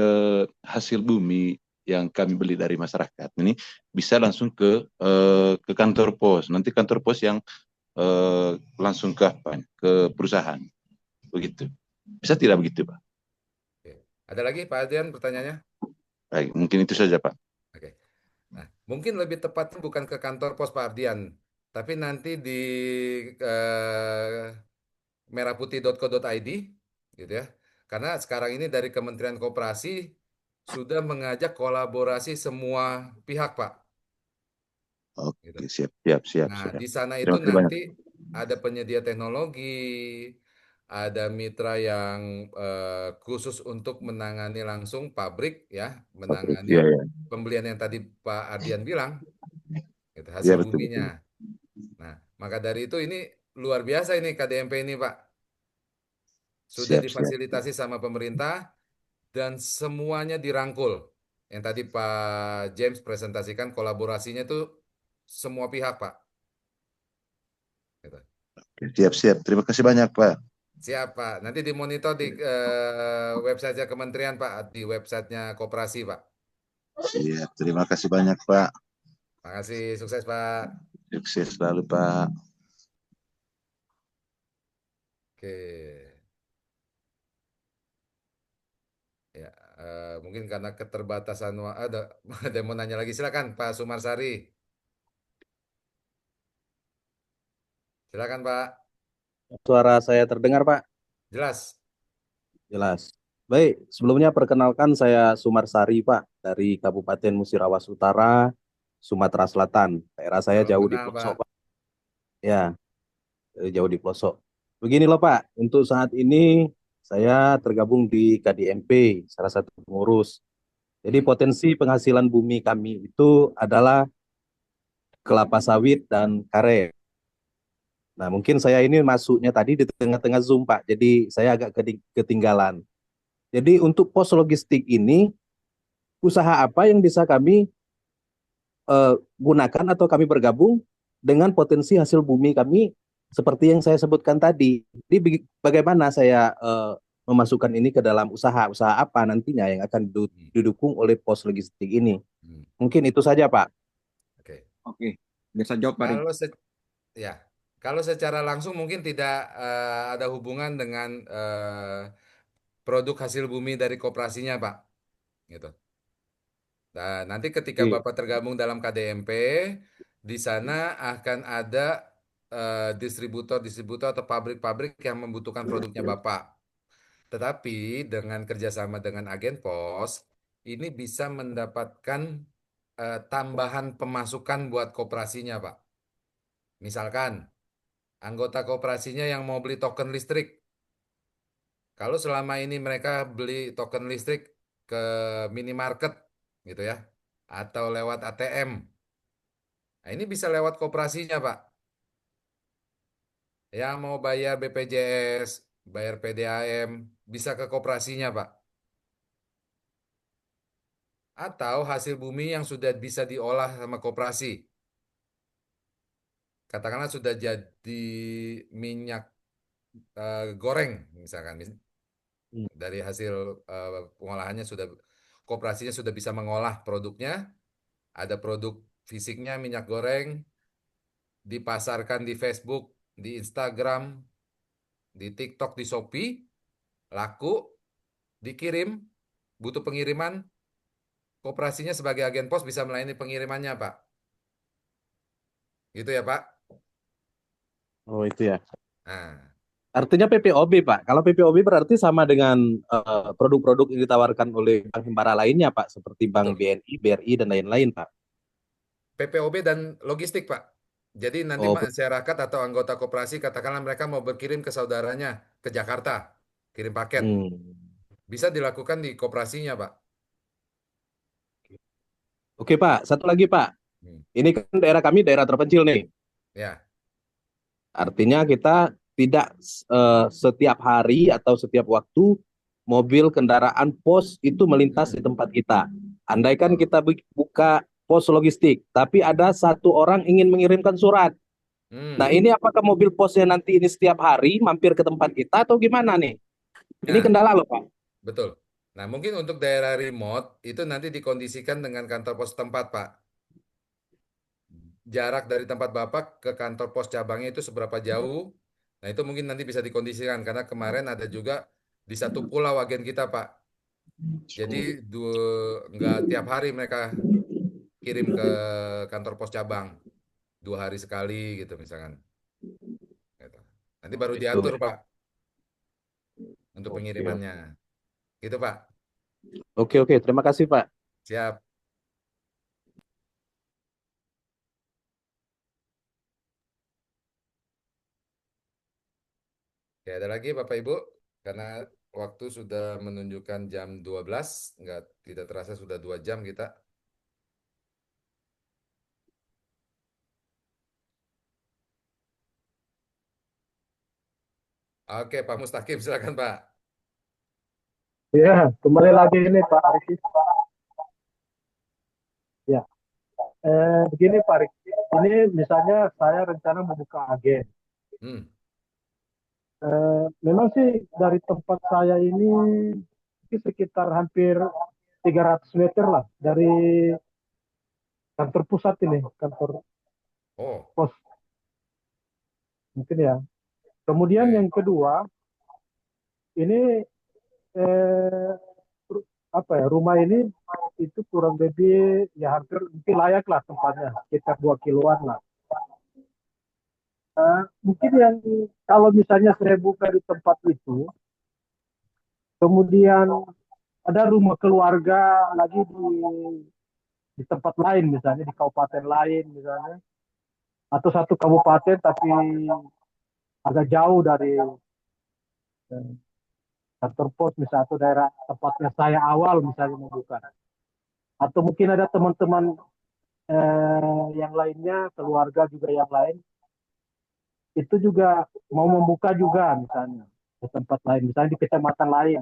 Speaker 9: hasil bumi yang kami beli dari masyarakat ini bisa langsung ke kantor pos. Nanti kantor pos yang langsung ke perusahaan begitu. Bisa tidak begitu, Pak?
Speaker 1: Oke. Ada lagi Pak Adrian pertanyaannya?
Speaker 9: Baik, mungkin itu saja, Pak.
Speaker 1: Oke. Nah, mungkin lebih tepatnya bukan ke kantor pos Pak Ardian, tapi nanti di merahputih.co.id gitu ya. Karena sekarang ini dari Kementerian Koperasi sudah mengajak kolaborasi semua pihak, Pak.
Speaker 9: Oke,
Speaker 1: Gitu.
Speaker 9: siap.
Speaker 1: Nah, di sana
Speaker 9: Terima
Speaker 1: itu
Speaker 9: kasih banyak.
Speaker 1: nanti ada penyedia teknologi, ada mitra yang khusus untuk menangani langsung pabrik ya, menangani
Speaker 9: Iya, iya.
Speaker 1: pembelian yang tadi Pak Ardian bilang, gitu,
Speaker 9: Iya,
Speaker 1: hasil
Speaker 9: betul.
Speaker 1: buminya. Nah, maka dari itu ini luar biasa ini KDMP ini, Pak. Sudah
Speaker 9: Siap.
Speaker 1: difasilitasi sama pemerintah dan semuanya dirangkul. Yang tadi Pak James presentasikan kolaborasinya itu semua pihak, Pak. Gitu.
Speaker 9: Siap. Terima kasih banyak, Pak.
Speaker 1: Siap, Pak. Nanti dimonitor di website kementerian, Pak, di websitenya koperasi, Pak.
Speaker 9: Siap. Terima kasih banyak, Pak.
Speaker 1: Terima kasih, sukses, Pak.
Speaker 9: Sukses selalu, Pak.
Speaker 1: Oke. Ya, mungkin karena keterbatasan ada yang mau nanya lagi. Silakan, Pak Sumarsari. Silakan, Pak.
Speaker 13: Suara saya terdengar, Pak?
Speaker 1: Jelas.
Speaker 13: Jelas. Baik, sebelumnya perkenalkan saya Sumarsari, Pak, dari Kabupaten Musirawas Utara, Sumatera Selatan. Daerah saya
Speaker 1: Salam
Speaker 13: jauh di
Speaker 1: kenal,
Speaker 13: pelosok,
Speaker 1: Pak.
Speaker 13: Pak. Ya, jauh di pelosok. Begini loh, Pak, untuk saat ini saya tergabung di KDMP, salah satu pengurus. Jadi potensi penghasilan bumi kami itu adalah kelapa sawit dan karet. Nah, mungkin saya ini masuknya tadi di tengah-tengah Zoom, Pak. Jadi saya agak ketinggalan. Jadi untuk pos logistik ini, usaha apa yang bisa kami gunakan atau kami bergabung dengan potensi hasil bumi kami seperti yang saya sebutkan tadi. Jadi bagaimana saya memasukkan ini ke dalam usaha apa nantinya yang akan didukung oleh pos logistik ini. Mungkin itu saja, Pak.
Speaker 2: Oke. Bisa jawab, Pak.
Speaker 1: Kalau secara langsung mungkin tidak ada hubungan dengan produk hasil bumi dari koperasinya, Pak. Gitu. Nah, nanti ketika Bapak tergabung dalam KDMP, di sana akan ada distributor atau pabrik-pabrik yang membutuhkan produknya Bapak. Tetapi dengan kerjasama dengan agen pos, ini bisa mendapatkan tambahan pemasukan buat koperasinya, Pak. Misalkan, anggota koperasinya yang mau beli token listrik, kalau selama ini mereka beli token listrik ke minimarket, gitu ya, atau lewat ATM, nah ini bisa lewat koperasinya, Pak. Yang mau bayar BPJS, bayar PDAM, bisa ke koperasinya, Pak. Atau hasil bumi yang sudah bisa diolah sama koperasi. Katakanlah sudah jadi minyak goreng, misalkan. Dari hasil pengolahannya koperasinya sudah bisa mengolah produknya. Ada produk fisiknya minyak goreng, dipasarkan di Facebook, di Instagram, di TikTok, di Shopee, laku, dikirim, butuh pengiriman, koperasinya sebagai agen pos bisa melayani pengirimannya, Pak. Gitu ya, Pak?
Speaker 13: Oh, itu ya.
Speaker 1: Nah.
Speaker 13: Artinya PPOB, Pak. Kalau PPOB berarti sama dengan produk-produk yang ditawarkan oleh bank himbara lainnya, Pak, seperti Bank BNI, BRI, dan lain-lain, Pak.
Speaker 1: PPOB dan logistik, Pak. Jadi nanti masyarakat atau anggota koperasi, katakanlah mereka mau berkirim ke saudaranya ke Jakarta, kirim paket. Bisa dilakukan di koperasinya, Pak.
Speaker 13: Oke, Pak. Satu lagi, Pak. Ini kan daerah kami daerah terpencil nih.
Speaker 1: Ya.
Speaker 13: Artinya kita tidak setiap hari atau setiap waktu mobil kendaraan pos itu melintas di tempat kita. Andaikan kita buka pos logistik, tapi ada satu orang ingin mengirimkan surat. Nah, ini apakah mobil posnya nanti ini setiap hari mampir ke tempat kita atau gimana nih? Ini
Speaker 1: Nah,
Speaker 13: kendala loh, Pak.
Speaker 1: betul. Nah, mungkin untuk daerah remote itu nanti dikondisikan dengan kantor pos tempat, Pak. Jarak dari tempat Bapak ke kantor pos cabangnya itu seberapa jauh? Nah, itu mungkin nanti bisa dikondisikan karena kemarin ada juga di satu pulau agen kita, Pak. Jadi nggak tiap hari mereka kirim ke kantor pos cabang, 2 hari sekali gitu misalkan. Gitu. Nanti baru
Speaker 13: Itu.
Speaker 1: diatur, Pak, untuk
Speaker 13: Oke,
Speaker 1: pengirimannya. Gitu, Pak.
Speaker 13: oke. Terima kasih, Pak.
Speaker 1: Siap. Ya, ada lagi Bapak Ibu, karena waktu sudah menunjukkan jam 12, nggak tidak terasa sudah 2 jam kita. Oke, Pak Mustaqim, silakan Pak.
Speaker 6: Ya, kembali lagi ini Pak Arifin. Ya, begini Pak Arifin. Ini misalnya saya rencana membuka agen. Memang sih dari tempat saya ini sekitar hampir 300 meter lah dari kantor pusat ini, kantor pos. Mungkin ya. Kemudian yang kedua, ini apa ya, rumah ini itu kurang lebih ya hampir mungkin layak lah tempatnya, sekitar 2 kiloan lah. Mungkin yang kalau misalnya saya buka di tempat itu, kemudian ada rumah keluarga lagi di tempat lain, misalnya di kabupaten lain misalnya, atau satu kabupaten tapi agak jauh dari kantor pos misalnya, atau daerah tempatnya saya awal misalnya membuka, atau mungkin ada teman-teman yang lainnya, keluarga juga yang lain itu juga mau membuka juga misalnya di tempat lain, misalnya di kecamatan lain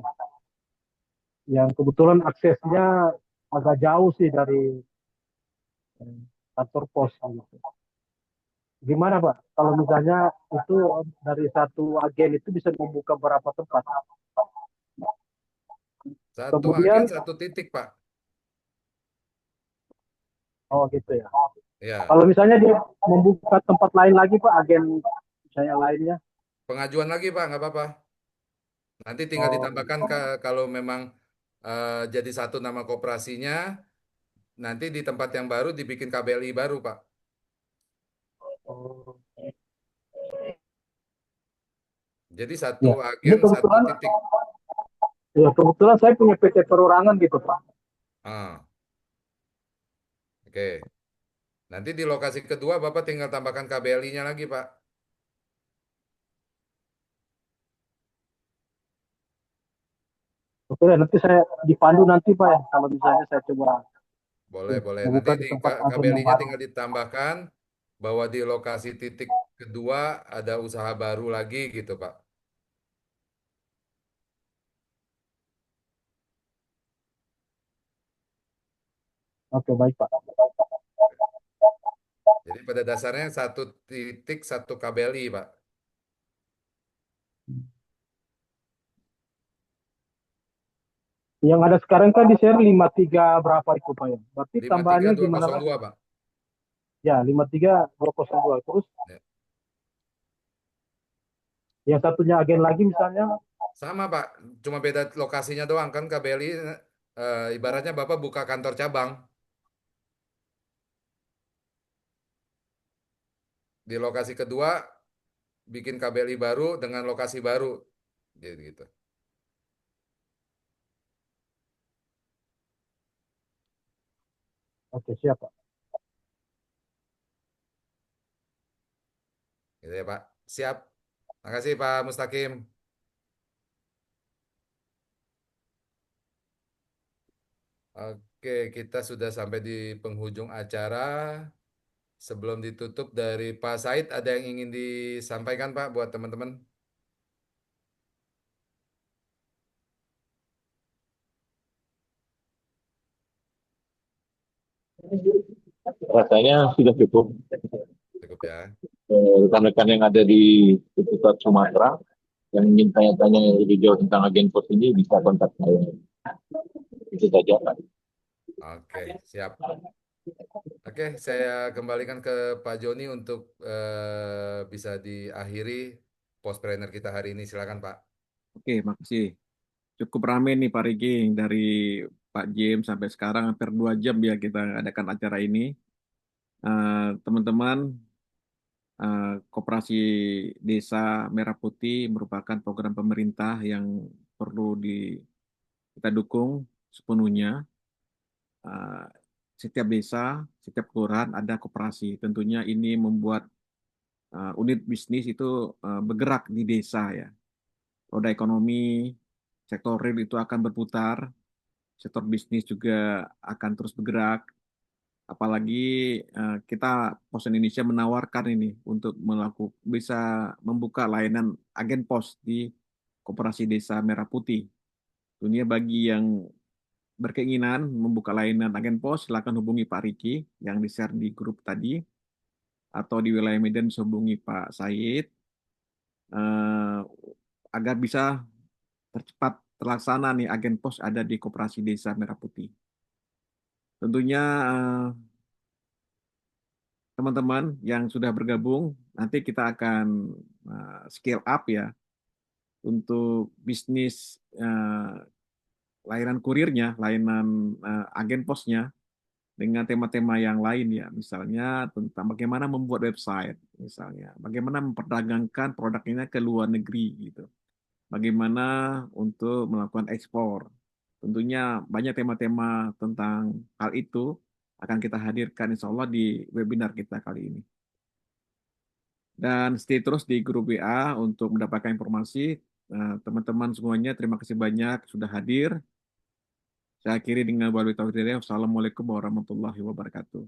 Speaker 6: yang kebetulan aksesnya agak jauh sih dari kantor pos gitu. Gimana Pak? Kalau misalnya itu dari satu agen itu bisa membuka berapa tempat?
Speaker 1: Satu
Speaker 6: Kemudian,
Speaker 1: agen, satu titik, Pak.
Speaker 6: oh gitu ya.
Speaker 1: Ya,
Speaker 6: Kalau misalnya dia membuka tempat lain lagi Pak, agen misalnya lainnya.
Speaker 1: pengajuan lagi, Pak, nggak apa-apa. Nanti tinggal
Speaker 6: Oh,
Speaker 1: ditambahkan kalau memang jadi satu nama koperasinya, nanti di tempat yang baru dibikin KBLI baru, Pak.
Speaker 6: oh.
Speaker 1: Jadi satu
Speaker 6: Ya. Ini
Speaker 1: agen, satu
Speaker 6: kebetulan,
Speaker 1: titik.
Speaker 6: ya kebetulan saya punya PT perorangan gitu Pak.
Speaker 1: Ah, oke. Nanti di lokasi kedua Bapak tinggal tambahkan KBLI-nya lagi, Pak.
Speaker 6: Oke, nanti saya dipandu nanti Pak ya, kalau misalnya saya coba
Speaker 1: Boleh, boleh. Nanti
Speaker 6: membuka di
Speaker 1: di
Speaker 6: tempat agen yang
Speaker 1: KBLI-nya
Speaker 6: baru.
Speaker 1: tinggal ditambahkan bahwa di lokasi titik kedua ada usaha baru lagi gitu, Pak.
Speaker 6: Oke, baik Pak.
Speaker 1: Jadi pada dasarnya satu titik satu KBLI, Pak.
Speaker 6: Yang ada sekarang kan di share 53 berapa itu Pak ya? Berarti tambahannya gimana lagi?
Speaker 1: 53202, Pak.
Speaker 6: Ya, 53202. Terus
Speaker 1: Ya.
Speaker 6: yang satunya agen lagi misalnya,
Speaker 1: Sama, Pak. Cuma beda lokasinya doang kan KBLI ibaratnya Bapak buka kantor cabang di lokasi kedua bikin KBLI baru dengan lokasi baru. Jadi gitu.
Speaker 6: oke siap Pak.
Speaker 1: Gitu ya, Pak. Siap. Makasih Pak Mustaqim. Oke, kita sudah sampai di penghujung acara. Sebelum ditutup dari Pak Said, ada yang ingin disampaikan Pak buat teman-teman?
Speaker 10: Rasanya sudah cukup.
Speaker 1: cukup ya.
Speaker 10: Rekan-rekan yang ada di seputar Sumatera yang ingin tanya-tanya yang lebih jauh tentang agen pos ini bisa kontak saya. Itu saja, Pak.
Speaker 1: Oke, siap. Oke, saya kembalikan ke Pak Joni untuk bisa diakhiri postpreneur kita hari ini. Silakan, Pak.
Speaker 2: Oke, makasih. Cukup ramai nih Pak Riki, dari Pak James sampai sekarang hampir 2 jam ya kita adakan acara ini. Teman-teman, Koperasi Desa Merah Putih merupakan program pemerintah yang perlu kita dukung sepenuhnya. Setiap desa, setiap kelurahan ada koperasi. Tentunya ini membuat unit bisnis itu bergerak di desa ya. Roda ekonomi, sektor real itu akan berputar, sektor bisnis juga akan terus bergerak. Apalagi kita Pos Indonesia menawarkan ini untuk bisa membuka layanan agen pos di Koperasi Desa Merah Putih. Tentunya bagi yang berkeinginan membuka layanan agen pos, silakan hubungi Pak Riki yang di-share di grup tadi, atau di wilayah Medan bisa hubungi Pak Said, agar bisa tercepat terlaksana nih agen pos ada di Koperasi Desa Merah Putih. Tentunya teman-teman yang sudah bergabung, nanti kita akan scale up ya untuk bisnis layanan kurirnya, layanan agen posnya dengan tema-tema yang lain ya, misalnya tentang bagaimana membuat website, misalnya bagaimana memperdagangkan produknya ke luar negeri gitu, bagaimana untuk melakukan ekspor. Tentunya banyak tema-tema tentang hal itu akan kita hadirkan insya Allah di webinar kita kali ini. Dan stay terus di grup WA untuk mendapatkan informasi. Teman-teman semuanya, terima kasih banyak sudah hadir. Saya akhiri dengan wabillahi taufiq hidayah. Wassalamualaikum warahmatullahi wabarakatuh.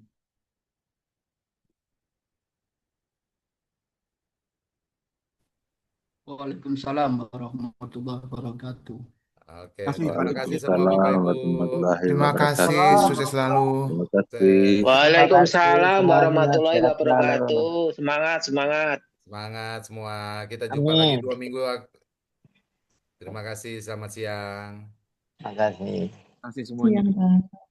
Speaker 14: Waalaikumsalam warahmatullahi wabarakatuh.
Speaker 1: Oke, terima kasih semua Bapak Ibu.
Speaker 5: Terima kasih, sukses selalu.
Speaker 9: Terima kasih.
Speaker 8: Waalaikumsalam warahmatullahi wabarakatuh. Semangat, semangat.
Speaker 1: Semangat semua. Kita jumpa lagi 2 minggu. Terima kasih, selamat siang.
Speaker 8: Terima kasih.
Speaker 2: Terima kasih semuanya.
Speaker 7: Siang, Pak.